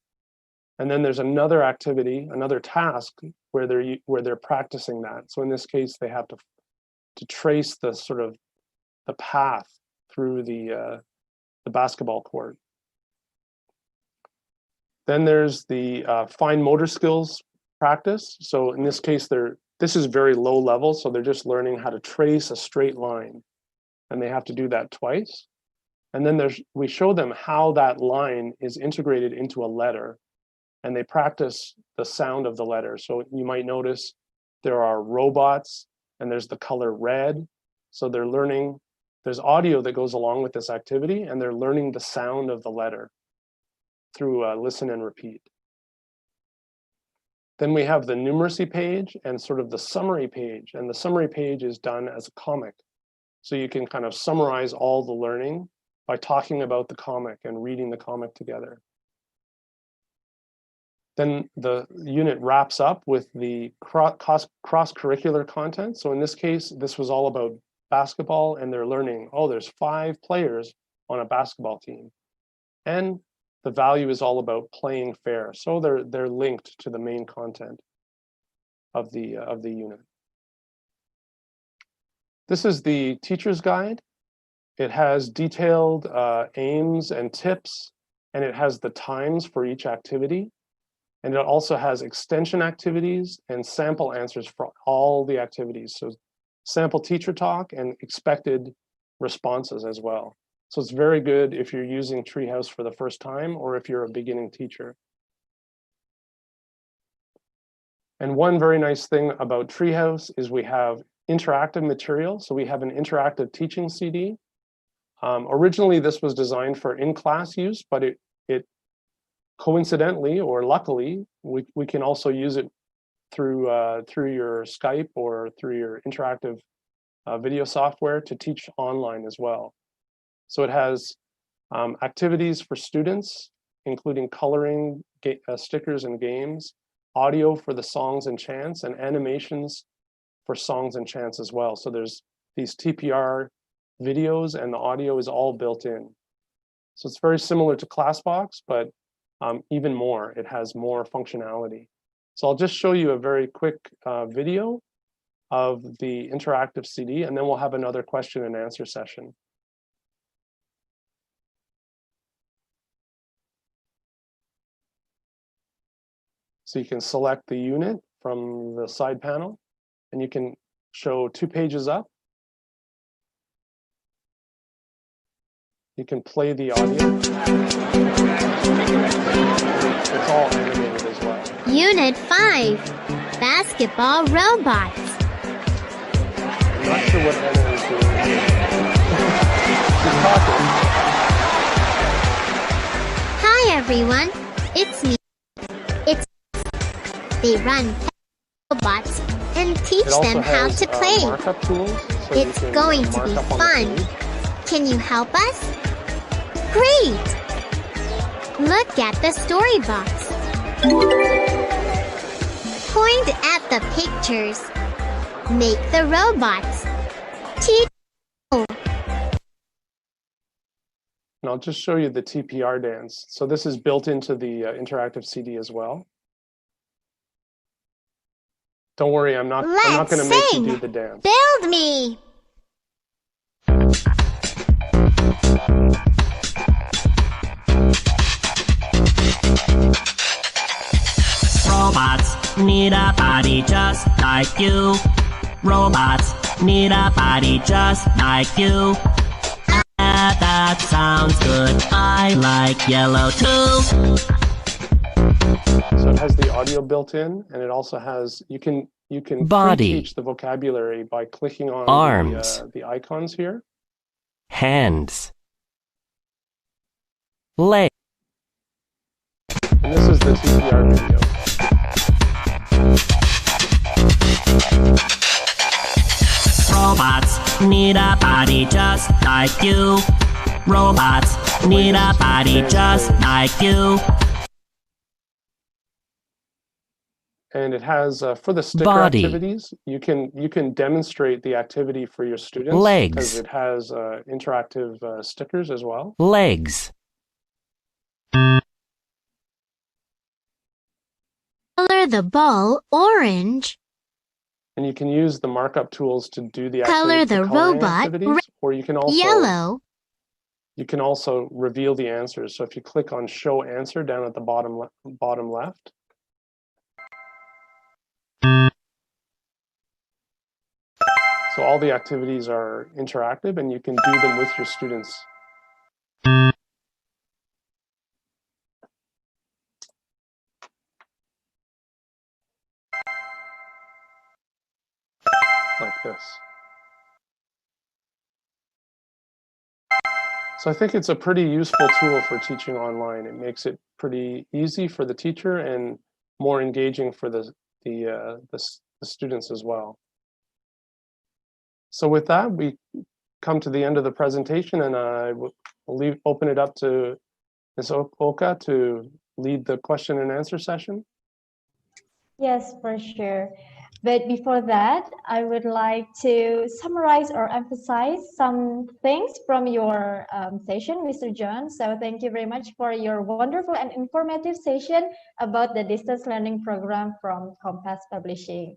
Speaker 5: And then there's another activity, another task where they're practicing that. So in this case, they have to trace the sort of the path through the basketball court. Then there's the fine motor skills practice. So in this case, this is very low level, so they're just learning how to trace a straight line, and they have to do that twice. And then we show them how that line is integrated into a letter, and they practice the sound of the letter. So you might notice there are robots and there's the color red. So they're learning, there's audio that goes along with this activity, and they're learning the sound of the letter through listen and repeat. Then we have the numeracy page and sort of the summary page. And the summary page is done as a comic. So you can kind of summarize all the learning by talking about the comic and reading the comic together. Then the unit wraps up with the cross-curricular content. So in this case, this was all about basketball, and they're learning, oh, there's 5 players on a basketball team. And the value is all about playing fair. So they're linked to the main content of the unit. This is the teacher's guide. It has detailed aims and tips, and it has the times for each activity. And it also has extension activities and sample answers for all the activities. So sample teacher talk and expected responses as well. So it's very good if you're using Treehouse for the first time or if you're a beginning teacher. And one very nice thing about Treehouse is we have interactive material. So we have an interactive teaching CD. Originally, this was designed for in-class use, but it coincidentally or luckily, we can also use it through your Skype or through your interactive video software to teach online as well. So it has activities for students, including coloring, stickers and games, audio for the songs and chants, and animations for songs and chants as well. So there's these TPR videos, and the audio is all built in. So it's very similar to ClassBox, but even more, it has more functionality. So I'll just show you a very quick video of the interactive CD, and then we'll have another question and answer session. So you can select the unit from the side panel, and you can show 2 pages up. You can play the audio. It's all animated as well.
Speaker 9: Unit 5, Basketball Robots.
Speaker 5: I'm not sure what Anna is doing. She's talking.
Speaker 9: Hi everyone, it's me. They run robots and teach them how to play.
Speaker 5: Markup tools, so
Speaker 9: it's going to be fun. Can you help us? Great! Look at the story box. Point at the pictures. Make the robots. Teach.
Speaker 5: And I'll just show you the TPR dance. So this is built into the interactive CD as well. Don't worry, I'm not going to make you do the dance.
Speaker 9: Build me.
Speaker 10: Robots need a body just like you. Robots need a body just like you. That sounds good. I like yellow too.
Speaker 5: So it has the audio built in, and it also has, you can
Speaker 10: body,
Speaker 5: teach the vocabulary by clicking on
Speaker 10: arms,
Speaker 5: the icons here.
Speaker 10: Hands, legs.
Speaker 5: And this is the TPR video.
Speaker 10: Robots need a body just like you. Robots need a body just like you.
Speaker 5: And it has for the sticker activities, you can demonstrate the activity for your students.
Speaker 10: Legs.
Speaker 5: Because it has interactive stickers as well.
Speaker 10: Legs.
Speaker 9: Color the ball orange.
Speaker 5: And you can use the markup tools to do the
Speaker 9: Color the robot
Speaker 5: or you can also
Speaker 9: yellow.
Speaker 5: You can also reveal the answers. So if you click on show answer down at the bottom left. So all the activities are interactive, and you can do them with your students this. So I think it's a pretty useful tool for teaching online. It makes it pretty easy for the teacher and more engaging for the students as well. So with that, we come to the end of the presentation, and I will open it up to Ms. Oka to lead the question and answer session.
Speaker 1: Yes, for sure. But before that, I would like to summarize or emphasize some things from your session, Mr. John. So thank you very much for your wonderful and informative session about the distance learning program from Compass Publishing.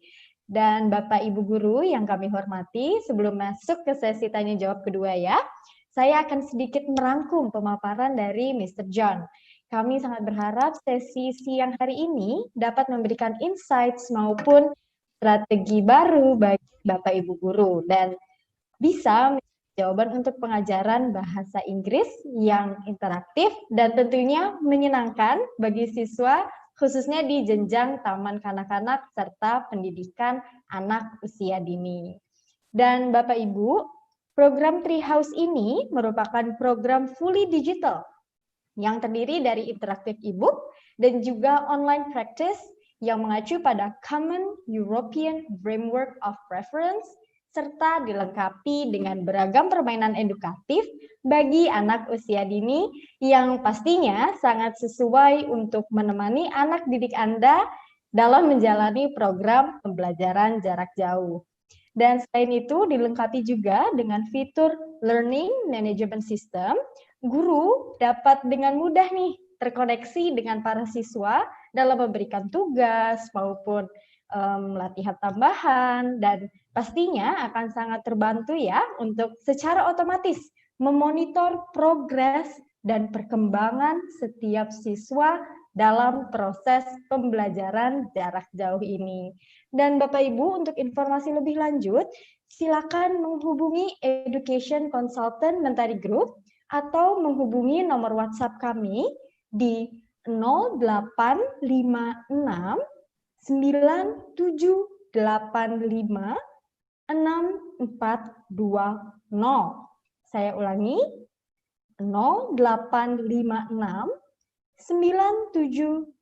Speaker 1: Dan Bapak Ibu Guru yang kami hormati, sebelum masuk ke sesi tanya jawab kedua ya, saya akan sedikit merangkum pemaparan dari Mr. John. Kami sangat berharap sesi siang hari ini dapat memberikan insights maupun strategi baru bagi Bapak Ibu Guru dan bisa menjadi jawaban untuk pengajaran bahasa Inggris yang interaktif dan tentunya menyenangkan bagi siswa khususnya di jenjang taman kanak-kanak serta pendidikan anak usia dini. Dan Bapak Ibu, program Treehouse ini merupakan program fully digital yang terdiri dari interaktif e-book dan juga online practice yang mengacu pada Common European Framework of Reference serta dilengkapi dengan beragam permainan edukatif bagi anak usia dini yang pastinya sangat sesuai untuk menemani anak didik Anda dalam menjalani program pembelajaran jarak jauh. Dan selain itu dilengkapi juga dengan fitur Learning Management System. Guru dapat dengan mudah nih terkoneksi dengan para siswa dalam memberikan tugas maupun latihan tambahan dan pastinya akan sangat terbantu ya untuk secara otomatis memonitor progres dan perkembangan setiap siswa dalam proses pembelajaran jarak jauh ini. Dan Bapak Ibu, untuk informasi lebih lanjut, silakan menghubungi Education Consultant Mentari Group atau menghubungi nomor WhatsApp kami di 0856 9785 6420. Saya ulangi, 0856 9785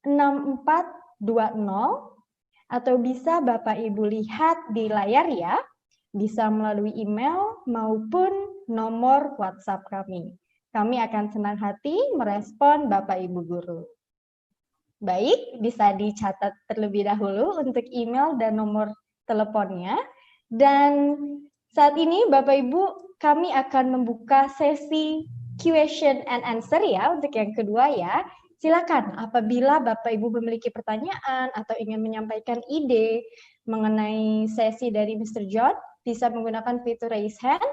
Speaker 1: 6420 atau bisa Bapak Ibu lihat di layar ya, bisa melalui email maupun nomor WhatsApp kami. Kami akan senang hati merespon Bapak Ibu Guru. Baik, bisa dicatat terlebih dahulu untuk email dan nomor teleponnya. Dan saat ini Bapak Ibu, kami akan membuka sesi question and answer ya untuk yang kedua ya. Silakan apabila Bapak Ibu memiliki pertanyaan atau ingin menyampaikan ide mengenai sesi dari Mr. John, bisa menggunakan fitur raise hand.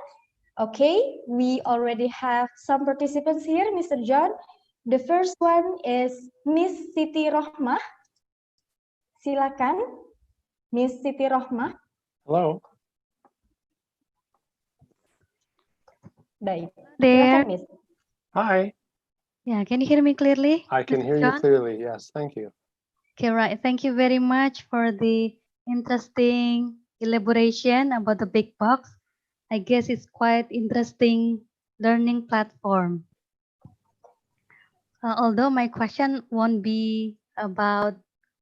Speaker 1: Okay, we already have some participants here, Mr. John. The first one is Miss Siti Rohmah. Silakan, Miss Siti Rohmah.
Speaker 5: Hello.
Speaker 1: Baik.
Speaker 12: There.
Speaker 1: Silakan, Miss.
Speaker 5: Hi.
Speaker 12: Yeah, can you hear me clearly?
Speaker 5: I can hear you clearly. Yes, thank you.
Speaker 12: Okay, right. Thank you very much for the interesting elaboration about the Bigbox. I guess it's quite interesting learning platform. Although my question won't be about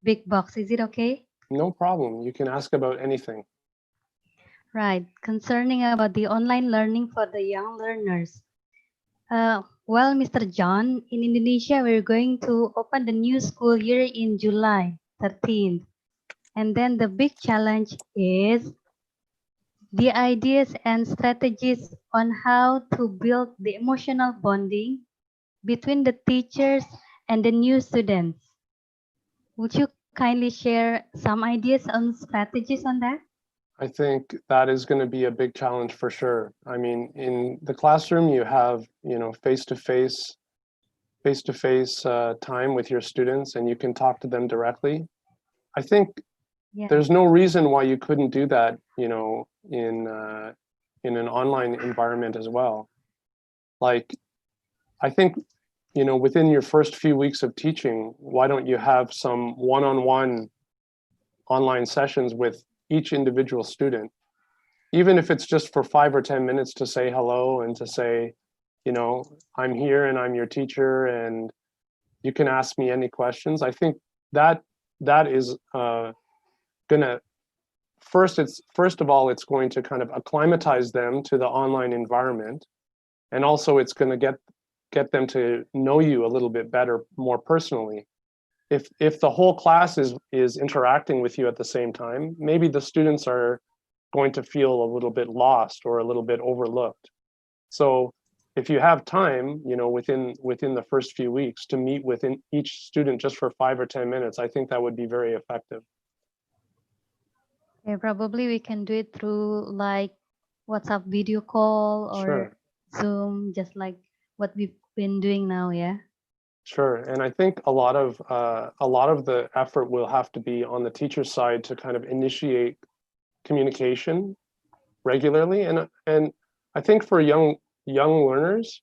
Speaker 12: Bigbox, is it okay?
Speaker 5: No problem. You can ask about anything.
Speaker 12: Right, concerning about the online learning for the young learners. Well, Mr. John, in Indonesia, we're going to open the new school year in July 13th. And then the big challenge is the ideas and strategies on how to build the emotional bonding between the teachers and the new students. Would you kindly share some ideas on strategies on that?
Speaker 5: I think that is going to be a big challenge for sure. I mean, in the classroom, you have, face-to-face time with your students, and you can talk to them directly. I think there's no reason why you couldn't do that, in an online environment as well. Like, I think, within your first few weeks of teaching, why don't you have some one-on-one online sessions with each individual student, even if it's just for 5 or 10 minutes to say hello and to say, you know, I'm here and I'm your teacher and you can ask me any questions. I think that is gonna, first of all, it's going to kind of acclimatize them to the online environment. And also it's gonna get them to know you a little bit better, more personally. If the whole class is interacting with you at the same time, maybe the students are going to feel a little bit lost or a little bit overlooked. So if you have time, you know, within the first few weeks to meet with each student just for 5 or 10 minutes, I think that would be very effective.
Speaker 12: Yeah, probably we can do it through like WhatsApp video call or
Speaker 5: Sure.
Speaker 12: Zoom, just like what we've been doing now, yeah?
Speaker 5: Sure, and I think a lot of the effort will have to be on the teacher's side to kind of initiate communication regularly, and I think for young learners,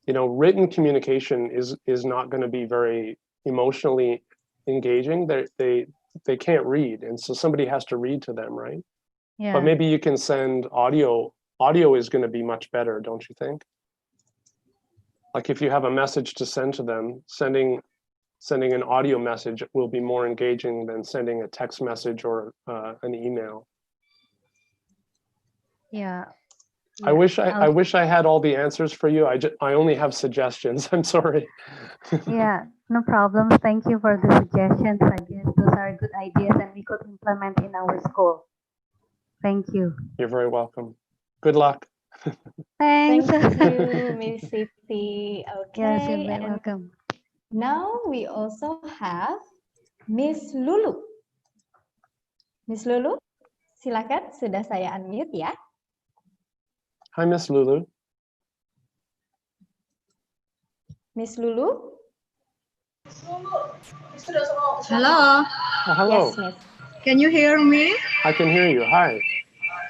Speaker 5: you know, written communication is not going to be very emotionally engaging. They can't read, and so somebody has to read to them, right?
Speaker 12: Yeah.
Speaker 5: But maybe you can send audio. Audio is going to be much better, don't you think? Like if you have a message to send to them, sending an audio message will be more engaging than sending a text message or an email.
Speaker 12: Yeah.
Speaker 5: I wish I had all the answers for you. I only have suggestions. I'm sorry.
Speaker 12: Yeah, no problem. Thank you for the suggestions. I guess those are good ideas and we could implement in our school. Thank you.
Speaker 5: You're very welcome. Good luck.
Speaker 12: Thanks.
Speaker 1: Thank you, Miss Siti. Okay.
Speaker 12: Yes, you're very
Speaker 1: and
Speaker 12: welcome.
Speaker 1: now we also have Miss Lulu. Miss Lulu, silakan, sudah saya unmute ya.
Speaker 5: Hi, Miss Lulu.
Speaker 1: Miss Lulu.
Speaker 2: Hello.
Speaker 5: Oh, hello.
Speaker 1: Yes, Miss.
Speaker 2: Can you hear me?
Speaker 5: I can hear you. Hi.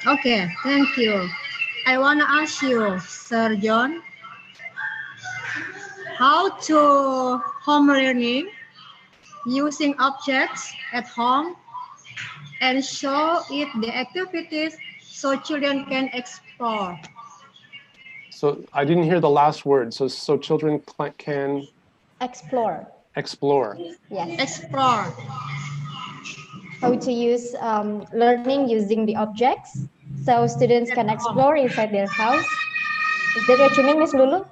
Speaker 2: Okay, thank you. I want to ask you, Sir John, how to home learning using objects at home and show it the activities so children can explore.
Speaker 5: So I didn't hear the last word. So children can
Speaker 1: Explore.
Speaker 5: explore.
Speaker 1: Yes.
Speaker 2: Explore.
Speaker 1: How to use learning using the objects so students can explore inside their house. Is that what you mean, Miss Lulu?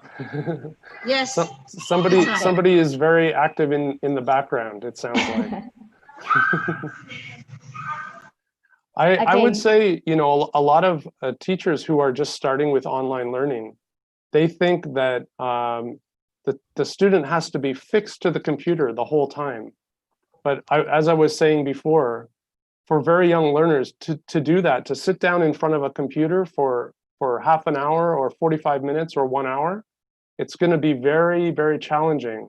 Speaker 2: Yes.
Speaker 5: Somebody is very active in the background, it sounds like. I would say, you know, a lot of teachers who are just starting with online learning, they think that the student has to be fixed to the computer the whole time. But as I was saying before, for very young learners to do that, to sit down in front of a computer for half an hour or 45 minutes or 1 hour, it's going to be very, very challenging.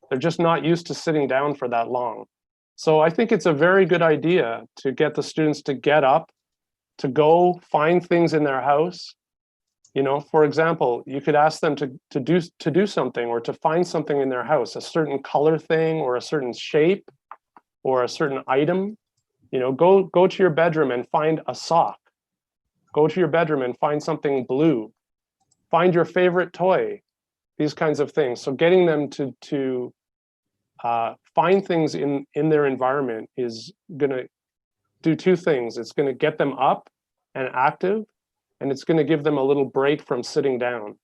Speaker 5: They're just not used to sitting down for that long. So I think it's a very good idea to get the students to get up, to go find things in their house. You know, for example, you could ask them to do something or to find something in their house, a certain color thing or a certain shape or a certain item. You know, go to your bedroom and find a sock. Go to your bedroom and find something blue. Find your favorite toy. These kinds of things. So getting them to find things in their environment is going to do two things. It's going to get them up and active, and it's going to give them a little break from sitting down.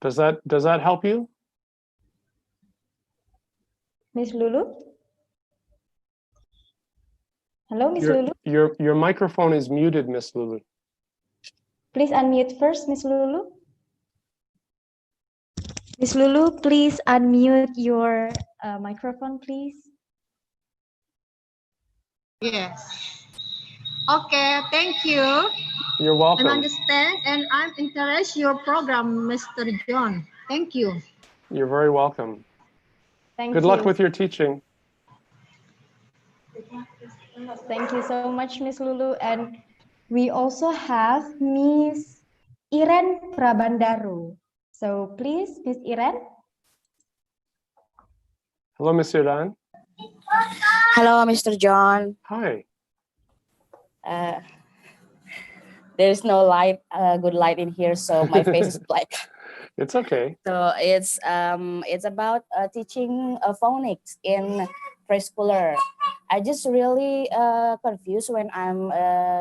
Speaker 5: Does that help you?
Speaker 1: Miss Lulu? Hello, Miss Lulu?
Speaker 5: Your microphone is muted, Miss Lulu.
Speaker 1: Please unmute first, Miss Lulu. Miss Lulu, please unmute your microphone, please.
Speaker 2: Yes. Okay, thank you.
Speaker 5: You're welcome.
Speaker 2: I understand and I'm interested in your program, Mr. John. Thank you.
Speaker 5: You're very welcome.
Speaker 1: Good
Speaker 5: luck with your teaching.
Speaker 1: Thank you so much, Miss Lulu. And we also have Miss Iren Prabandaru. So please, Miss Iren.
Speaker 5: Hello, Miss Iren.
Speaker 13: Hello, Mr. John.
Speaker 5: Hi.
Speaker 13: There's no light, good light in here, so my face is black.
Speaker 5: It's okay.
Speaker 13: So it's about teaching phonics in preschooler. I just really confused when I'm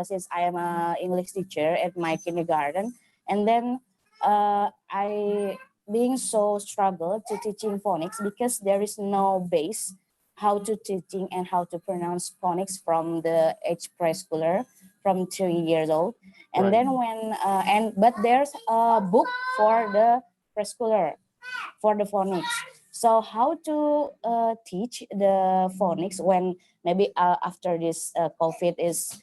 Speaker 13: since I am a English teacher at my kindergarten, and then I being so struggle to teaching phonics because there is no base how to teaching and how to pronounce phonics from the age preschooler from 3 years old, and
Speaker 5: Right.
Speaker 13: then when but there's a book for the preschooler for the phonics. So how to teach the phonics when maybe after this COVID is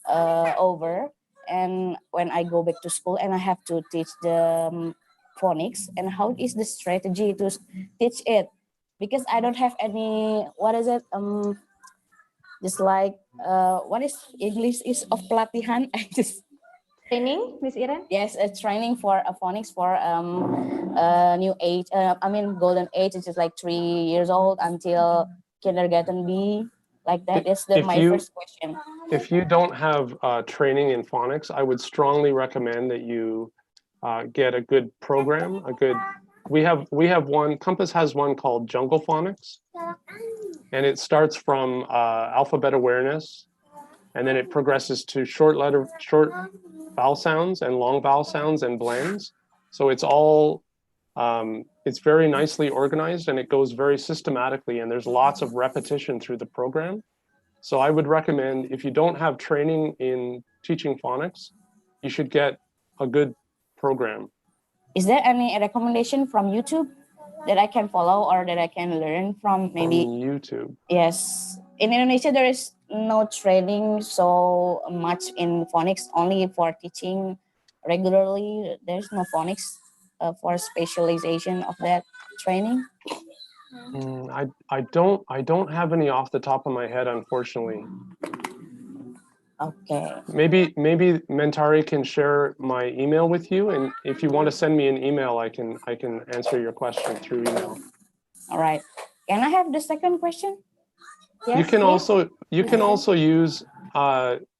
Speaker 13: over, and when I go back to school and I have to teach the phonics, and how is the strategy to teach it? Because I don't have any, what is it? Just like what is English is of pelatihan. I just
Speaker 1: Training, Miss Iren?
Speaker 13: yes, a training for a phonics for new age. I mean golden age, which is like 3 years old until kindergarten B, like that. That's my first question.
Speaker 5: If you don't have training in phonics, I would strongly recommend that you get a good program. We have one. Compass has one called Jungle Phonics, and it starts from alphabet awareness, and then it progresses to short vowel sounds and long vowel sounds and blends. So it's all it's very nicely organized, and it goes very systematically, and there's lots of repetition through the program. So I would recommend, if you don't have training in teaching phonics, you should get a good program.
Speaker 13: Is there any recommendation from YouTube that I can follow or that I can learn from? Maybe
Speaker 5: on YouTube.
Speaker 13: Yes, in Indonesia there is no training so much in phonics, only for teaching regularly. There's no phonics for specialization of that training.
Speaker 5: I don't have any off the top of my head, unfortunately.
Speaker 13: Okay.
Speaker 5: Maybe Mentari can share my email with you, and if you want to send me an email, I can answer your question through email.
Speaker 13: All right. Can I have the second question?
Speaker 5: Yes, you can also use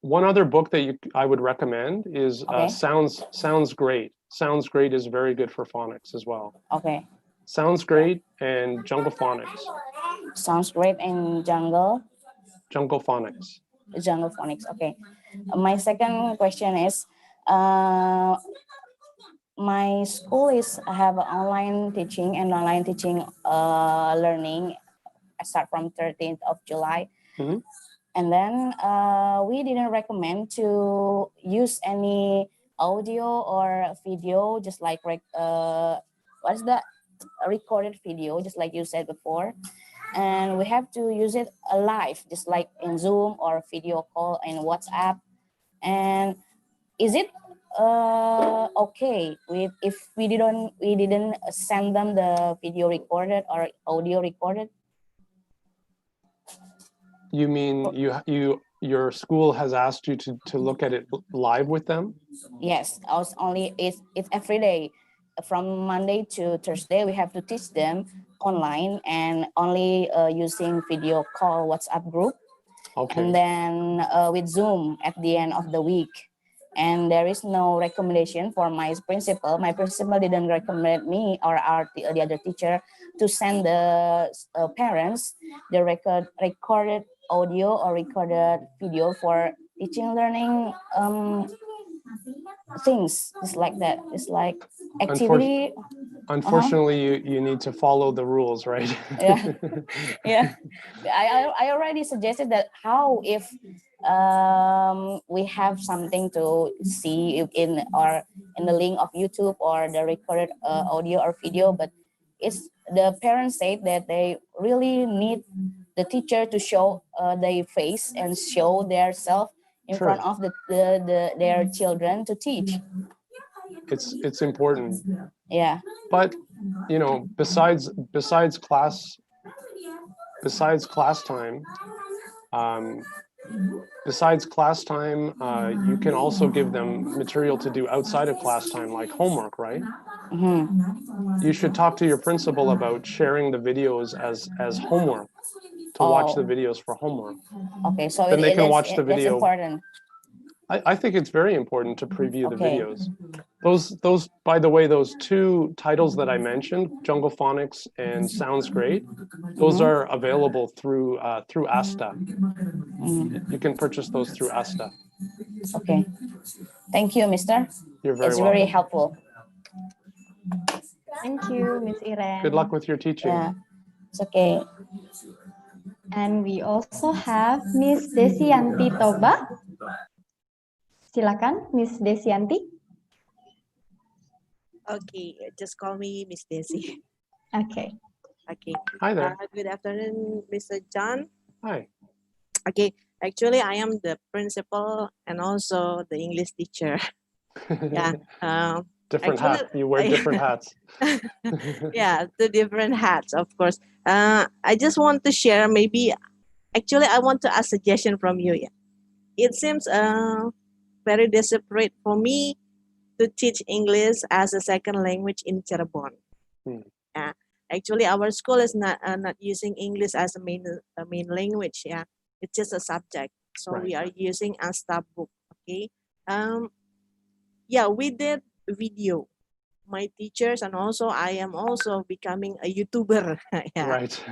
Speaker 5: one other book that I would recommend is Sounds Great. Sounds Great is very good for phonics as well.
Speaker 13: Okay.
Speaker 5: Sounds Great and Jungle Phonics.
Speaker 13: Sounds Great and Jungle
Speaker 5: Phonics.
Speaker 13: Jungle Phonics. Okay. My second question is, my school have online teaching and online teaching learning. I start from 13th of July.
Speaker 5: Mm-hmm.
Speaker 13: And then we didn't recommend to use any audio or video, just like what's the recorded video, just like you said before. And we have to use it live, just like in Zoom or video call in WhatsApp. And is it okay with if we didn't send them the video recorded or audio recorded?
Speaker 5: You mean your school has asked you to look at it live with them?
Speaker 13: Yes, it's every day. From Monday to Thursday, we have to teach them online and only using video call WhatsApp group.
Speaker 5: Okay.
Speaker 13: And then with Zoom at the end of the week. And there is no recommendation for my principal. My principal didn't recommend me or the other teacher to send the parents the recorded audio or recorded video for teaching learning things. It's like that. It's like activity.
Speaker 5: Unfortunately, you need to follow the rules, right?
Speaker 13: Yeah, yeah. I already suggested that how if we have something to see in the link of YouTube or the recorded audio or video, but it's the parents said that they really need the teacher to show their face and show their self in front of their children to teach.
Speaker 5: It's important.
Speaker 13: Yeah.
Speaker 5: But besides class time, you can also give them material to do outside of class time, like homework, right?
Speaker 13: Mm-hmm.
Speaker 5: You should talk to your principal about sharing the videos as homework. to watch the videos for homework.
Speaker 13: Okay, so
Speaker 5: Then they can watch the
Speaker 13: that's
Speaker 5: video.
Speaker 13: important.
Speaker 5: I think it's very important to preview the
Speaker 13: Okay.
Speaker 5: videos. Those, by the way, those two titles that I mentioned, Jungle Phonics and Sounds Great, those are available through ASTA. You can purchase those through ASTA.
Speaker 13: Okay. Thank you, Mister.
Speaker 5: You're very
Speaker 13: It's
Speaker 5: welcome.
Speaker 13: very helpful.
Speaker 1: Thank you, Miss Iren.
Speaker 5: Good luck with your teaching.
Speaker 13: Yeah, it's okay.
Speaker 1: And we also have Miss Desianti Toba. Silakan, Miss Desianti.
Speaker 14: Okay, just call me Miss Desi.
Speaker 1: Okay.
Speaker 14: Okay.
Speaker 5: Hi there.
Speaker 14: Good afternoon, Mr. John.
Speaker 5: Hi.
Speaker 14: Okay, actually, I am the principal and also the English teacher. Yeah.
Speaker 5: Different
Speaker 14: actually,
Speaker 5: hats. You wear different hats.
Speaker 14: Yeah, the different hats, of course. I just want to share. Maybe, actually, I want to ask suggestion from you. Yeah. It seems very desperate for me to teach English as a second language in Cirebon. Yeah. Actually, our school is not using English as a main language. Yeah, it's just a subject. So we are using ASTA book. Okay. Yeah, we did video. My teachers and also I am also becoming a YouTuber. Yeah.
Speaker 5: Right.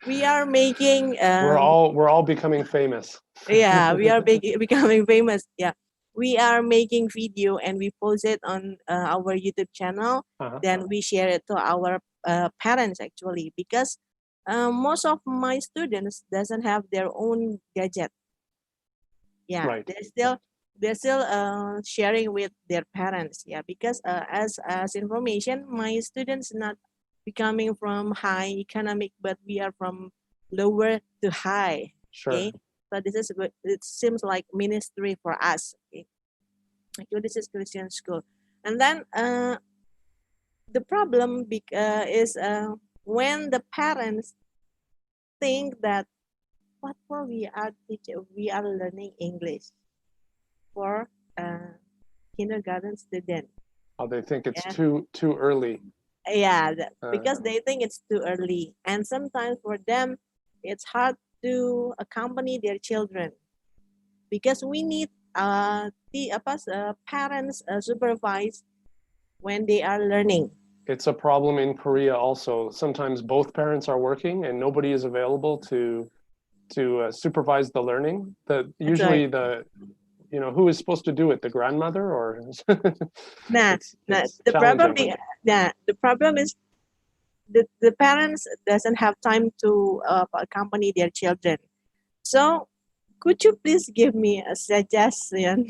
Speaker 14: We are making.
Speaker 5: we're all becoming famous.
Speaker 14: Yeah, we are becoming famous. Yeah. We are making video and we post it on our YouTube channel. Then we share it to our parents actually, because most of my students doesn't have their own gadget. Yeah, they're still sharing with their parents. Yeah, because as information, my students not becoming from high economic, but we are from lower to high.
Speaker 5: Sure.
Speaker 14: Okay? So this is good. It seems like ministry for us. Okay? Actually, this is Christian school. And then the problem is when the parents think that what for we are learning English for kindergarten student.
Speaker 5: Oh, they think it's too early.
Speaker 14: Yeah, because they think it's too early, and sometimes for them it's hard to accompany their children because we need parents supervise when they are learning.
Speaker 5: It's a problem in Korea also. Sometimes both parents are working and nobody is available to supervise the learning. Usually who is supposed to do it? The grandmother or?
Speaker 14: The problem is the parents doesn't have time to accompany their children. So could you please give me a suggestion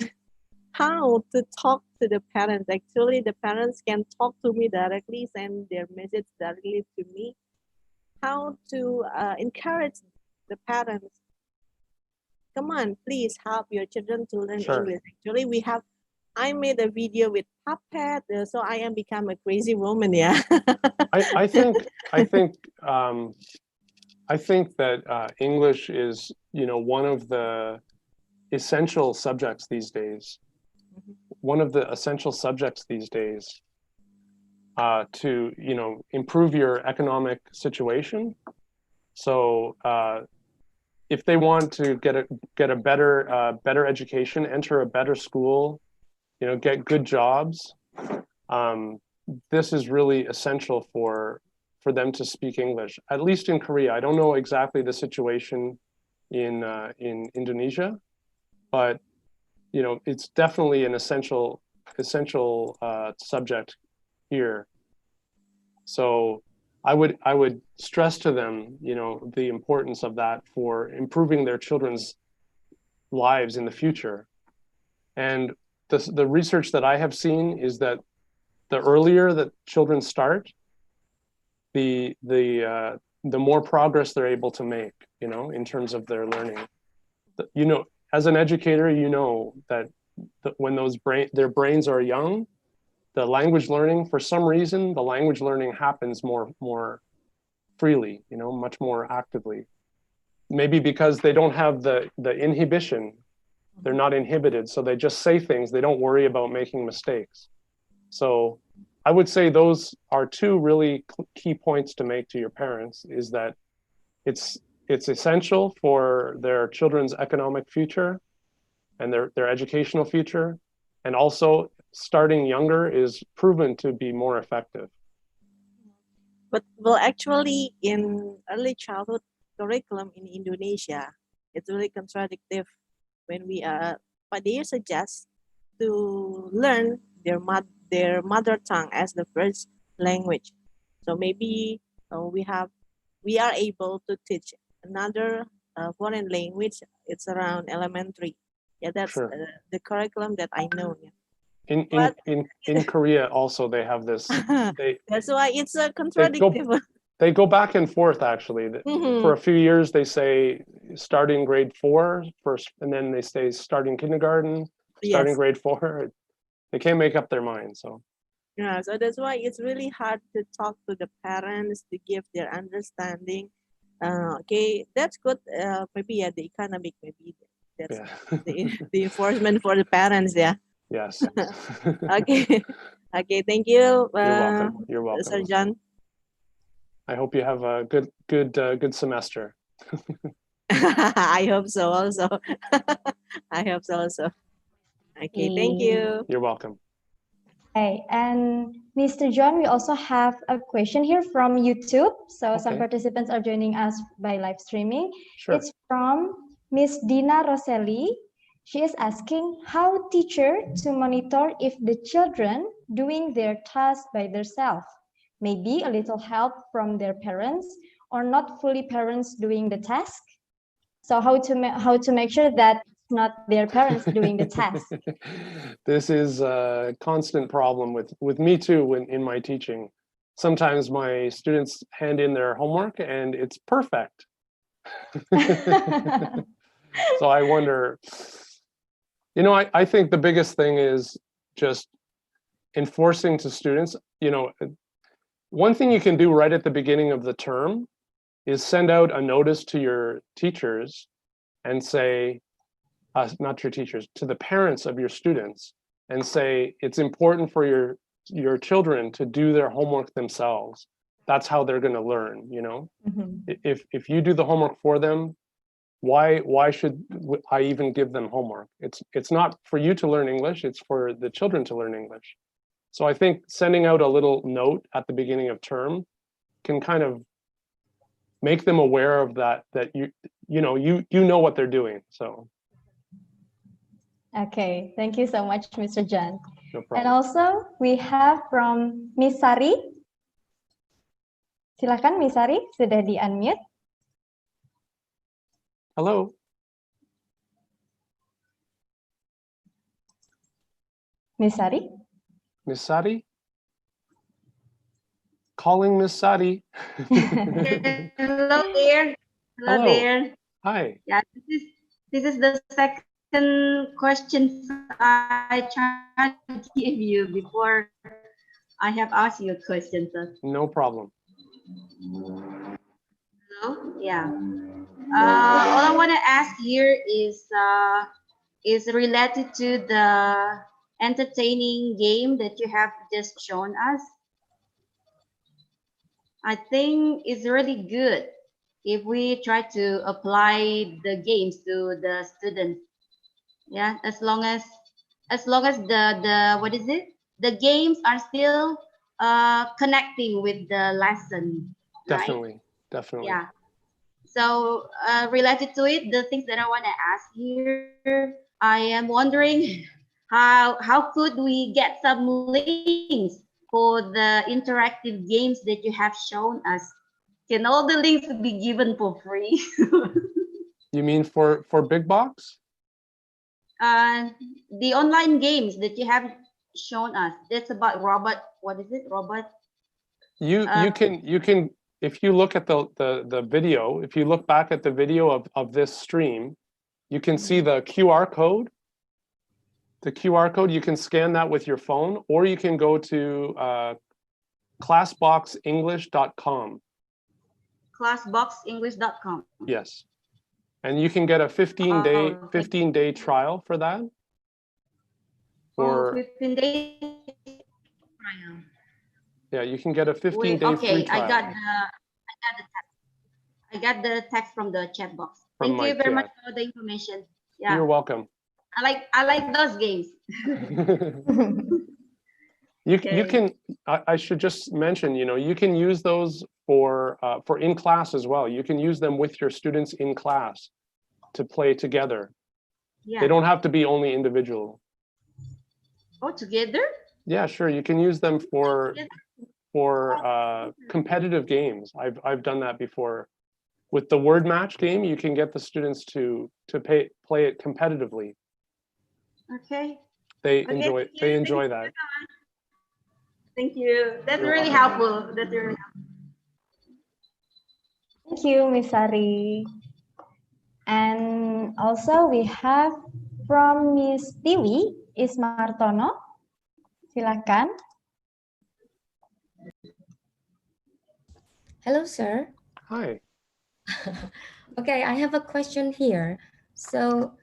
Speaker 14: how to talk to the parents? Actually, the parents can talk to me directly, send their message directly to me. How to encourage the parents? Come on, please help your children to learn English. Actually, I made a video with puppet, so I am become a crazy woman. Yeah.
Speaker 5: I think that English is one of the essential subjects these days. One of the essential subjects these days to improve your economic situation. So if they want to get a better education, enter a better school, get good jobs, this is really essential for them to speak English. At least in Korea, I don't know exactly the situation in Indonesia, but it's definitely an essential subject here. So I would stress to them, the importance of that for improving their children's lives in the future. And the research that I have seen is that the earlier that children start, the more progress they're able to make, in terms of their learning. As an educator, that when their brains are young, the language learning, for some reason, the language learning happens more freely, much more actively. Maybe because they don't have the inhibition, they're not inhibited, so they just say things, they don't worry about making mistakes. So I would say those are two really key points to make to your parents, is that it's it's essential for their children's economic future and their educational future. And also starting younger is proven to be more effective.
Speaker 14: But well, actually, in early childhood curriculum in Indonesia, it's really contradictive when we but they suggest to learn their mother tongue as the first language. So maybe we are able to teach another foreign language. It's around elementary. Yeah, that's
Speaker 5: Sure.
Speaker 14: the curriculum that I know. Yeah.
Speaker 5: In Korea also they have this.
Speaker 14: That's why it's a contradictive.
Speaker 5: They go back and forth actually. For a few years they say starting grade 4 first, and then they say starting kindergarten, starting grade 4. They can't make up their mind. So
Speaker 14: yeah, so that's why it's really hard to talk to the parents to give their understanding. Okay, that's good. Maybe the economic, maybe that's the enforcement for the parents. Yeah.
Speaker 5: Yes.
Speaker 14: Okay. Okay. Thank you.
Speaker 5: You're welcome. You're welcome,
Speaker 14: Sir John.
Speaker 5: I hope you have a good semester.
Speaker 14: I hope so also. I hope so also. Okay, thank you.
Speaker 5: You're welcome.
Speaker 1: Okay, and Mr. John, we also have a question here from YouTube. So some participants are joining us by live streaming.
Speaker 5: Sure.
Speaker 1: It's from Miss Dina Rosselli. She is asking how teacher to monitor if the children doing their task by themselves, maybe a little help from their parents or not fully parents doing the task. So how to make sure that it's not their parents doing the task.
Speaker 5: This is a constant problem with me too when in my teaching. Sometimes my students hand in their homework and it's perfect. So I wonder, you know, I think the biggest thing is just enforcing to students, you know, one thing you can do right at the beginning of the term is send out a notice to your teachers and say, not your teachers, to the parents of your students and say, it's important for your children to do their homework themselves. That's how they're going to learn, you know? If you do the homework for them, why should I even give them homework? It's not for you to learn English, it's for the children to learn English. So I think sending out a little note at the beginning of term can kind of make them aware of that you know what they're doing. So
Speaker 1: okay, thank you so much, Mr. John.
Speaker 5: No problem.
Speaker 1: And also we have from Miss Sari. Silakan Miss Sari, sudah di-unmute.
Speaker 5: Hello.
Speaker 1: Miss Sari?
Speaker 5: Miss Sari? Calling Miss Sari.
Speaker 15: Hello there. Hello there.
Speaker 5: Hi.
Speaker 15: Yeah, this is the second question I tried to give you before I have asked you a question, sir.
Speaker 5: No problem.
Speaker 15: Hello? Yeah. All I want to ask here is related to the entertaining game that you have just shown us. I think it's really good if we try to apply the games to the students. Yeah, as long as the what is it? The games are still connecting with the lesson.
Speaker 5: Definitely,
Speaker 15: right?
Speaker 5: definitely.
Speaker 15: Yeah. So related to it, the things that I want to ask here, I am wondering how could we get some links for the interactive games that you have shown us? Can all the links be given for free?
Speaker 5: You mean for Bigbox?
Speaker 15: The online games that you have shown us. That's about robot. What is it? Robot.
Speaker 5: You can if you look at the video, if you look back at the video of this stream, you can see the QR code. The QR code, you can scan that with your phone, or you can go to classboxenglish.com.
Speaker 15: Classboxenglish.com.
Speaker 5: Yes. And you can get a 15-day trial for that.
Speaker 15: For 15 days trial.
Speaker 5: Yeah, you can get a 15-day free trial.
Speaker 15: I got the I got the text from the chat box.
Speaker 5: From
Speaker 15: Thank you
Speaker 5: Mike,
Speaker 15: very
Speaker 5: yeah.
Speaker 15: much for the information. Yeah,
Speaker 5: You're welcome.
Speaker 15: I like those games.
Speaker 5: You
Speaker 15: Okay.
Speaker 5: can, I should just mention, you know, you can use those for in class as well. You can use them with your students in class to play together.
Speaker 15: Yeah.
Speaker 5: They don't have to be only individual.
Speaker 15: Oh, together?
Speaker 5: Yeah, sure. You can use them for competitive games. I've done that before. With the word match game, you can get the students to play it competitively.
Speaker 15: Okay.
Speaker 5: They
Speaker 15: Okay,
Speaker 5: enjoy that.
Speaker 15: Thank you. That's
Speaker 5: You're
Speaker 15: really
Speaker 5: welcome.
Speaker 15: helpful. That's really helpful.
Speaker 1: Thank you, Miss Sari. And also we have from Miss Tiwi Ismartono. Silakan.
Speaker 16: Hello, sir.
Speaker 5: Hi.
Speaker 16: Okay, I have a question here. So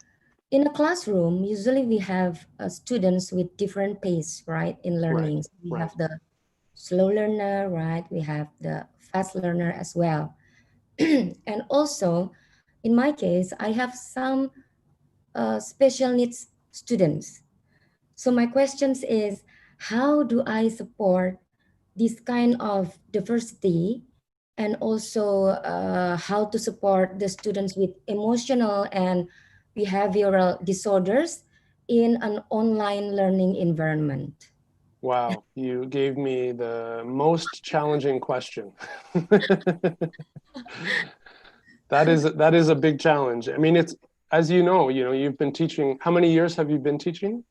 Speaker 16: in a classroom, usually we have students with different pace, right, in learning. So we have the slow learner, right? We have the fast learner as well. And also, in my case, I have some special needs students. So my questions is, how do I support this kind of diversity, and also how to support the students with emotional and behavioral disorders in an online learning environment?
Speaker 5: Wow, you gave me the most challenging question. That is a big challenge. I mean, it's, as you know, you've been teaching. How many years have you been teaching?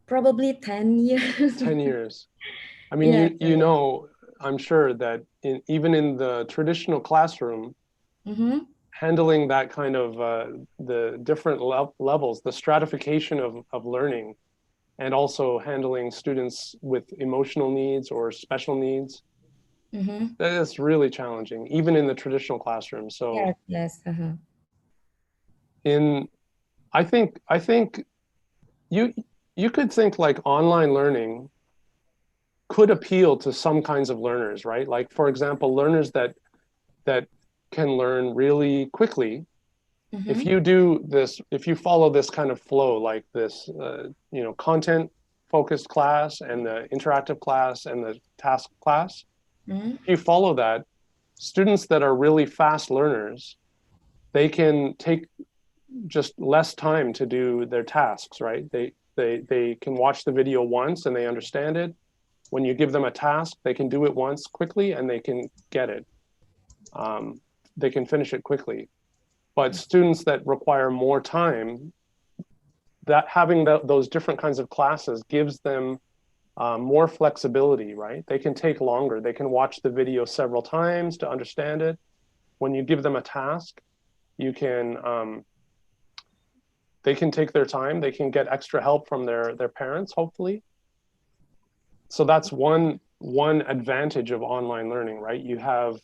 Speaker 16: Probably 10 years.
Speaker 5: 10 years. I mean,
Speaker 16: Yeah.
Speaker 5: you know, I'm sure that even in the traditional classroom, handling that kind of the different levels, the stratification of learning, and also handling students with emotional needs or special needs, that is really challenging, even in the traditional classroom. So
Speaker 16: yes.
Speaker 5: I think you could think like online learning could appeal to some kinds of learners, right? Like, for example, learners that can learn really quickly. If you do this, if you follow this kind of flow, like this, content focused class and the interactive class and the task class, if you follow that, students that are really fast learners, they can take just less time to do their tasks, right? They can watch the video once and they understand it. When you give them a task, they can do it once quickly and they can get it. They can finish it quickly. But students that require more time, that having those different kinds of classes gives them more flexibility, right? They can take longer. They can watch the video several times to understand it. When you give them a task, you can, they can take their time. They can get extra help from their parents, hopefully. So that's one advantage of online learning, right? You have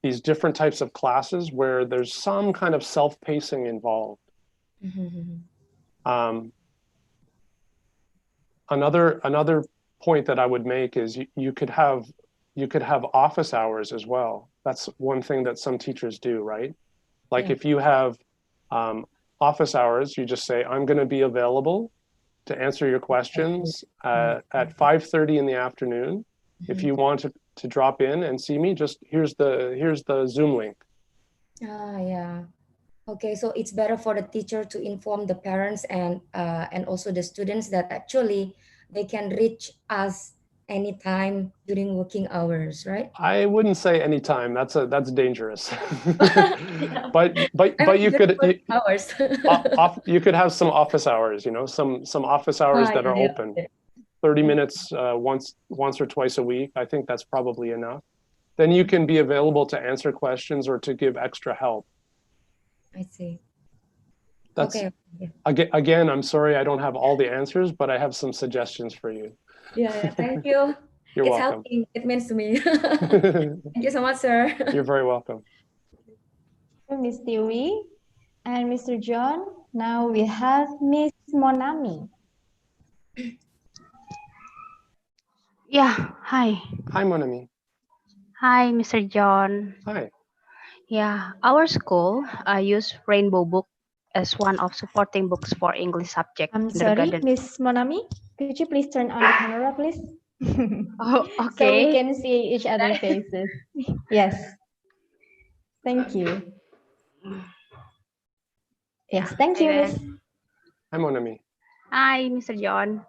Speaker 5: these different types of classes where there's some kind of self-pacing involved. Another point that I would make is you could have office hours as well. That's one thing that some teachers do, right? Like if you have office hours, you just say, I'm going to be available to answer your questions at 5:30 in the afternoon. If you want to drop in and see me, just here's the Zoom link.
Speaker 16: Yeah. Okay, so it's better for the teacher to inform the parents and also the students that actually they can reach us anytime during working hours, right?
Speaker 5: I wouldn't say anytime. That's dangerous. but you could
Speaker 16: hours.
Speaker 5: You could have some office hours. Some office hours that are open. 30 minutes once or twice a week. I think that's probably enough. Then you can be available to answer questions or to give extra help.
Speaker 16: I see.
Speaker 5: That's,
Speaker 16: okay.
Speaker 5: Again, I'm sorry I don't have all the answers, but I have some suggestions for you.
Speaker 16: Yeah, thank you.
Speaker 5: You're
Speaker 16: it's
Speaker 5: welcome.
Speaker 16: Helping. It means to me. Thank you so much, sir.
Speaker 5: You're very welcome.
Speaker 1: Miss Tiwi and Mr. John. Now we have Miss Monami.
Speaker 17: Yeah, hi.
Speaker 5: Hi, Monami.
Speaker 17: Hi, Mr. John.
Speaker 5: Hi.
Speaker 17: Yeah, our school use Rainbow Book as one of supporting books for English subject
Speaker 1: I'm sorry,
Speaker 17: kindergarten.
Speaker 1: Miss Monami. Could you please turn on the camera, please?
Speaker 17: Oh,
Speaker 1: So we
Speaker 17: okay.
Speaker 1: can see each other's faces. Yes. Thank you.
Speaker 17: Yeah.
Speaker 1: Yes, thank
Speaker 17: Hi
Speaker 1: you,
Speaker 17: there.
Speaker 1: Miss.
Speaker 5: Hi, Monami.
Speaker 17: Hi, Mr. John.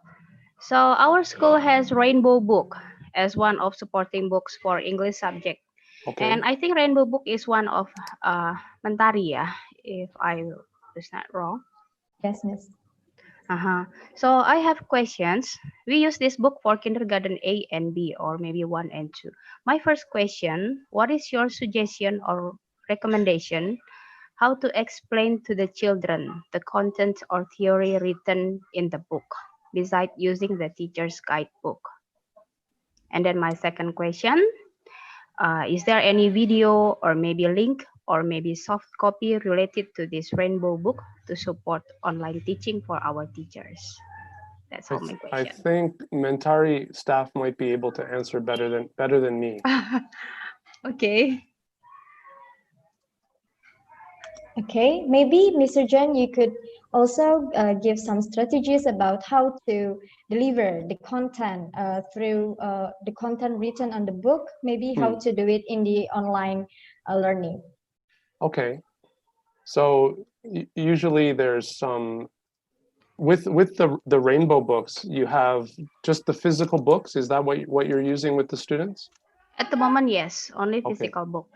Speaker 17: So our school has Rainbow Book as one of supporting books for English subject.
Speaker 5: Okay.
Speaker 17: And I think Rainbow Book is one of Mentari, yeah, if I was not wrong.
Speaker 1: Yes, Miss.
Speaker 17: So I have questions. We use this book for kindergarten A and B, or maybe 1 and 2. My first question, what is your suggestion or recommendation how to explain to the children the content or theory written in the book, besides using the teacher's guidebook? And then my second question, is there any video or maybe link or maybe soft copy related to this Rainbow Book to support online teaching for our teachers? That's all my
Speaker 5: I
Speaker 17: question.
Speaker 5: think Mentari staff might be able to answer better than me.
Speaker 17: Okay.
Speaker 1: Okay, maybe Mr. John, you could also give some strategies about how to deliver the content through the content written on the book, maybe how to do it in the online learning.
Speaker 5: Okay. So usually there's some, with the Rainbow books, you have just the physical books. Is that what you're using with the students?
Speaker 17: At the moment, yes, only
Speaker 5: Okay.
Speaker 17: physical book.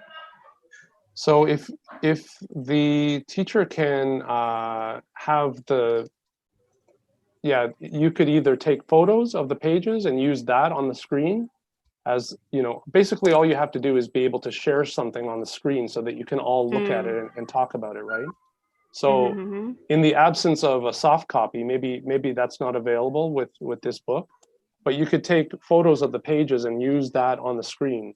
Speaker 5: So if the teacher can have you could either take photos of the pages and use that on the screen, as you know, basically all you have to do is be able to share something on the screen so that you can all look at it and talk about it, right? So in the absence of a soft copy, maybe that's not available with this book, but you could take photos of the pages and use that on the screen.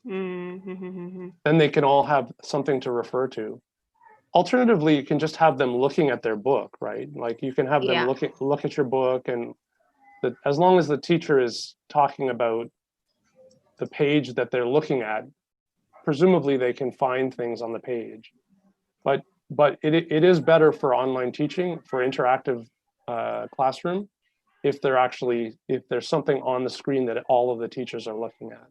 Speaker 5: Then they can all have something to refer to. Alternatively, you can just have them looking at their book, right? Like you can have them look at your book, and as long as the teacher is talking about the page that they're looking at, presumably they can find things on the page. But it is better for online teaching, for interactive classroom, if there's something on the screen that all of the teachers are looking at.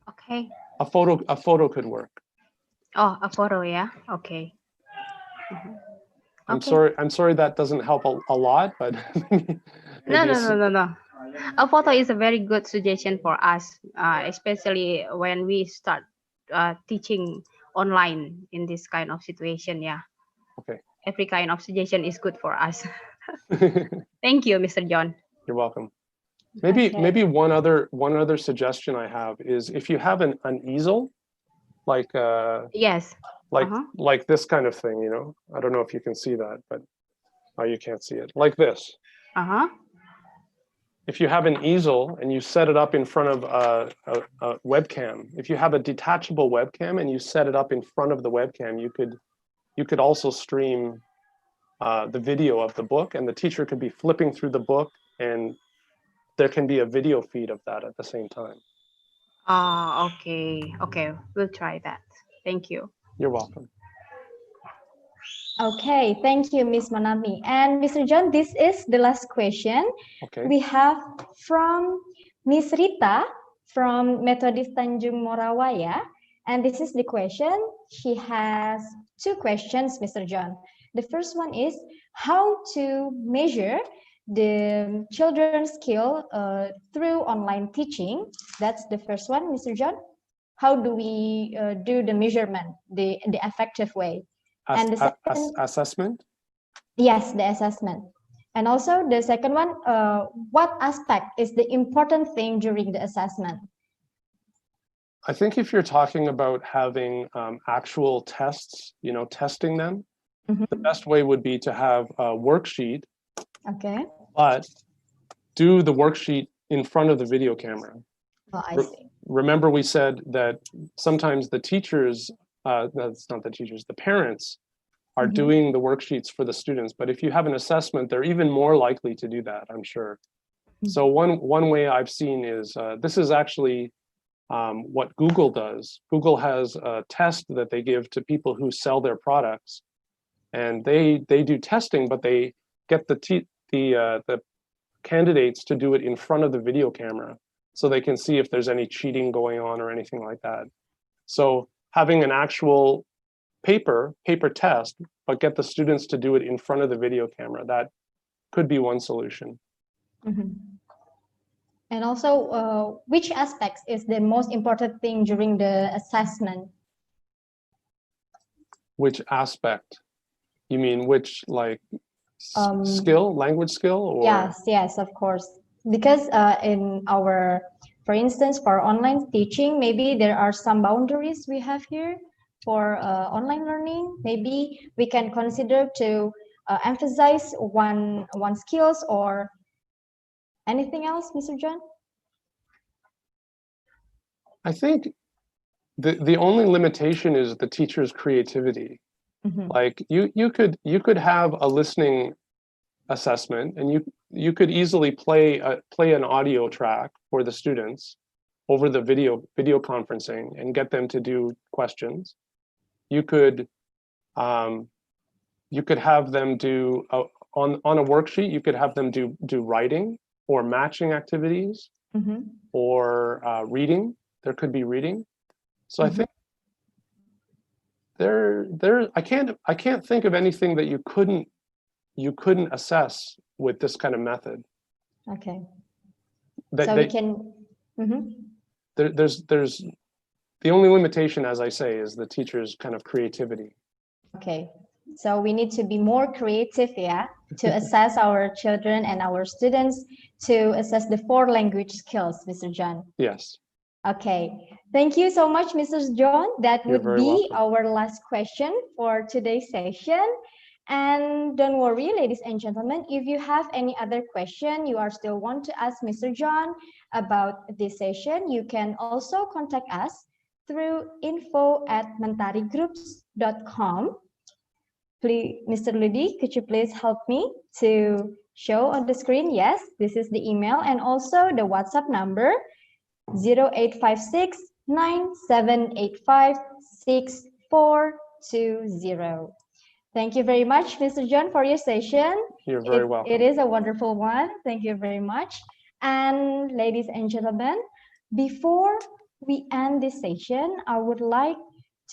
Speaker 17: Okay.
Speaker 5: A photo could work.
Speaker 17: Oh, a photo, yeah. Okay.
Speaker 5: I'm sorry that doesn't help a lot, but
Speaker 17: No. A photo is a very good suggestion for us, especially when we start teaching online in this kind of situation. Yeah.
Speaker 5: Okay.
Speaker 17: Every kind of suggestion is good for us. Thank you, Mr. John.
Speaker 5: You're welcome. Maybe one other suggestion I have is if you have an easel, like
Speaker 17: yes,
Speaker 5: like this kind of thing, you know. I don't know if you can see that, but you can't see it. Like this. If you have an easel and you set it up in front of a webcam, if you have a detachable webcam and you set it up in front of the webcam, you could also stream the video of the book, and the teacher could be flipping through the book, and there can be a video feed of that at the same time.
Speaker 17: Okay. We'll try that. Thank you.
Speaker 5: You're welcome.
Speaker 1: Okay, thank you, Miss Manami. And Mr. John, this is the last question.
Speaker 5: Okay.
Speaker 1: We have from Miss Rita from Methodist Tanjung Morawaya. And this is the question. She has two questions, Mr. John. The first one is how to measure the children's skill through online teaching. That's the first one, Mr. John. How do we do the measurement, the effective way? And the second,
Speaker 5: assessment?
Speaker 1: Yes, the assessment. And also the second one, what aspect is the important thing during the assessment?
Speaker 5: I think if you're talking about having actual tests, you know, testing them, the best way would be to have a worksheet.
Speaker 1: Okay.
Speaker 5: But do the worksheet in front of the video camera.
Speaker 1: Oh, I see.
Speaker 5: Remember we said that sometimes the teachers, that's not the teachers, the parents are doing the worksheets for the students. But if you have an assessment, they're even more likely to do that, I'm sure. So one way I've seen is, this is actually what Google does. Google has a test that they give to people who sell their products, and they do testing, but they get the candidates to do it in front of the video camera, so they can see if there's any cheating going on or anything like that. So having an actual paper test, but get the students to do it in front of the video camera, that could be one solution.
Speaker 1: And also, which aspects is the most important thing during the assessment?
Speaker 5: Which aspect? You mean which, like, skill, language skill? Or?
Speaker 1: Yes, of course. Because in our, for instance, for online teaching, maybe there are some boundaries we have here for online learning. Maybe we can consider to emphasize one skills or anything else, Mr. John?
Speaker 5: I think the only limitation is the teacher's creativity. Like you could have a listening assessment, and you could easily play an audio track for the students over the video conferencing and get them to do questions. You could have them do on a worksheet. You could have them do writing or matching activities, or reading. There could be reading. So I think I can't think of anything that you couldn't assess with this kind of method.
Speaker 1: Okay.
Speaker 5: So
Speaker 1: we can.
Speaker 5: There's the only limitation, as I say, is the teacher's kind of creativity.
Speaker 1: Okay. So we need to be more creative, to assess our children and our students, to assess the 4 language skills, Mr. John.
Speaker 5: Yes.
Speaker 1: Okay. Thank you so much, Mr. John. That would be our last question for today's session. And don't worry, ladies and gentlemen, if you have any other question you are still want to ask Mr. John about this session, you can also contact us through info@mentarigroups.com. Please, Mr. Ludi, could you please help me to show on the screen? Yes, this is the email and also the WhatsApp number 0856-9785-6420. Thank you very much, Mr. John, for your session.
Speaker 5: You're very welcome.
Speaker 1: It is a wonderful one. Thank you very much. And ladies and gentlemen, before we end this session, I would like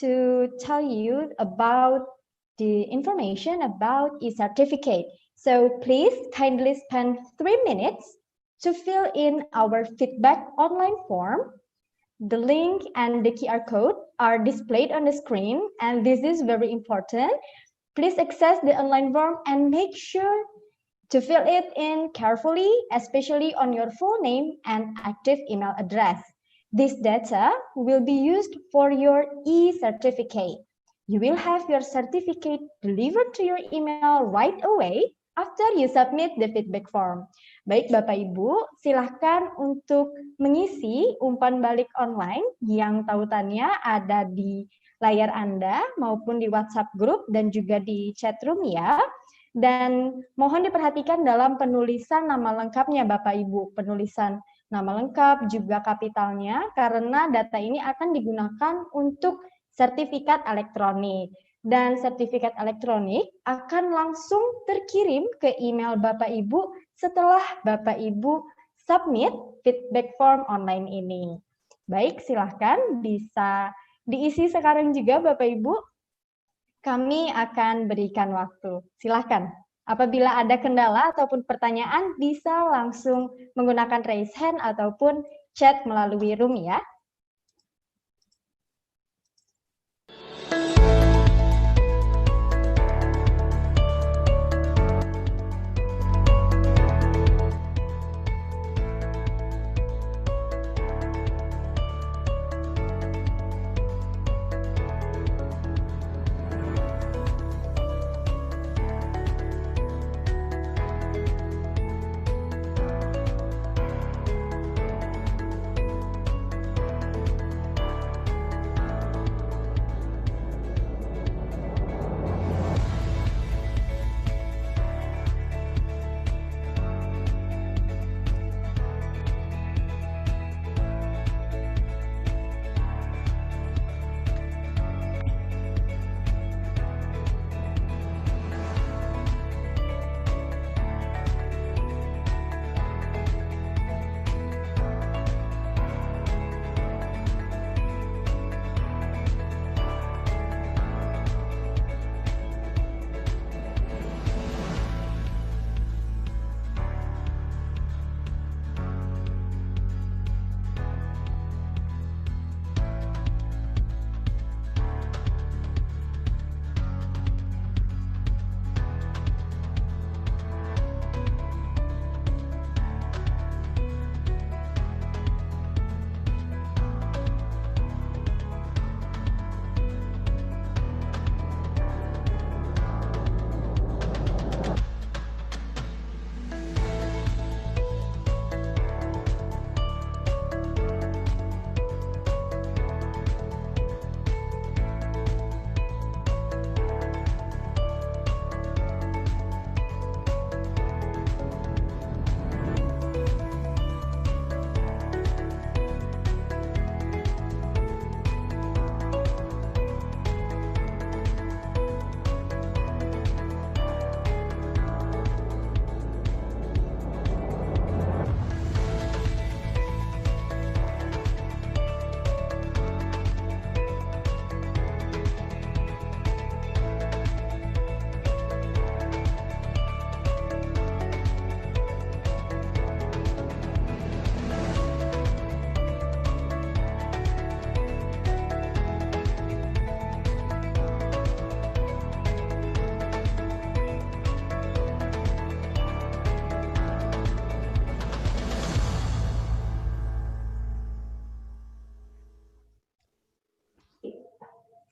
Speaker 1: to tell you about the information about e-certificate. So please kindly spend 3 minutes to fill in our feedback online form. The link and the QR code are displayed on the screen, and this is very important. Please access the online form and make sure to fill it in carefully, especially on your full name and active email address. This data will be used for your e-certificate. You will have your certificate delivered to your email right away after you submit the feedback form. Baik Bapak Ibu, silahkan untuk mengisi umpan balik online yang tautannya ada di layar Anda maupun di WhatsApp group dan juga di chat room ya. Dan mohon diperhatikan dalam penulisan nama lengkapnya Bapak Ibu, penulisan nama lengkap juga kapitalnya, karena data ini akan digunakan untuk sertifikat elektronik. Dan sertifikat elektronik akan langsung terkirim ke email Bapak Ibu setelah Bapak Ibu submit feedback form online ini. Baik, silahkan bisa diisi sekarang juga Bapak Ibu. Kami akan berikan waktu. Silahkan. Apabila ada kendala ataupun pertanyaan, bisa langsung menggunakan raise hand ataupun chat melalui room ya.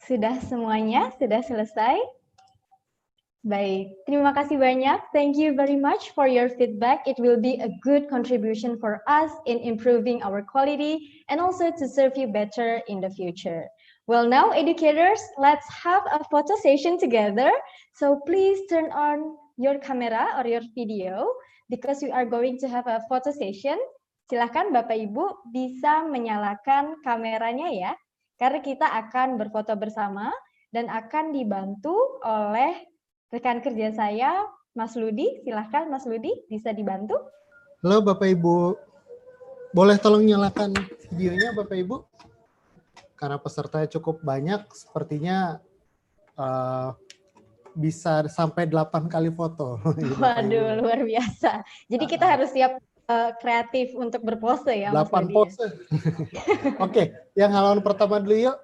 Speaker 1: Sudah semuanya? Sudah selesai? Baik, terima kasih banyak. Thank you very much for your feedback. It will be a good contribution for us in improving our quality and also to serve you better in the future. Well, now educators, let's have a photo session together. So please turn on your camera or your video because we are going to have a photo session. Silakan Bapak Ibu bisa menyalakan kameranya ya, karena kita akan berfoto bersama dan akan dibantu oleh rekan kerja saya, Mas Ludi. Silahkan Mas Ludi, bisa dibantu?
Speaker 18: Halo Bapak Ibu, boleh tolong nyalakan videonya Bapak Ibu? Karena pesertanya cukup banyak, sepertinya bisa sampai 8 kali foto.
Speaker 1: Waduh, luar biasa. Jadi kita harus siap kreatif untuk berpose ya Mas Ludi.
Speaker 18: 8 pose. Oke, yang halaman pertama dulu yuk.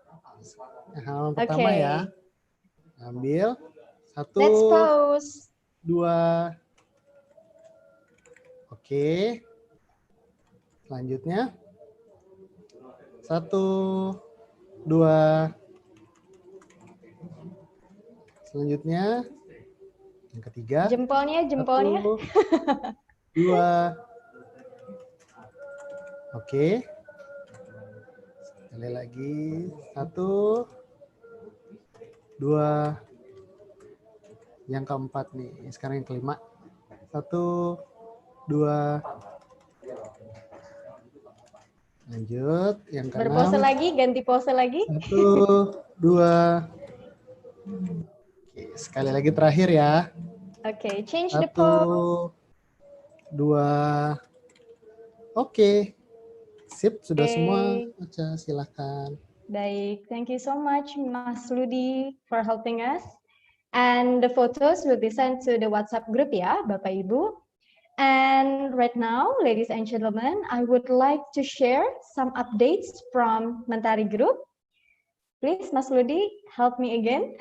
Speaker 18: Yang halaman pertama ya. Ambil. 1,
Speaker 1: Let's pause.
Speaker 18: 2. Oke. Selanjutnya. 1, 2. Selanjutnya. Yang ketiga.
Speaker 1: Jempolnya.
Speaker 18: 1, 2. Oke. Sekali lagi. 1, 2. Yang keempat nih, sekarang yang kelima. 1, 2. Lanjut, yang keenam.
Speaker 1: Berpose lagi, ganti pose lagi.
Speaker 18: 1, 2. Oke, sekali lagi terakhir ya.
Speaker 1: Oke, change the pose.
Speaker 18: 2. Oke. Sip, sudah semua. Baca, silakan.
Speaker 1: Baik, thank you so much Mas Ludi for helping us. And the photos will be sent to the WhatsApp group ya, Bapak Ibu. And right now, ladies and gentlemen, I would like to share some updates from Mentari group. Please, Mas Ludi, help me again.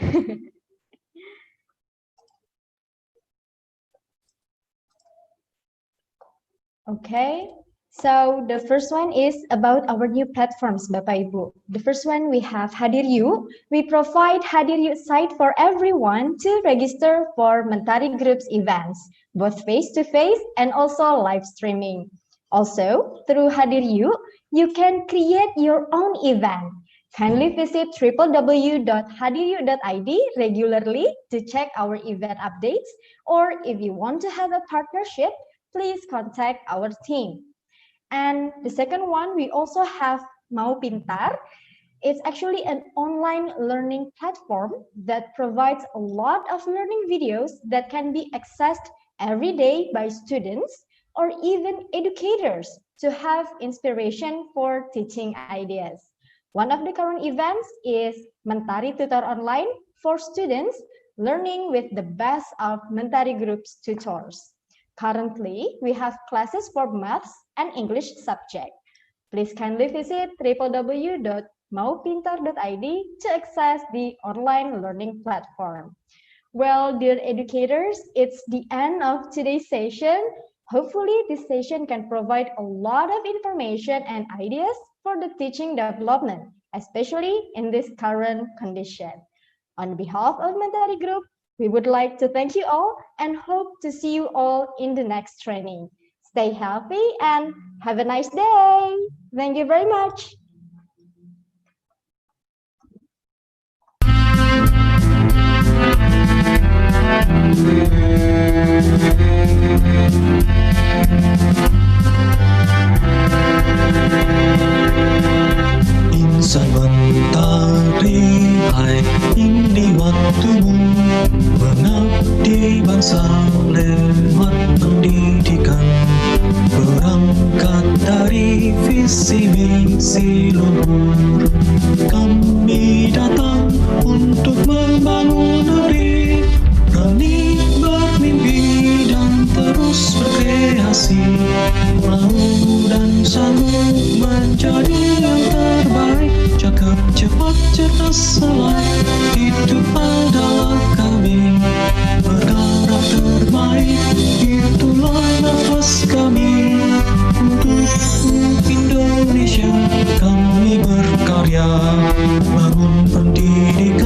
Speaker 1: Okay. So the first one is about our new platforms, Bapak Ibu. The first one we have Hadir You. We provide Hadir You site for everyone to register for Mentari Group's events, both face-to-face and also live streaming. Also, through Hadir You, you can create your own event. Kindly visit www.hadiryou.id regularly to check our event updates, or if you want to have a partnership, please contact our team. And the second one, we also have Mau Pintar. It's actually an online learning platform that provides a lot of learning videos that can be accessed every day by students or even educators to have inspiration for teaching ideas. One of the current events is Mentari Tutor Online for students learning with the best of Mentari Group's tutors. Currently, we have classes for maths and English subject. Please kindly visit www.maupintar.id to access the online learning platform. Well, dear educators, it's the end of today's session. Hopefully, this session can provide a lot of information and ideas for the teaching development, especially in this current condition. On behalf of Mentari Group, we would like to thank you all and hope to see you all in the next training. Stay healthy and have a nice day. Thank you very much.
Speaker 3: Insan Mentari, hai ini waktumu mengabdi bangsa lewat pendidikan. Berangkat dari visi misi luhur, kami datang untuk membangun negeri. Berani bermimpi dan terus berkreasi, mau dan sanggup menjadi yang terbaik. Cakap cepat cerdas selai, itu adalah kami. Bergerak terbaik, itulah nafas kami. Untuk Indonesia kami berkarya, bangun pendidikan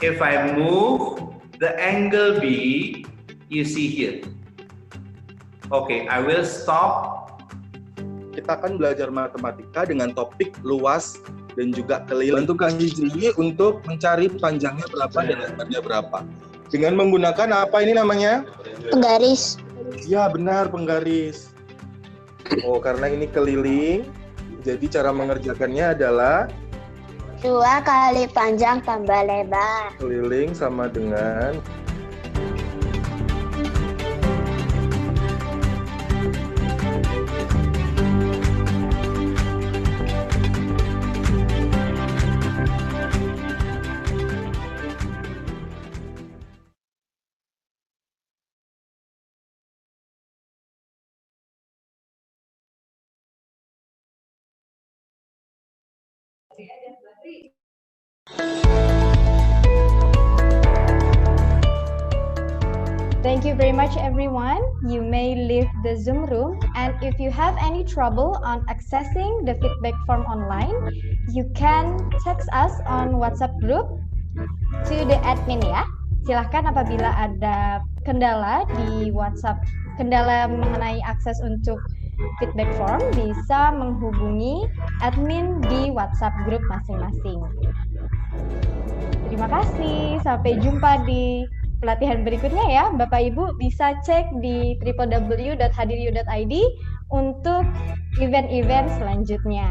Speaker 19: if I move the angle B, you see here. Okay, I will stop.
Speaker 20: Kita akan belajar matematika dengan topik luas dan juga keliling. Bantu Kak Hijri untuk mencari panjangnya berapa dan lebarnya berapa. Dengan menggunakan apa ini namanya?
Speaker 9: Penggaris.
Speaker 20: Ya, benar, penggaris. Oh, karena ini keliling, jadi cara mengerjakannya adalah
Speaker 9: 2 kali panjang tambah lebar.
Speaker 20: keliling sama dengan
Speaker 1: Thank you very much, everyone. You may leave the Zoom room, and if you have any trouble on accessing the feedback form online, you can text us on WhatsApp group to the admin ya. Silahkan apabila ada kendala di WhatsApp, kendala mengenai akses untuk feedback form, bisa menghubungi admin di WhatsApp group masing-masing. Terima kasih, sampai jumpa di pelatihan berikutnya ya. Bapak Ibu bisa cek di www.hadiru.id untuk event-event selanjutnya.